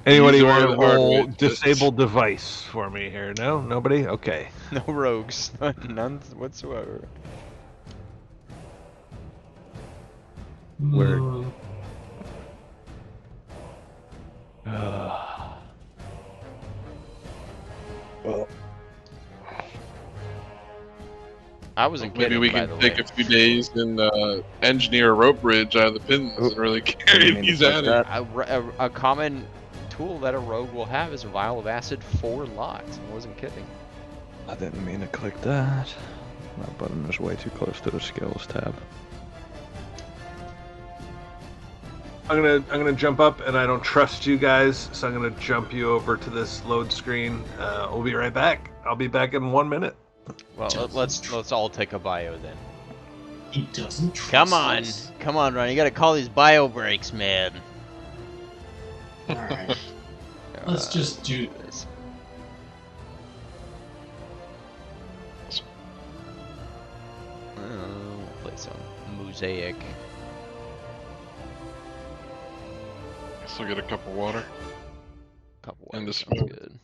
Anybody Use want the a word whole hardware. disabled device for me here? No? Nobody? Okay. No rogues. None whatsoever. Word. Mm, Well, I wasn't Maybe kidding, we by can the take way. a few days and engineer a rope bridge out of the pins Oh, and really didn't carry mean to these click out that. of A common tool that a rogue will have is a vial of acid 4 locked. I wasn't kidding. I didn't mean to click that. That button is way too close to the skills tab. I'm gonna jump up, and I don't trust you guys, so I'm gonna jump you over to this load screen. We'll be right back. I'll be back in 1 minute. Well, let's all take a bio then. He doesn't trust Come on, us. come on, Ron. You gotta call these bio breaks, man. Alright, let's just do this. We'll play some Mosaic. Still get a cup of water. Couple And ways, the sounds smoke. good.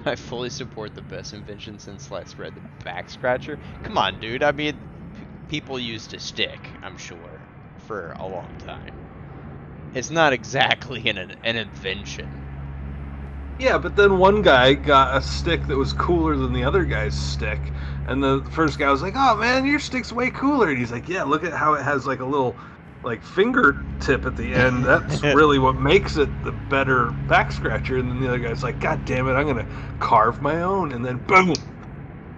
I fully support the best invention since sliced bread, the back scratcher. Come on, dude. I mean, people used a stick, I'm sure, for a long time. It's not exactly an invention. Yeah, but then one guy got a stick that was cooler than the other guy's stick, and the first guy was like, "Oh man, your stick's way cooler." And he's like, "Yeah, look at how it has like a little like fingertip at the end. That's really what makes it the better back scratcher." And then the other guy's like, "God damn it, I'm gonna carve my own." And then boom,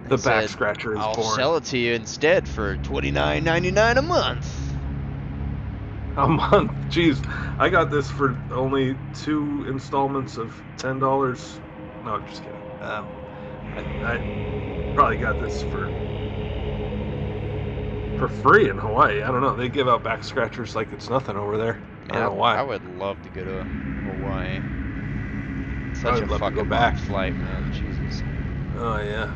the He back said, scratcher is I'll born. sell it to you instead for $29.99 a month. A month. Jeez, I got this for only 2 installments of $10. No, just kidding. I probably got this for free in Hawaii. I don't know. They give out back scratchers like it's nothing over there. I don't know why. I would love to go to Hawaii. Such I a would love to fucking go back. long flight, man. Jesus. Oh yeah.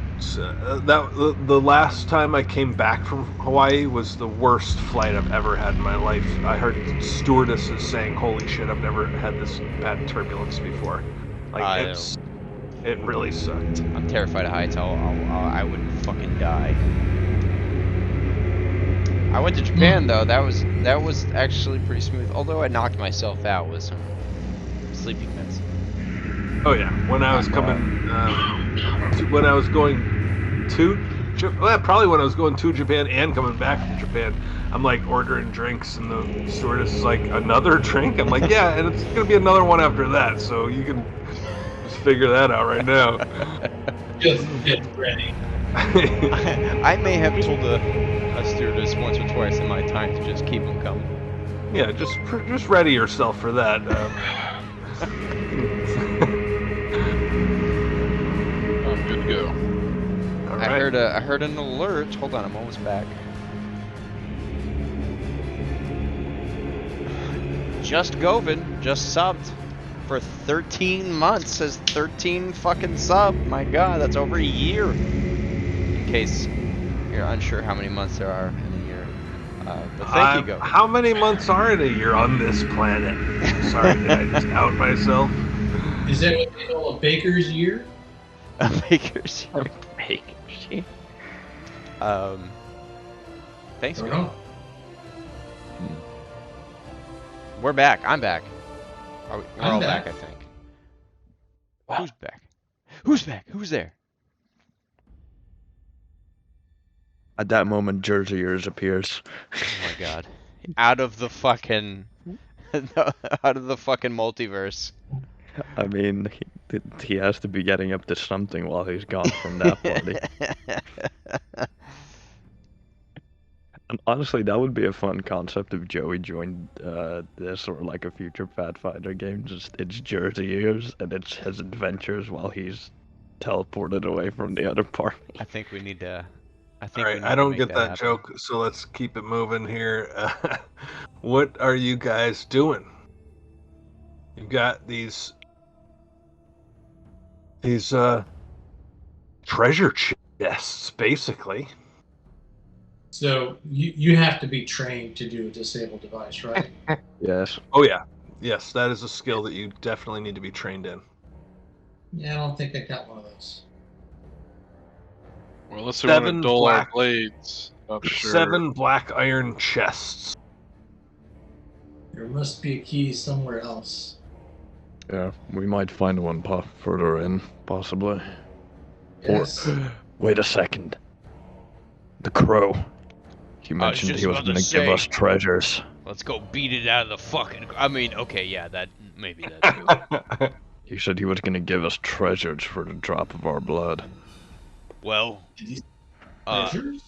The last time I came back from Hawaii was the worst flight I've ever had in my life. I heard stewardesses saying, "Holy shit, I've never had this bad turbulence before." Like it really sucked. I'm terrified of heights. I would fucking die. I went to Japan though. That was actually pretty smooth. Although I knocked myself out with some sleeping meds. Oh yeah. When I was coming, when I was going to, probably when I was going to Japan and coming back from Japan, I'm like ordering drinks, and the stewardess is like, "Another drink?" I'm like, "Yeah, and it's gonna be another one after that, so you can just figure that out right now." Just get ready. I may have told a stewardess once or twice in my time to just keep them coming. Yeah, just ready yourself for that. I'm good to go. All I right. heard an alert. Hold on, I'm almost back. Just Govin just subbed for 13 months. Says 13 fucking sub. My God, that's over a year. In case you're unsure how many months there are in a year. But thank you, Govin. How many months are in a year on this planet? Sorry, did I just out myself? Is that what they call a baker's year? A baker's year. Baker's year. Thanks, I don't Govin. know. We're back. I'm back. We're I'm all back. back, I think. Who's back? Who's back? Who's there? At that moment, Jersey Ears appears. Oh my God! Out of the fucking, out of the fucking multiverse. I mean, he has to be getting up to something while he's gone from that party. And honestly, that would be a fun concept if Joey joined this or like a future Pathfinder game. Just it's Jersey Ears and it's his adventures while he's teleported away from the other party. I think we need to. I All think. right, I don't get that joke, so let's keep it moving here. What are you guys doing? You've got these treasure chests, basically. So you have to be trained to do a disabled device, right? Yes. Oh yeah, yes, that is a skill that you definitely need to be trained in. Yeah, I don't think I got one of those. Well, unless they want to 7 dull our black- blades. Not sure. 7 black iron chests. There must be a key somewhere else. Yeah, we might find one further in, possibly. Yes. Or, wait a second. The crow. He mentioned just he was about to going to give say. us treasures. Let's go beat it out of the fucking. I mean, okay, yeah, that maybe that too. He said he was going to give us treasures for the drop of our blood. Well, These uh, treasures?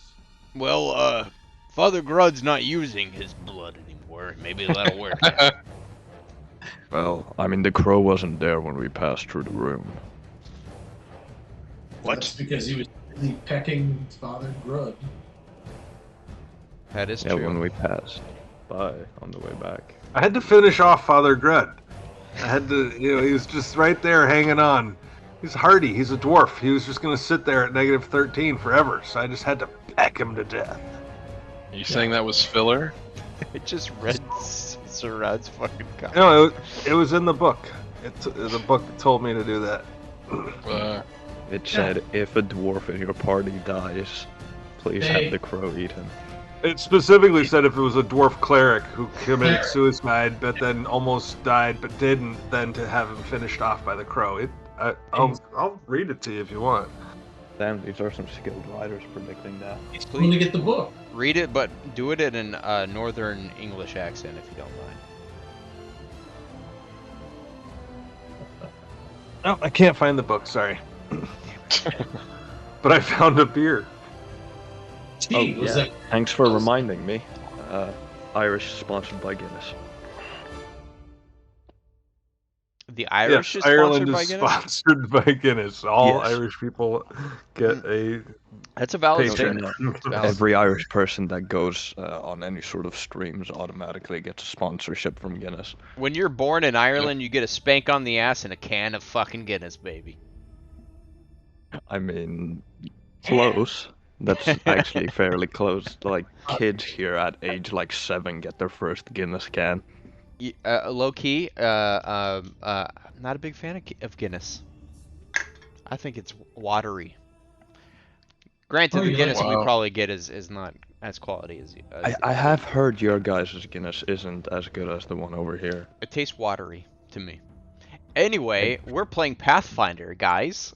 Father Grud's not using his blood anymore. Maybe that'll work. Well, I mean, the crow wasn't there when we passed through the room. That's because he was busy pecking Father Grud. That is Yeah, true. when we passed by on the way back. I had to finish off Father Grud. I had to, he was just right there hanging on. He's hardy. He's a dwarf. He was just going to sit there at -13 forever. So I just had to peck him to death. Are you saying that was filler? It just read Sarad's fucking comment. No, it was in the book. The book told me to do that. It said, if a dwarf in your party dies, please Hey. have the crow eat him. It specifically said if it was a dwarf cleric who committed suicide but then almost died but didn't, then to have him finished off by the crow. I'll read it to you if you want. Damn, these are some skilled writers predicting that. He's going to get the book. Read it, but do it in a northern English accent if you don't mind. Oh, I can't find the book, sorry. But I found a beer. Gee, was that Thanks for reminding me. Irish sponsored by Guinness. The Irish Yes, is Ireland sponsored by is Guinness? sponsored by Guinness. All Yes. Irish people get a That's a valid patron. statement. Every Irish person that goes on any sort of streams automatically gets a sponsorship from Guinness. When you're born in Ireland, you get a spank on the ass and a can of fucking Guinness, baby. I mean, close. That's actually fairly close. Like, kids here at age like 7 get their first Guinness can. Low key, not a big fan of Guinness. I think it's watery. Granted, Oh, the you Guinness like- we Wow. probably get is not as quality as. I have heard your guys' Guinness isn't as good as the one over here. It tastes watery to me. Anyway, we're playing Pathfinder, guys.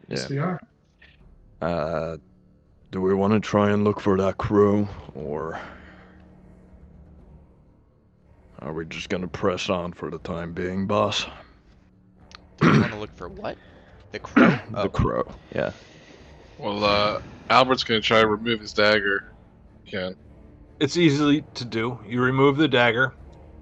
Yes, we are. Do we want to try and look for that crow, or are we just gonna press on for the time being, boss? Do you want to look for what? The crow? The crow, yeah. Well, Albert's gonna try to remove his dagger. Can. It's easy to do. You remove the dagger.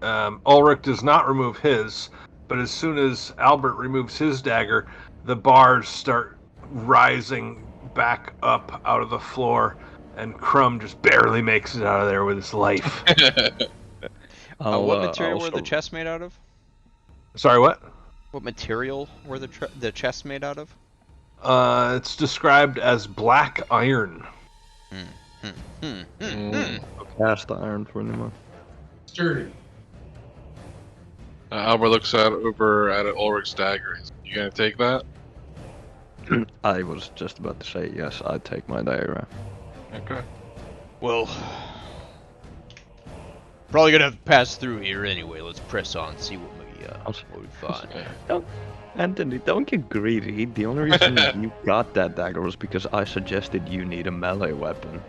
Ulrich does not remove his, but as soon as Albert removes his dagger, the bars start rising back up out of the floor, and Crumb just barely makes it out of there with his life. What material were the also- chests made out of? Sorry, what? What material were the chests made out of? It's described as black iron. Cast iron for anyone? Sturdy. Albert looks over at Ulrich's dagger. You gonna take that? I was just about to say yes. I'd take my dagger. Okay. Well, probably gonna have to pass through here anyway. Let's press on, see what we find. Anthony, don't get greedy. The only reason you got that dagger was because I suggested you need a melee weapon.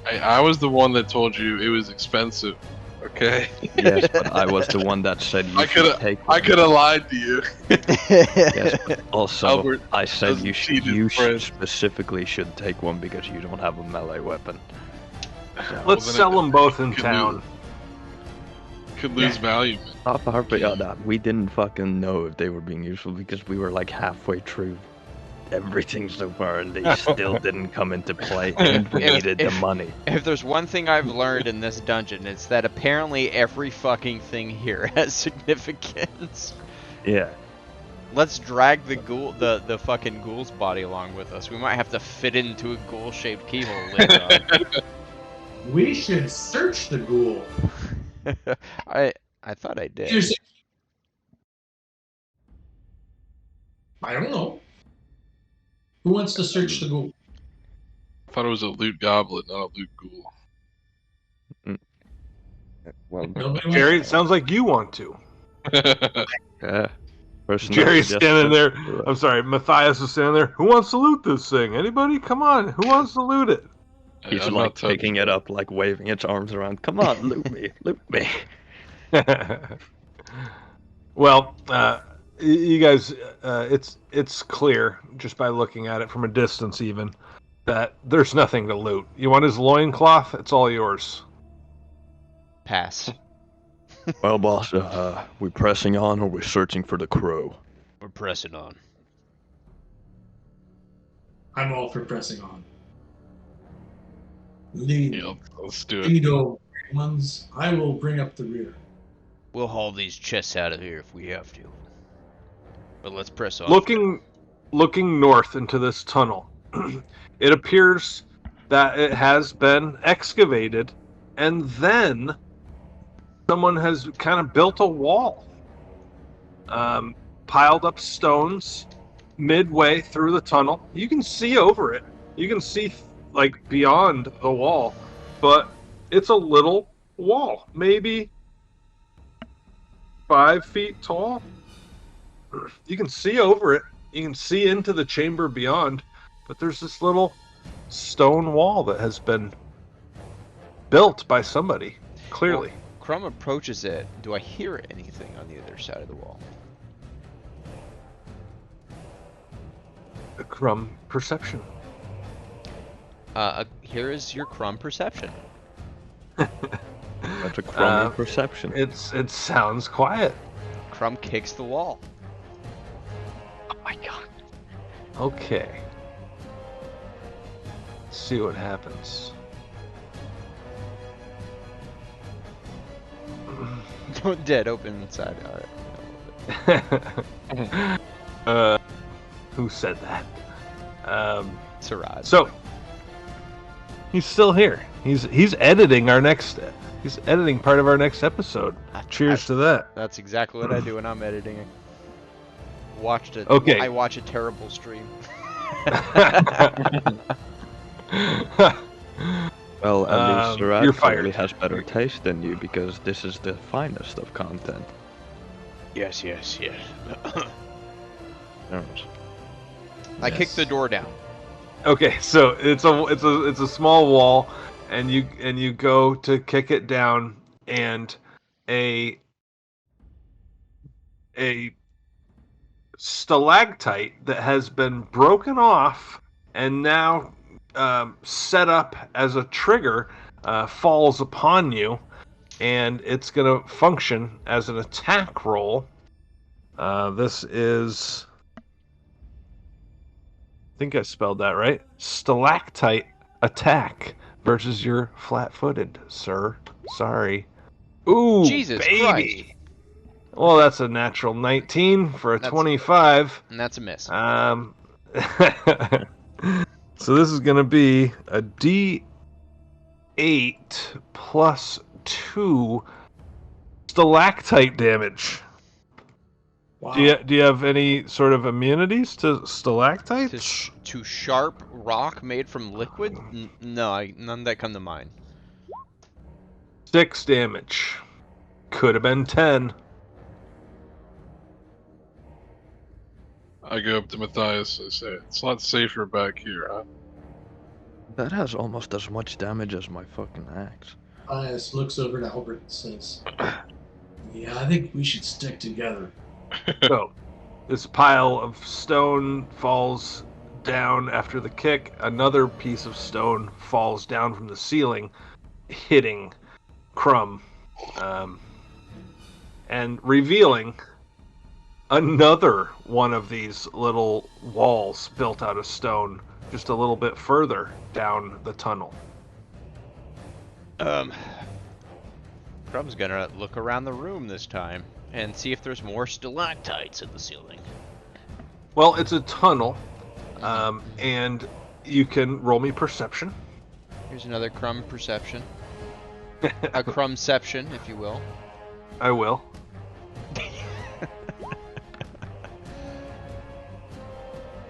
I was the one that told you it was expensive. Okay. Yes, but I was the one that said you I should coulda- take I one. could have lied to you. Yes, but also Albert I said doesn't you cheat his you friend. specifically should take one because you don't have a melee weapon. Let's then sell it- them both in could town. Could lose value. Stop harping on that. We didn't fucking know if they were being useful because we were like halfway through everything so far and they still didn't come into play and we needed the money. If there's one thing I've learned in this dungeon, it's that apparently every fucking thing here has significance. Yeah. Let's drag the ghoul, the fucking ghoul's body along with us. We might have to fit into a ghoul-shaped keyhole later on. We should search the ghoul. I thought I did. Here's I don't know. Who wants to search the ghoul? thought it was a loot goblet, not a loot ghoul. Well, Nobody wants Jerry, it that. sounds like you want to. yeah. Person Jerry's that standing there. suggested- I'm sorry, Matthias is standing there. Who wants to loot this thing? Anybody? Come on. Who wants to loot it? He's I'm like not touching picking it up, like waving its arms around. Come on, loot me, loot me. Well, you guys, it's clear just by looking at it from a distance, even that there's nothing to loot. You want his loincloth? It's all yours. Pass. Well, boss, we pressing on or we searching for the crow? We're pressing on. I'm all for pressing on. Lead. Yeah, let's do it. Lead, oh great ones. I will bring up the rear. We'll haul these chests out of here if we have to. But let's press on. Looking north into this tunnel, it appears that it has been excavated, and then someone has kind of built a wall, piled up stones midway through the tunnel. You can see over it. You can see like beyond the wall, but it's a little wall, maybe 5 feet tall. You can see over it. You can see into the chamber beyond, but there's this little stone wall that has been built by somebody, clearly. Well, Crumb approaches it. Do I hear anything on the other side of the wall? A crumb perception. Here is your Crumb perception. That's a crummy perception. It sounds quiet. Crumb kicks the wall. Oh my god. Okay. Let's see what happens. Dead open inside. Alright. Who said that? Siraj. So he's still here. He's editing our next. He's editing part of our next episode. Cheers to that. That's exactly what I do when I'm editing. Okay. I watch a terrible stream. Well, at least Siraj you're clearly fired. has better taste than you because this is the finest of content. Yes. Yes. I kicked the door down. Okay, so it's a small wall, and you go to kick it down, and a stalactite that has been broken off and now set up as a trigger falls upon you, and it's going to function as an attack roll. This is, I think I spelled that right. Stalactite attack versus your flat-footed, sir. Sorry. Ooh, Jesus baby. Christ. Well, that's a natural 19 for a That's- 25. And that's a miss. So this is going to be a D8 plus 2 stalactite damage. Wow. Do you have any sort of immunities to stalactites? To sharp rock made from liquid? No, none that come to mind. 6 damage. Could have been 10. I go up to Matthias. I say, it's a lot safer back here, huh? That has almost as much damage as my fucking axe. Matthias looks over to Albert and says, "Yeah, I think we should stick together." So, this pile of stone falls down after the kick. Another piece of stone falls down from the ceiling, hitting Crumb, and revealing another one of these little walls built out of stone, just a little bit further down the tunnel. Crumb's gonna look around the room this time and see if there's more stalactites in the ceiling. Well, it's a tunnel, and you can roll me perception. Here's another Crumb perception. A Crumbception, if you will. I will.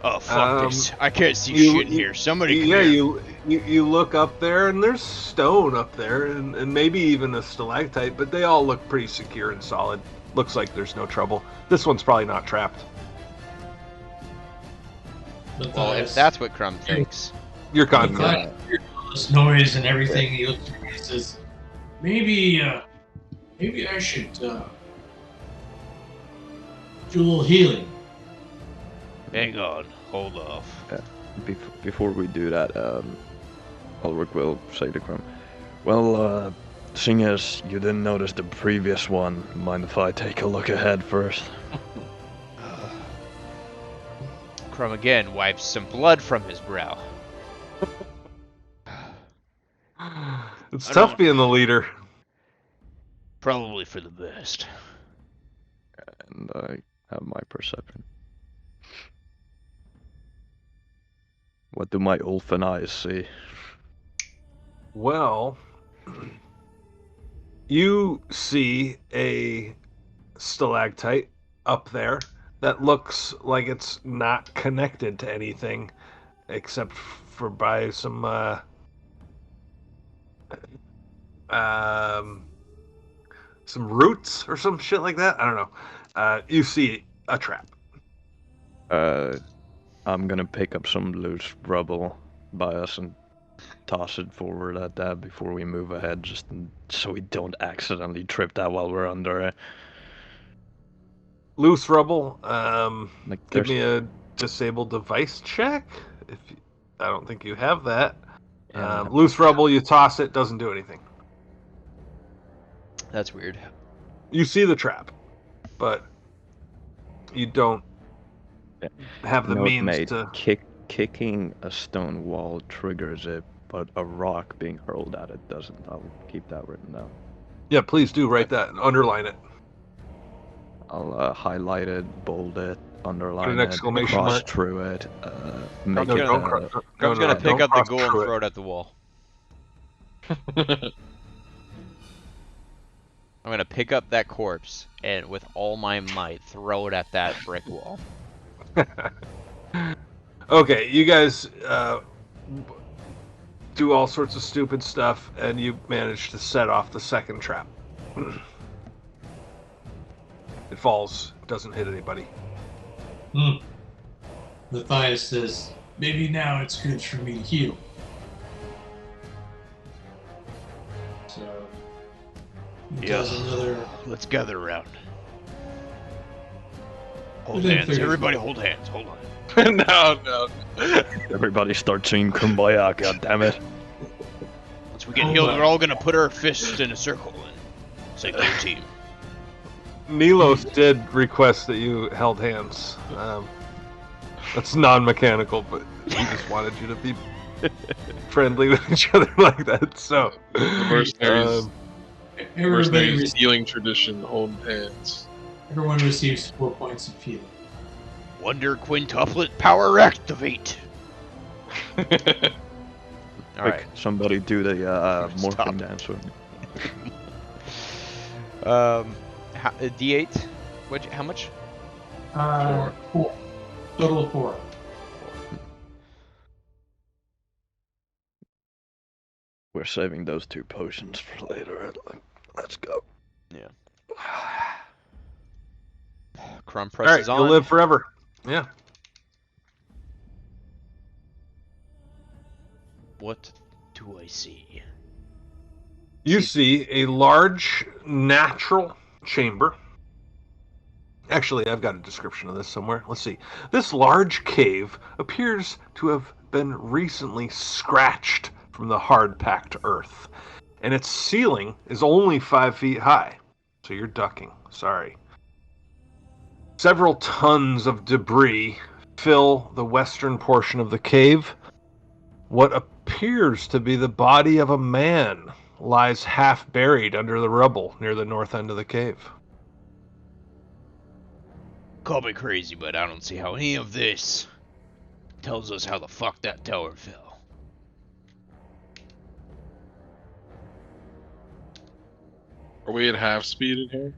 Oh, fuck this. I can't see you- shit in here. Somebody come Yeah, here. You look up there, and there's stone up there, and maybe even a stalactite, but they all look pretty secure and solid. Looks like there's no trouble. This one's probably not trapped. Well, if that's what Crumb thinks. You're But confident. hears all this noise and everything. He looks at me and says, maybe I should do a little healing. Hang on, hold off. Before we do that, Ulrich will say to Crumb, well, seeing as you didn't notice the previous one, mind if I take a look ahead first? Crumb again wipes some blood from his brow. It's tough being the leader. Probably for the best. And I have my perception. What do my elfin eyes see? Well, you see a stalactite up there that looks like it's not connected to anything except for by some roots or some shit like that. I don't know. You see a trap. I'm gonna pick up some loose rubble by us and toss it forward at that before we move ahead, just so we don't accidentally trip that while we're under it. Loose rubble. Like, Give me a disabled device check. I don't think you have that. Yeah. Loose rubble, you toss it, doesn't do anything. That's weird. You see the trap, but you don't have the Note means made. to. Kicking a stone wall triggers it, but a rock being hurled at it doesn't. I'll keep that written down. Yeah, please do write that and underline it. I'll highlight it, bold it, underline an it, exclamation cross mark. through it, make No, it. don't Crumb's gonna pick don't up the cross goal and through it. throw it at the wall. I'm gonna pick up that corpse and with all my might throw it at that brick wall. Okay, you guys do all sorts of stupid stuff, and you manage to set off the second trap. It falls, doesn't hit anybody. Matthias says, maybe now it's good for me to heal. So, he does another. Let's gather around. Hold Within hands. 30 Everybody hold hands. Hold on. No. Everybody start singing Kumbaya, goddammit. Once we get healed, we're all gonna put our fists in a circle and say, "Go team." Nilos did request that you held hands. That's non-mechanical, but he just wanted you to be friendly with each other like that. So, The mercenaries, Everybody healing tradition, holding hands. everyone receives 4 points of healing. Wonder quintuplet power activate. All right. Somebody do the Stop. morphing dance with me. D8. How much? 4. Total of 4. We're saving those 2 potions for later. Let's go. Yeah. Crumb all right, presses on. you'll live forever. Yeah. What do I see? You see a large natural chamber. Actually, I've got a description of this somewhere. Let's see. This large cave appears to have been recently scratched from the hard-packed earth, and its ceiling is only 5 feet high. So you're ducking. Sorry. Several tons of debris fill the western portion of the cave. What appears to be the body of a man lies half buried under the rubble near the north end of the cave. Call me crazy, but I don't see how any of this tells us how the fuck that tower fell. Are we at half speed in here?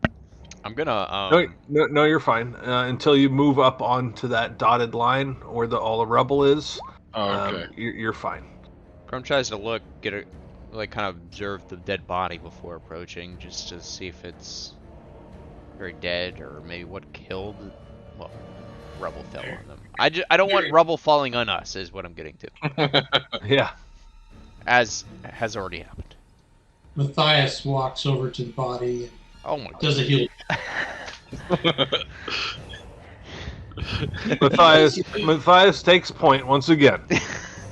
I'm gonna No, you're fine. Until you move up onto that dotted line where all the rubble is, Oh, okay. you're fine. Crumb tries to look, kind of observe the dead body before approaching, just to see if it's very dead or maybe what killed. Well, rubble fell on them. I don't want rubble falling on us, is what I'm getting to. Yeah. As has already happened. Matthias walks over to the body and Oh my god. does a heal. Matthias takes point once again.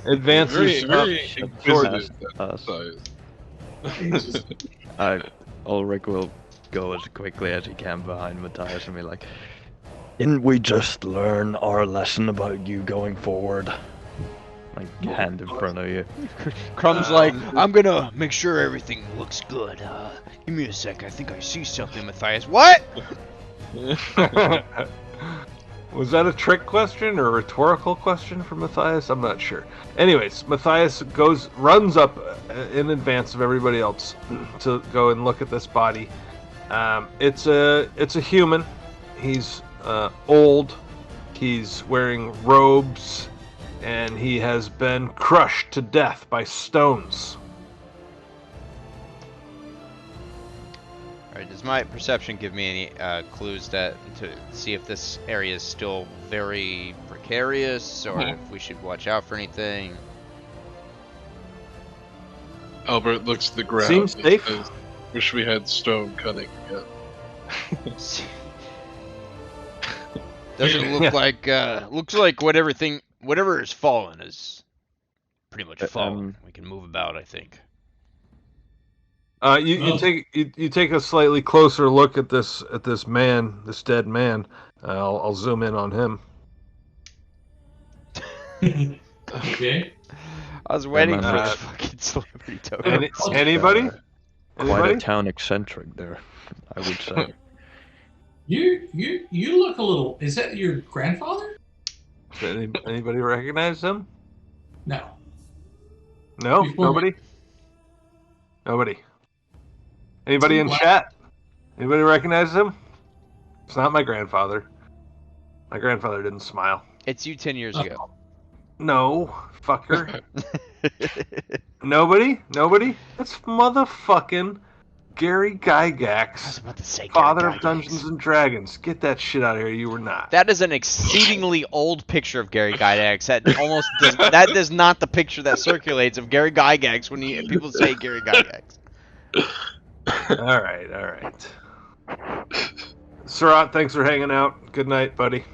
Advances very toward inquisitive. Ulrich will go as quickly as he can behind Matthias and be like, "Didn't we just learn our lesson about you going forward?" Like, hand in front of you. Crumb's like, I'm gonna make sure everything looks good. Give me a sec, I think I see something, Matthias. What? Was that a trick question or a rhetorical question for Matthias? I'm not sure. Anyways, Matthias runs up in advance of everybody else to go and look at this body. It's a human. He's old. He's wearing robes, and he has been crushed to death by stones. Alright, does my perception give me any clues to see if this area is still very precarious, or if we should watch out for anything? Albert looks at the ground. Seems safe. Says, wish we had stone cutting again. Doesn't look like looks like whatever is fallen is pretty much fallen. We can move about, I think. You take a slightly closer look at this man, this dead man. I'll zoom in on him. Okay. I was waiting for the fucking celebrity token. Anybody? Quite a town eccentric there, I would say. You look a little. Is that your grandfather? Anybody recognize him? No. No? Nobody? Nobody. Anybody in chat? Anybody recognize him? It's not my grandfather. My grandfather didn't smile. It's you 10 years ago. No, fucker. Nobody? That's motherfucking Gary Gygax, I was about to say father Gary of Dungeons and Dragons. Get that shit out of here. You were not. That is an exceedingly old picture of Gary Gygax. That is not the picture that circulates of Gary Gygax when people say Gary Gygax. All right. Surat, thanks for hanging out. Good night, buddy.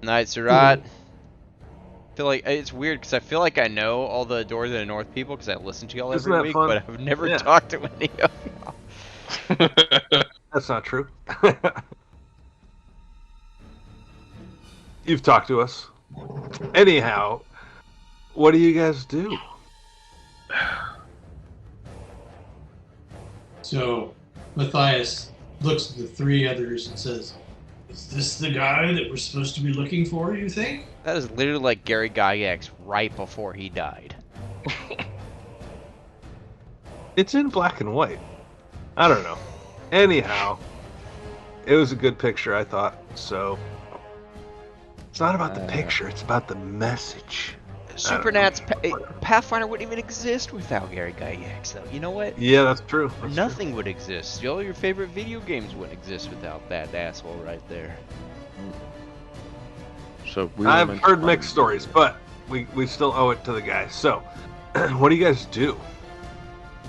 Night, Surat. I feel like it's weird because I feel like I know all the Doors of the North people because I listen to y'all every week, fun? but I've never talked to any of y'all. That's not true. You've talked to us. Anyhow, what do you guys do? So Matthias looks at the three others and says, "Is this the guy that we're supposed to be looking for, you think?" That is literally like Gary Gygax right before he died. It's in black and white. I don't know. Anyhow, it was a good picture, I thought. So it's not about the picture, it's about the message. Supernats Pathfinder wouldn't even exist without Gary Gygax, though. You know what? Yeah, that's true. Nothing would exist. All your favorite video games wouldn't exist without that asshole right there. So I've heard mixed stories, but we still owe it to the guy. So, what do you guys do?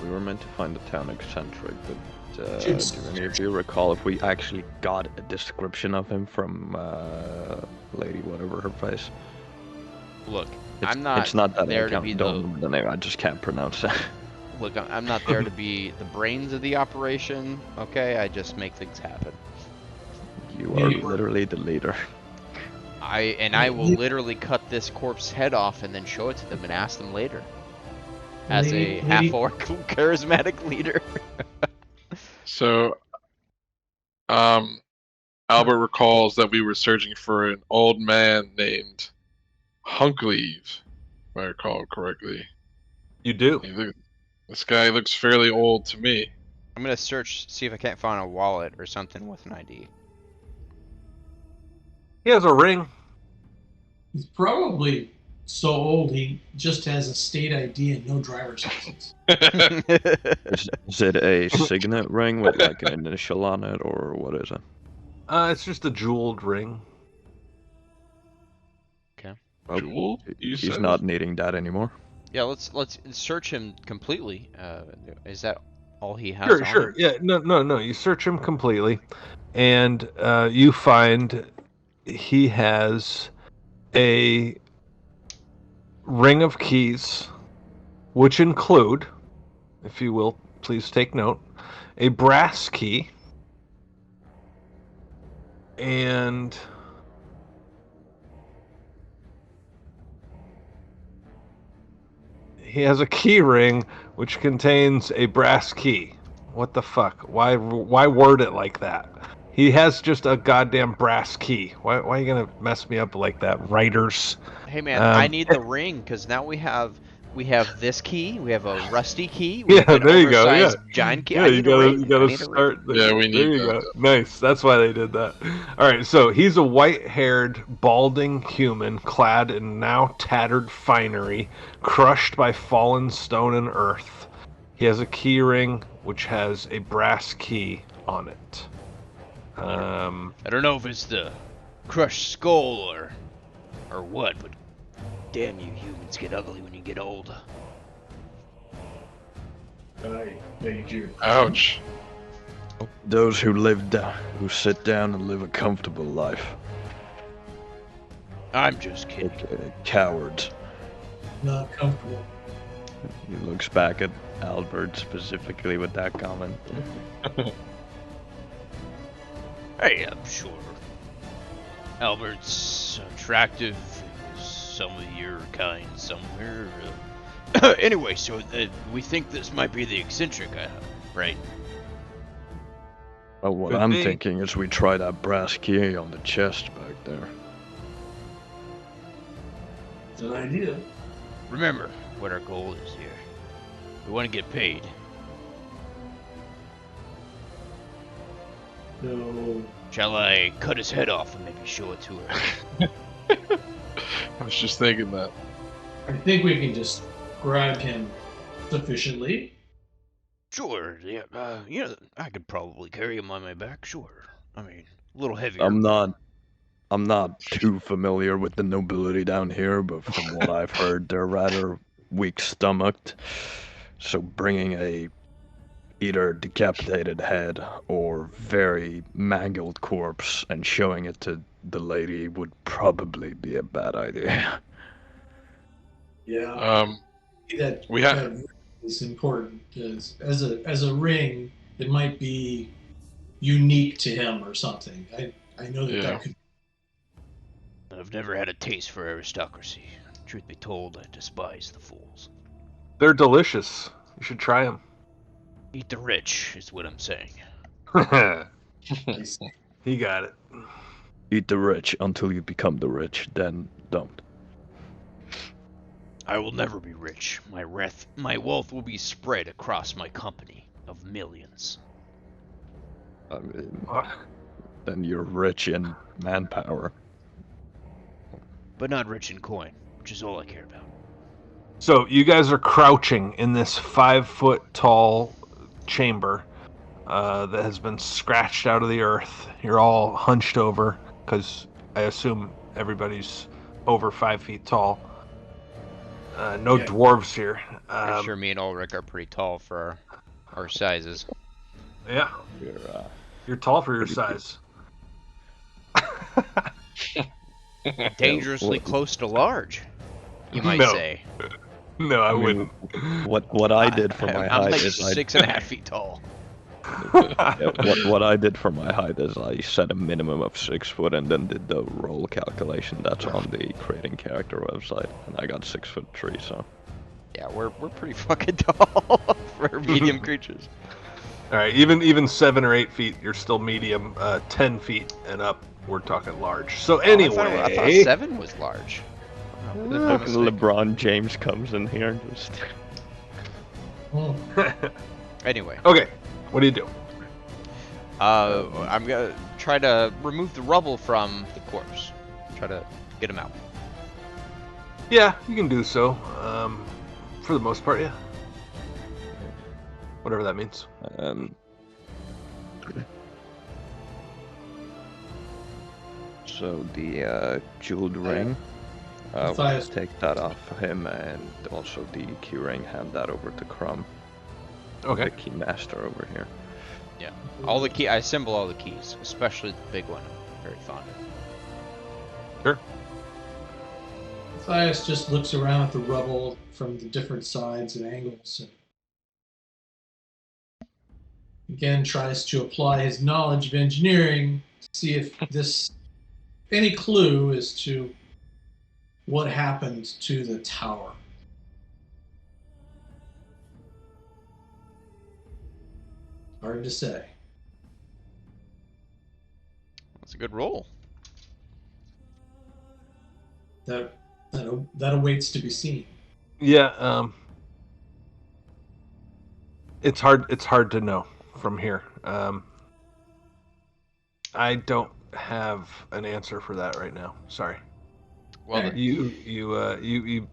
We were meant to find the town eccentric, but do any of you recall if we actually got a description of him from Lady whatever her face? Look, It's I'm not that there I to be don't remember the name. I just can't pronounce that. Look, I'm not there to be the brains of the operation. Okay, I just make things happen. You are literally the leader. I will literally cut this corpse's head off and then show it to them and ask them later. As a half-orc charismatic leader. So, Albert recalls that we were searching for an old man named Hunkleave, if I recall correctly. You do. This guy looks fairly old to me. I'm gonna search, see if I can't find a wallet or something with an ID. He has a ring. He's probably so old he just has a state ID and no driver's license. Is it a signet ring with like an initial on it, or what is it? It's just a jeweled ring. Oh, Jewel? You he's said? not needing that anymore. Yeah, let's search him completely. Is that all he has? Sure, on sure. him? Yeah, no. You search him completely, and you find he has a ring of keys, which include, if you will, please take note, a brass key, and he has a key ring which contains a brass key. What the fuck? Why word it like that? He has just a goddamn brass key. Why are you gonna mess me up like that, writers? Hey man, I need the ring because now we have this key. We have a rusty key. We Yeah, have an there you go. Yeah, oversized giant key. yeah. I You need a gotta ring. you I gotta need a ring. start. Yeah, we There need you that. go. Nice. That's why they did that. All right. So he's a white-haired, balding human, clad in now tattered finery, crushed by fallen stone and earth. He has a key ring which has a brass key on it. I don't know if it's the crushed skull or what, but damn, you humans get ugly when you get old. Thank you. Ouch. Those who who sit down and live a comfortable life. I'm just kidding. Cowards. Not comfortable. He looks back at Albert specifically with that comment. Hey, I'm sure Albert's attractive. Some of your kind somewhere. Anyway, so we think this might be the eccentric, right? Well, what Could I'm be. thinking is we try that brass key on the chest back there. It's an idea. Remember what our goal is here. We want to get paid. No. Shall I cut his head off and maybe show it to her? I was just thinking that. I think we can just grab him sufficiently. Sure, yeah. I could probably carry him on my back. Sure. I mean, a little heavier. I'm not too familiar with the nobility down here, but from what I've heard, they're rather weak-stomached. So bringing a either decapitated head or very mangled corpse and showing it to the lady would probably be a bad idea. Yeah. That we have- that is important because as a ring, it might be unique to him or something. I know that Yeah. that could. I've never had a taste for aristocracy. Truth be told, I despise the fools. They're delicious. You should try them. Eat the rich, is what I'm saying. He got it. Eat the rich until you become the rich, then don't. I will never be rich. My wealth will be spread across my company of millions. I mean, then you're rich in manpower. But not rich in coin, which is all I care about. So you guys are crouching in this 5-foot tall chamber that has been scratched out of the earth. You're all hunched over because I assume everybody's over 5 feet tall. No Yeah. dwarves here. I'm sure me and Ulrich are pretty tall for our sizes. Yeah, You're, you're tall for your Pretty size. Dangerously well- yeah, close to large, you might No. say. No, I mean, wouldn't. what I did for my I'm height like is 6.5 feet tall. what I did for my height is I set a minimum of 6 foot and then did the roll calculation that's on the creating character website, and I got 6'3", so Yeah, we're pretty fucking tall for medium creatures. All right, even 7 or 8 feet, you're still medium. 10 feet and up, we're talking large. So anyway, I thought 7 was large. Oh, that's my mistake. LeBron James comes in here and just Oh, Anyway, okay, what do you do? I'm gonna try to remove the rubble from the corpse. Try to get him out. Yeah, you can do so. For the most part, yeah. Whatever that means. So the jeweled ring, we'll Matthias. take that off him, and also the key ring, hand that over to Crumb, Okay. the key master over here. All the key. I assemble all the keys, especially the big one. I'm very fond of. Sure. Matthias just looks around at the rubble from the different sides and angles, and again tries to apply his knowledge of engineering to see if this any clue as to what happened to the tower. Hard to say. That's a good roll. That awaits to be seen. Yeah. It's hard to know from here. I don't have an answer for that right now. Sorry. Well, You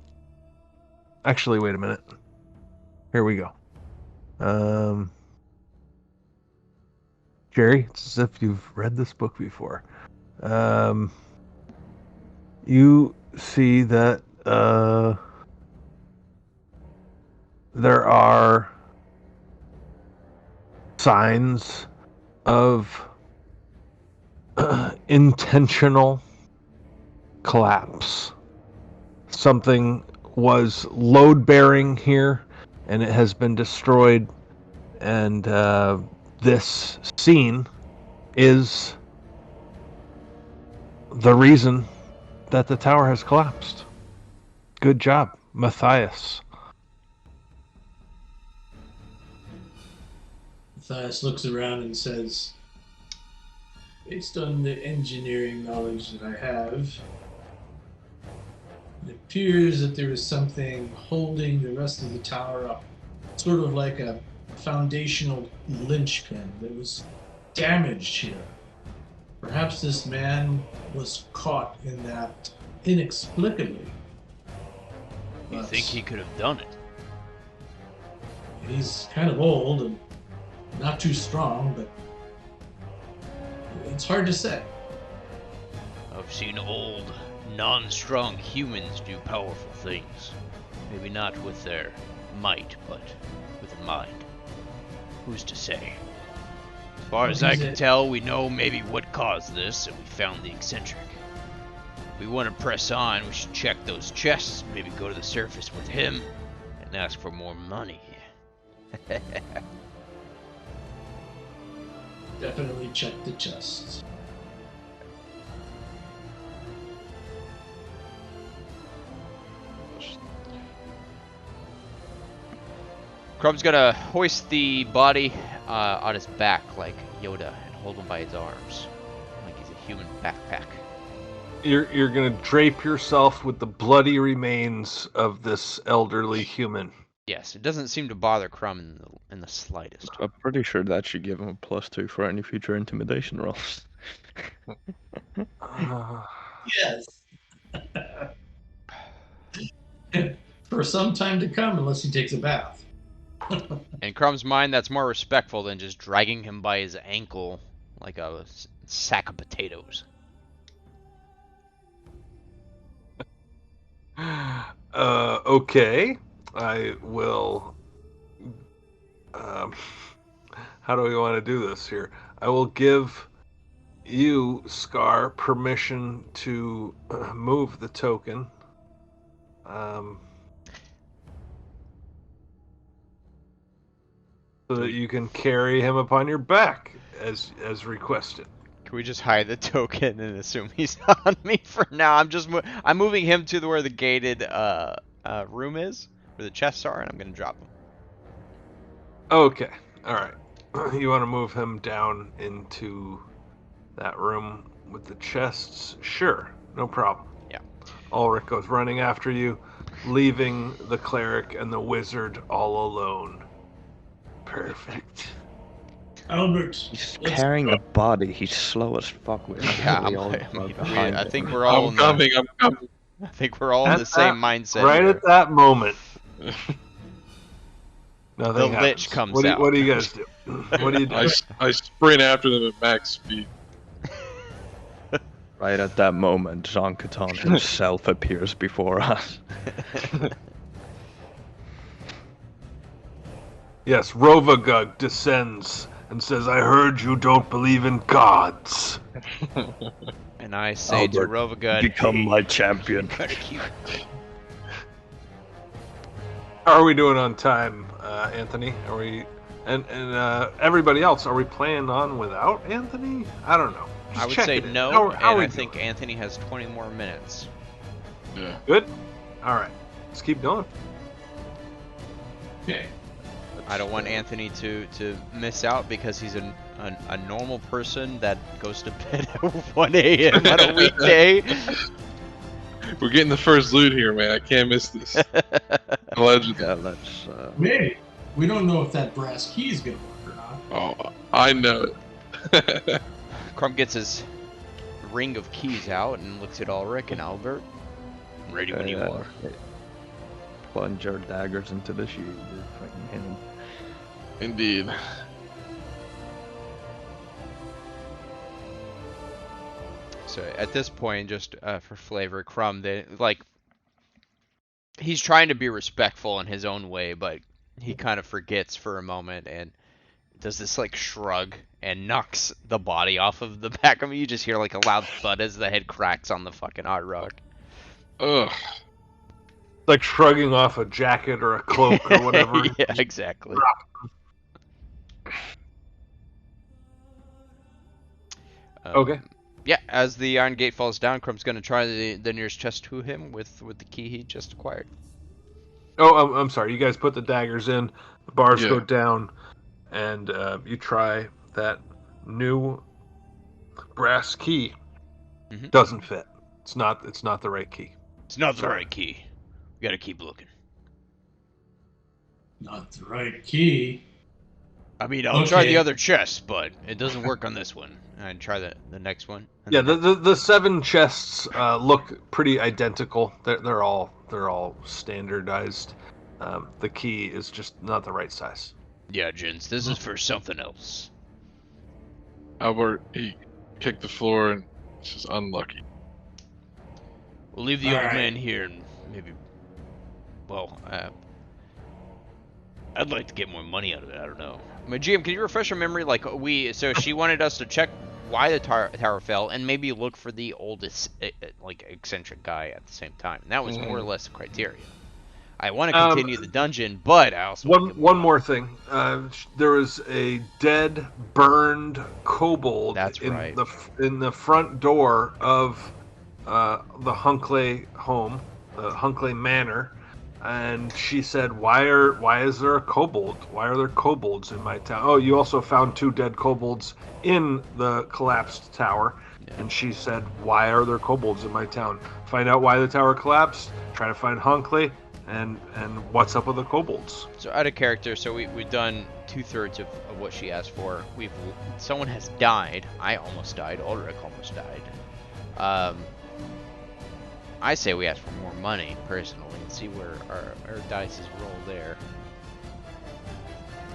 actually, wait a minute. Here we go. Jerry, it's as if you've read this book before. You see that there are signs of intentional collapse. Something was load bearing here and it has been destroyed, and this scene is the reason that the tower has collapsed. Good job, Matthias. Matthias looks around and says, based on the engineering knowledge that I have, it appears that there is something holding the rest of the tower up, sort of like a foundational linchpin that was damaged here. Perhaps this man was caught in that inexplicably. you think he could have done it? He's kind of old and not too strong, but it's hard to say. I've seen old, non-strong humans do powerful things. Maybe not with their might, but with a mind. Who's to say? As far as I can tell, we know maybe what caused this, and we found the eccentric. If we want to press on, we should check those chests, maybe go to the surface with him, and ask for more money. Definitely check the chests. Crumb's gonna hoist the body on his back like Yoda and hold him by his arms, like he's a human backpack. You're gonna drape yourself with the bloody remains of this elderly human. Yes, it doesn't seem to bother Crumb in the slightest. I'm pretty sure that should give him a +2 for any future intimidation rolls. Yes. For some time to come, unless he takes a bath. In Crumb's mind, that's more respectful than just dragging him by his ankle like a sack of potatoes. Okay. I will. How do we want to do this here? I will give you, Scar, permission to move the token. So that you can carry him upon your back as requested. Can we just hide the token and assume he's on me for now? I'm moving him to where the gated room is, where the chests are, and I'm gonna drop him. Okay. All right. You want to move him down into that room with the chests? Sure. No problem. Yeah. Ulrich goes running after you, leaving the cleric and the wizard all alone. Perfect. Albert. He's carrying a body. He's slow as fuck with Yeah, all I think we're all I'm coming. I think we're all in the same mindset. Right here. at that moment. Nothing The happens. Lich comes out. What do you guys do? What do you do? I sprint after them at max speed. Right at that moment, Zonkatan himself appears before us. Yes, Rovagug descends and says, I heard you don't believe in gods. And I say to Albert, Rovagud, become "Hey, my champion. thank you." How are we doing on time, Anthony? Are we and everybody else? Are we playing on without Anthony? I don't know. Just I would check say it in. no, How and are we I doing? think Anthony has 20 more minutes. Yeah. Good. All right, let's keep going. Okay. I don't want Anthony to miss out because he's a normal person that goes to bed at 1 a.m. on a weekday. We're getting the first loot here, man. I can't miss this. Allegedly. Yeah, let's. Maybe. We don't know if that brass key is gonna work or not. Oh, I know it. Crumb gets his ring of keys out and looks at Ulrich and Albert. Ready when you are. Plunge our daggers into the shield. Fucking hell. Indeed. So at this point, just for flavor, Crumb, he's trying to be respectful in his own way, but he kind of forgets for a moment and does this like shrug and knocks the body off of the back of him. You just hear like a loud thud as the head cracks on the fucking hard rock. Ugh. Like shrugging off a jacket or a cloak or whatever. Yeah, exactly. Okay. Yeah, as the iron gate falls down, Crumb's gonna try the nearest chest to him with the key he just acquired. Oh, I'm sorry. You guys put the daggers in. The bars go Yeah. down, and you try that new brass key. Mhm. Doesn't fit. It's not the right key. It's not the Sorry. right key. We gotta keep looking. Not the right key. I mean, I'll try the Okay. other chest, but it doesn't work on this one. And try the next one. and Yeah, then- the 7 chests look pretty identical. They're all standardized. The key is just not the right size. Yeah, gents, this is for something else. Albert, he kicked the floor and it's just unlucky. We'll leave the old Alright. man here and maybe. Well, I'd like to get more money out of it. I don't know. My GM, can you refresh your memory? Like so she wanted us to check why the tower fell and maybe look for the oldest, like eccentric guy at the same time. And that was more or less the criteria. I want to continue the dungeon, but I also wanna get One more thing. There was a dead, burned kobold That's in right. in the front door of the Hunkley home, the Hunkley Manor, and she said, "Why is there a kobold? Why are there kobolds in my town?" Oh, you also found 2 dead kobolds in the collapsed tower, and she said, "Why are there kobolds in my town? Find out why the tower collapsed. Try to find Hunkley." And what's up with the kobolds? So out of character, so we've done 2/3 of what she asked for. Someone has died. I almost died. Ulrich almost died. I say we ask for more money personally and see where our dice roll there.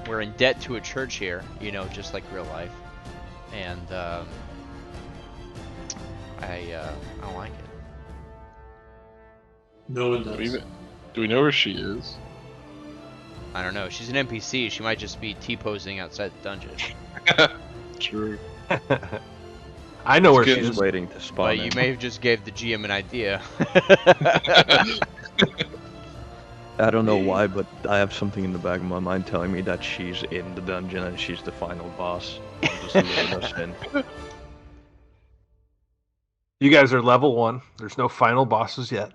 We're in debt to a church here, just like real life, and I don't like it. No one does. Do we know where she is? I don't know. She's an NPC. She might just be T-posing outside the dungeon. True. I know where she It's is. Just waiting to spawn. But in. you may have just gave the GM an idea. I don't know why, but I have something in the back of my mind telling me that she's in the dungeon and she's the final boss. And just lured us in. You guys are level 1. There's no final bosses yet.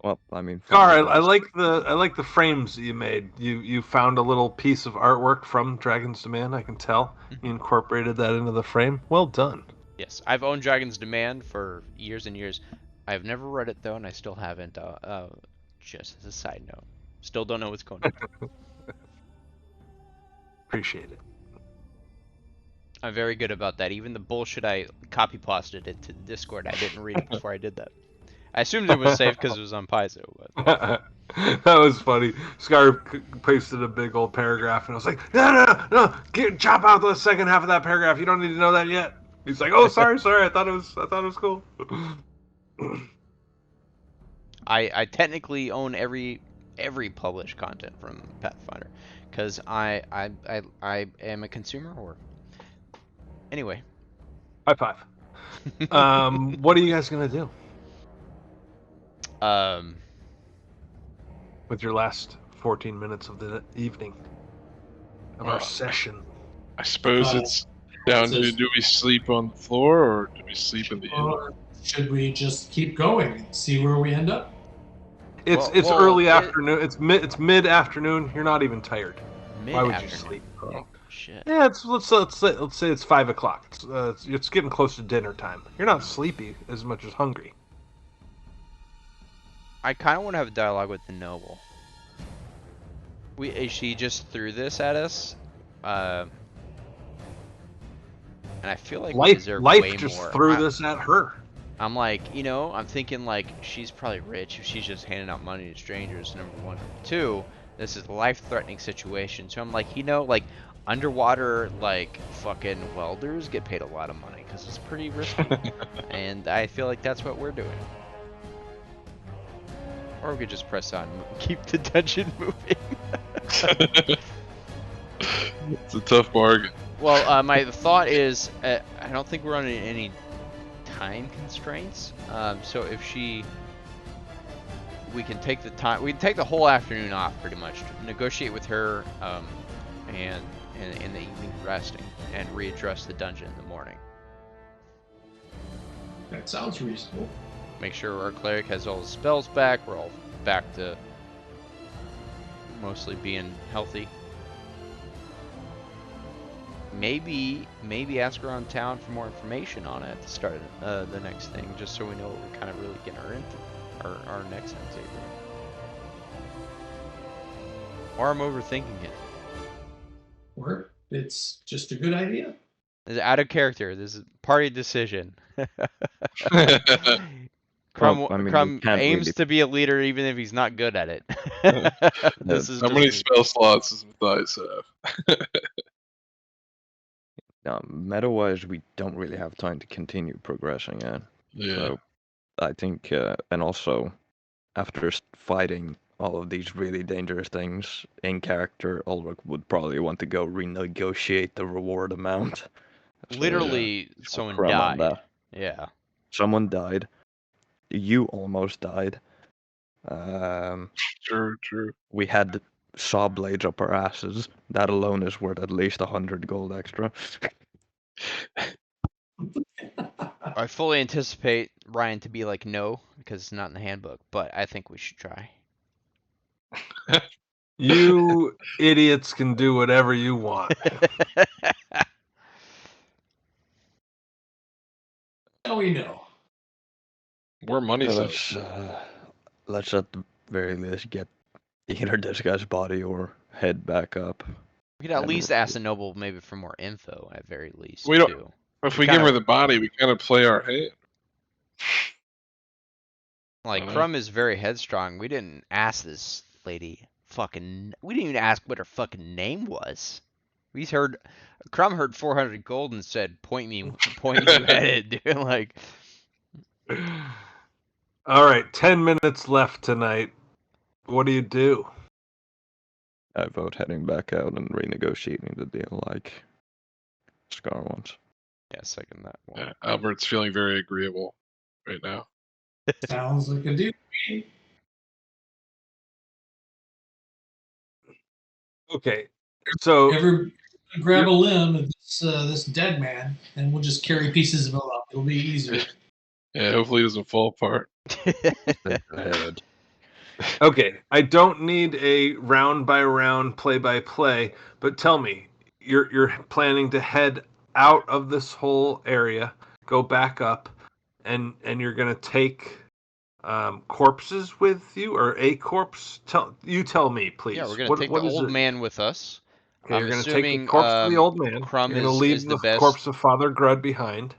Well, I mean, Gar, final I boss. like the frames that you made. You found a little piece of artwork from Dragon's Demand. I can tell you incorporated that into the frame. Well done. Yes, I've owned Dragon's Demand for years and years. I've never read it though, and I still haven't. Just as a side note, still don't know what's going on. Appreciate it. I'm very good about that. Even the bullshit I copy pasted it to Discord, I didn't read it before I did that. I assumed it was safe because it was on Paizo, but That was funny. Scar pasted a big old paragraph, and I was like, no, chop out the second half of that paragraph. You don't need to know that yet. He's like, oh, sorry. I thought it was cool. I technically own every published content from Pathfinder because I am a consumer whore. Anyway. High five. What are you guys gonna do with your last 14 minutes of the evening of our session? I suppose it's down to, do we sleep on the floor or do we sleep in the inn? Or should we just keep going and see where we end up? It's early afternoon. It's mid afternoon. You're not even tired. Why would you sleep? Oh, shit. Yeah, let's say it's 5 o'clock. It's getting close to dinner time. You're not sleepy as much as hungry. I kind of want to have a dialogue with the noble. She just threw this at us, and I feel like we deserve way life just more. threw this at her. I'm like, I'm thinking like she's probably rich if she's just handing out money to strangers. Number one, number two, this is a life-threatening situation. So I'm like, like underwater like fucking welders get paid a lot of money because it's pretty risky, and I feel like that's what we're doing. Or we could just press on and keep the dungeon moving. It's a tough bargain. Well, my thought is, I don't think we're under any time constraints. So if we can take the time, we can take the whole afternoon off pretty much, negotiate with her, and in the evening resting, and readdress the dungeon in the morning. That sounds reasonable. Make sure our cleric has all his spells back. We're all back to mostly being healthy. Maybe ask around town for more information on it at the start of the next thing, just so we know what we're kind of really getting our next intake. Or I'm overthinking it. Or it's just a good idea. It's out of character. This is party decision. Crumb aims to be a leader even if he's not good at it. How many spell slots does Matthias have? Meta-wise, we don't really have time to continue progressing yet. Yeah. So I think, and also, after fighting all of these really dangerous things in character, Ulrich would probably want to go renegotiate the reward amount. Literally, someone died. Yeah. Someone died. You almost died. True. We had saw blades up our asses. That alone is worth at least 100 gold extra. I fully anticipate Ryan to be like, no, because it's not in the handbook, but I think we should try. You idiots can do whatever you want. Now we know. More money. Let's at the very least get either this guy's body or head back up. We could at least ask the noble maybe for more info at very least. We don't. If we give her the body, we kind of play our hand. Like Crumb is very headstrong. We didn't ask this lady we didn't even ask what her fucking name was. Crumb heard 400 gold and said, point you at it, dude. Like. All right, 10 minutes left tonight. What do you do? I vote heading back out and renegotiating the deal like Scar wants. Yeah, second that one. Yeah, Albert's feeling very agreeable right now. Sounds like a deal. Okay, so Everybody grab a limb of this dead man, and we'll just carry pieces of him up. It'll be easier. Yeah, hopefully it doesn't fall apart. Okay, I don't need a round by round, play by play, but tell me, you're planning to head out of this whole area, go back up, and you're gonna take corpses with you, or a corpse? Tell me, please. Yeah, we're gonna take the old man with us. Okay, I'm you're gonna take the assuming, corpse of the old man. Crumb you're gonna is leave the the best. corpse of Father Grud behind.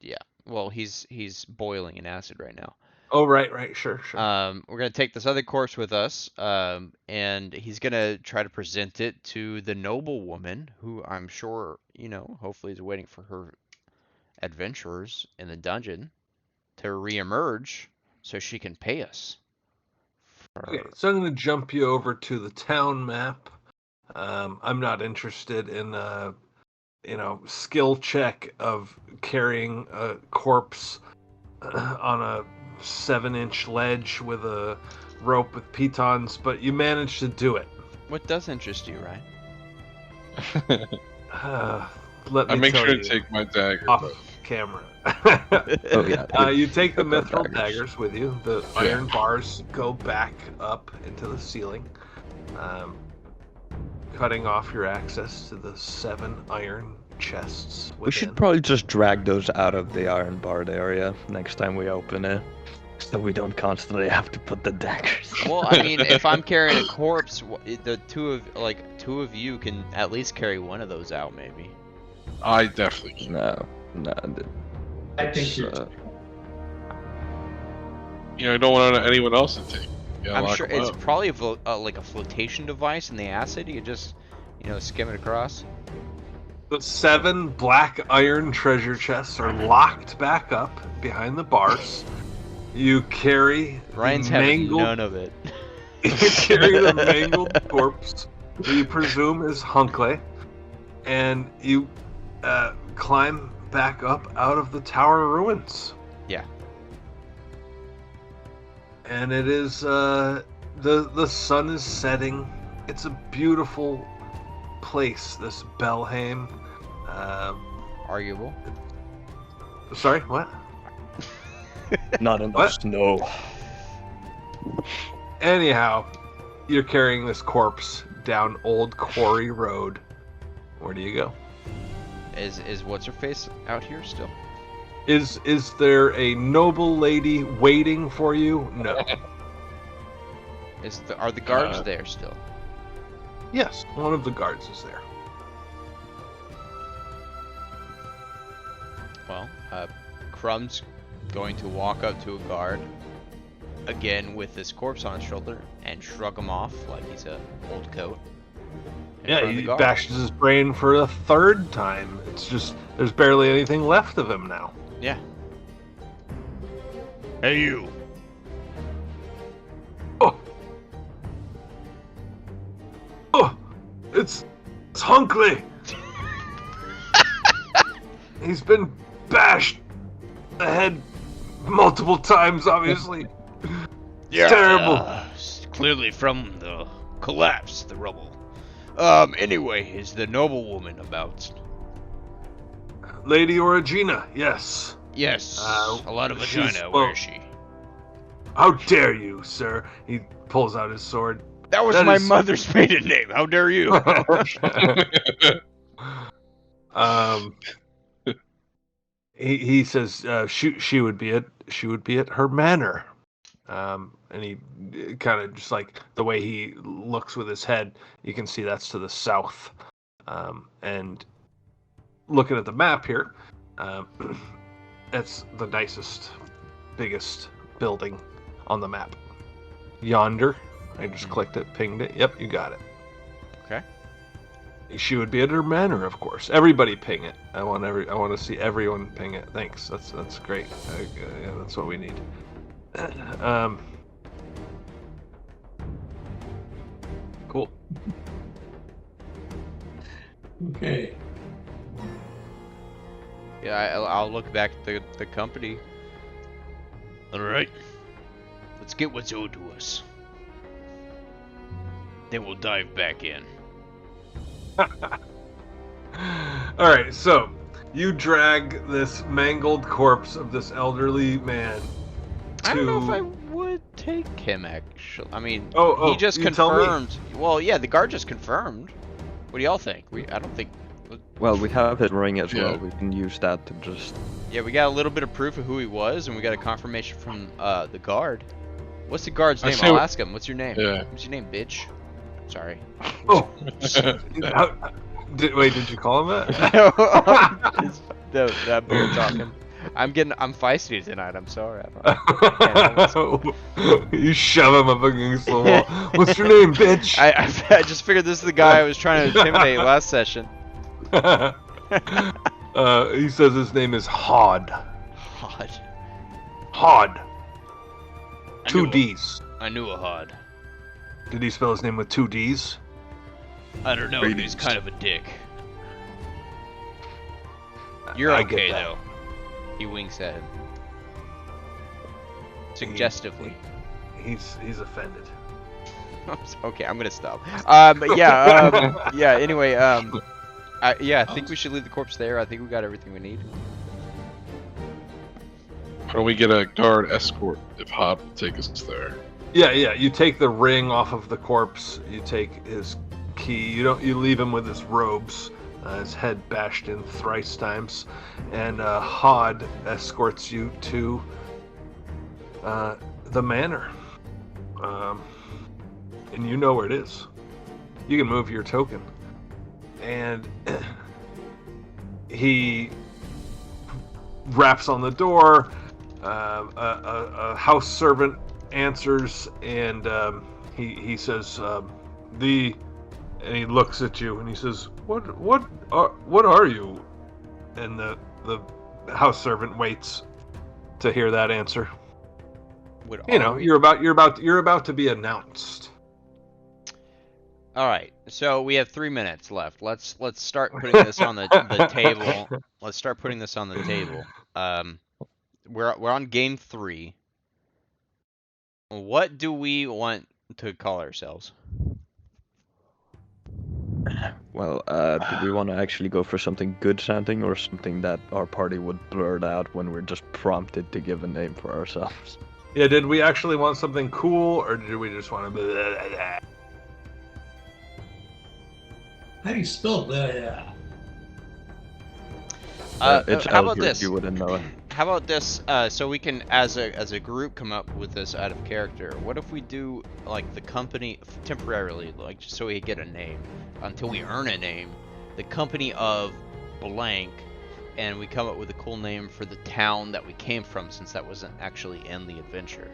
Yeah. Well, he's boiling in acid right now. Oh, right, sure. We're gonna take this other corpse with us, and he's gonna try to present it to the noble woman, who I'm sure, hopefully is waiting for her adventurers in the dungeon to reemerge, so she can pay us. Okay, so I'm gonna jump you over to the town map. I'm not interested in skill check of carrying a corpse on a 7-inch ledge with a rope with pitons, but you managed to do it. What does interest you, Ryan? Let me I make tell sure you to take my dagger. off but- camera. Oh yeah. You take the Got mithril daggers. daggers with you. The iron bars go back up into the ceiling, cutting off your access to the 7 iron chests within. We should probably just drag those out of the iron barred area next time we open it, so we don't constantly have to put the daggers. Well, I mean, if I'm carrying a corpse, the two of you can at least carry one of those out, maybe. I definitely can. No. I think you're. I don't want anyone else to take. Yeah, I'm sure it's probably like a flotation device in the acid. You could just, skim it across. The 7 black iron treasure chests are locked back up behind the bars. You carry Ryan's the having mangled, none of it. you carry the mangled corpse that you presume is Hunkley, and you climb back up out of the tower ruins. Yeah. And it is the sun is setting. It's a beautiful place, this Belhaim. Arguable. Sorry, what? Not in the What? snow. Anyhow, you're carrying this corpse down Old Quarry Road. Where do you go? Is what's her face out here still? Is there a noble lady waiting for you? No. Are the guards there still? Yes, one of the guards is there. Well, Crumb's going to walk up to a guard again with this corpse on his shoulder and shrug him off like he's a old coat. in Yeah, front of the he guard. bashes his brain for a 3rd time. It's just there's barely anything left of him now. Yeah. Hey, you. Oh, it's Hunkley. He's been bashed ahead multiple times, obviously. Yeah, terrible. Clearly from the collapse, the rubble. Anyway, is the noble woman about? Lady Origina, yes. Yes, a lot of she's- vagina. well- Where is she? How dare you, sir? He pulls out his sword. That was that my is- mother's maiden name. How dare you? He says she would be at her manor. And he kind of just like the way he looks with his head, you can see that's to the south. And looking at the map here, that's the nicest, biggest building on the map. Yonder. I just clicked it, pinged it. Yep, you got it. Okay. She would be at her manor, of course. Everybody ping it. I want to see everyone ping it. Thanks. That's great. Yeah, that's what we need. Cool. Okay. Yeah, I'll look back at the company. All right. Let's get what's owed to us. Then we'll dive back in. All right, so you drag this mangled corpse of this elderly man to... I don't know if I would take him, actually. I mean, Oh, he just you tell me. confirmed. Well, yeah, the guard just confirmed. What do y'all think? I don't think... Well, we have his ring as Yeah. well. We can use that to just. Yeah, we got a little bit of proof of who he was, and we got a confirmation from the guard. What's the guard's I name? say I'll we- ask him. What's your name? Yeah. What's your name, bitch? Sorry. Oh. Wait, did you call him that? That boy talking. I'm feisty tonight. I'm sorry. You shove him up against the wall. What's your name, bitch? I just figured this is the guy I was trying to intimidate last session. He says his name is Hod. Hod. 2 D's. I knew a Hod. Did he spell his name with 2 D's? I don't know. He's kind of a dick. You're I okay get that. though. He winks at him. Suggestively. He's offended. Okay, I'm gonna stop. Anyway, I think we should leave the corpse there. I think we got everything we need. Why don't we get a guard escort if Hod will take us there? Yeah. You take the ring off of the corpse. You take his key. You leave him with his robes. His head bashed in thrice times, and Hod escorts you to the manor. And you know where it is. You can move your token. And he raps on the door. A house servant answers, and he says, and he looks at you and he says, "What are you?" And the house servant waits to hear that answer. You're about to be announced. All right, so we have 3 minutes left. Let's start putting this on the table. Let's start putting this on the table. We're on game 3. What do we want to call ourselves? Well, do we want to actually go for something good sounding or something that our party would blurt out when we're just prompted to give a name for ourselves? Yeah, did we actually want something cool, or did we just want to blah, blah, blah? How do you spell that? It's how about Elgir, this? You wouldn't know it. How about this? So we can, as a group, come up with this out of character. What if we do like the company temporarily, like just so we get a name until we earn a name, the company of blank, and we come up with a cool name for the town that we came from, since that wasn't actually in the adventure.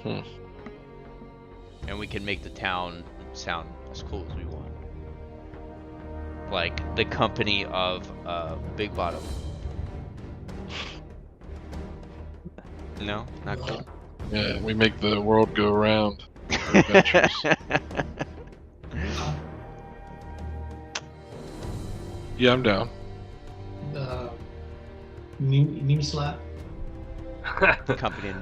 And we can make the town sound as cool as we want. Like the company of Big Bottom. No, not cool. Yeah, we make the world go round. Adventures. Yeah, I'm down. Knee slap. Company in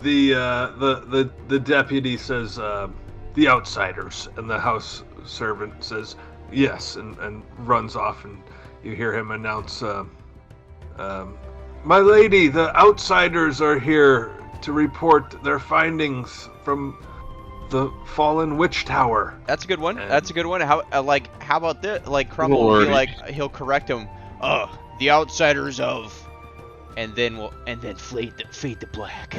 The deputy says the outsiders, and the house servant says yes, and runs off, and you hear him announce, "My lady, the outsiders are here to report their findings from the fallen witch tower." That's a good one. And- That's a good one. How about this? Like Crumble will be Lordy. like, he'll correct him. The outsiders of, and then fade the black.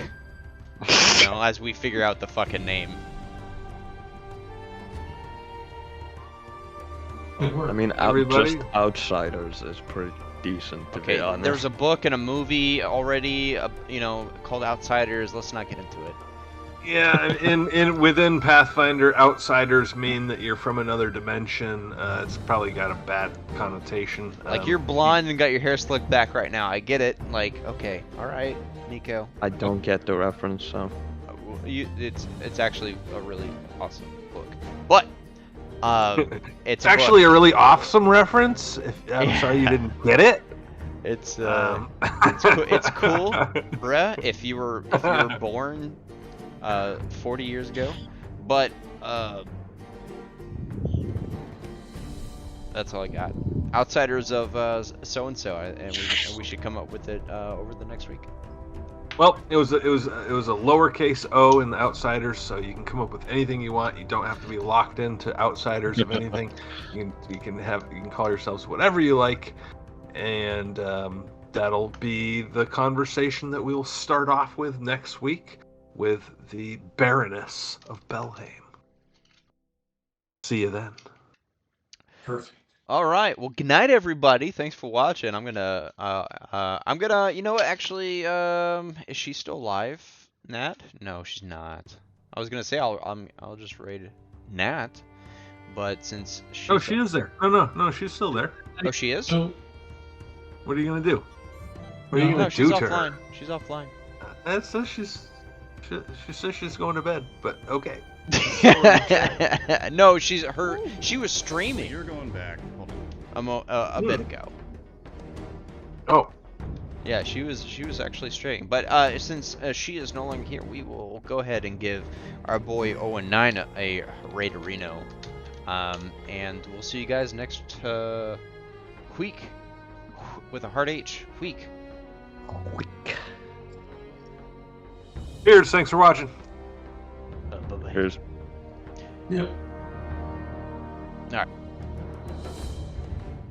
As we figure out the fucking name. Good work. I mean, Everybody? just outsiders is pretty decent, to be Okay, honest. there's a book and a movie already, called Outsiders. Let's not get into it. Yeah, within Pathfinder, outsiders mean that you're from another dimension. It's probably got a bad connotation. Like you're blonde and got your hair slicked back right now. I get it. Like, okay, all right, Nico. I don't get the reference, so... It's actually a really awesome book, but it's actually a really awesome reference. I'm sorry you didn't get it. It's cool, bruh. If you were born 40 years ago, but that's all I got. Outsiders of so and so, and we should come up with it over the next week. Well, it was a lowercase O in the outsiders, so you can come up with anything you want. You don't have to be locked into outsiders of anything. You can call yourselves whatever you like, and that'll be the conversation that we'll start off with next week with the Baroness of Belhaim. see you then. Perfect. All right. Well, good night, everybody. Thanks for watching. I'm gonna, you know what? Actually, is she still alive, Nat? No, she's not. I was gonna say I'll just raid Nat, but since she's Oh, she is there. No, she's still there. Oh, she is? So What are you gonna do? What are you No, gonna she's do to offline. her? She's offline. That says she says she's going to bed, but okay. No, she was streaming You're going back. Hold on. a bit ago. Oh, Yeah, she was actually streaming. But since she is no longer here, we will go ahead and give our boy Owen 9 a raiderino. And we'll see you guys next week with a hard H. Week. Cheers. Thanks for watching. Bye-bye. Here's yep. All right.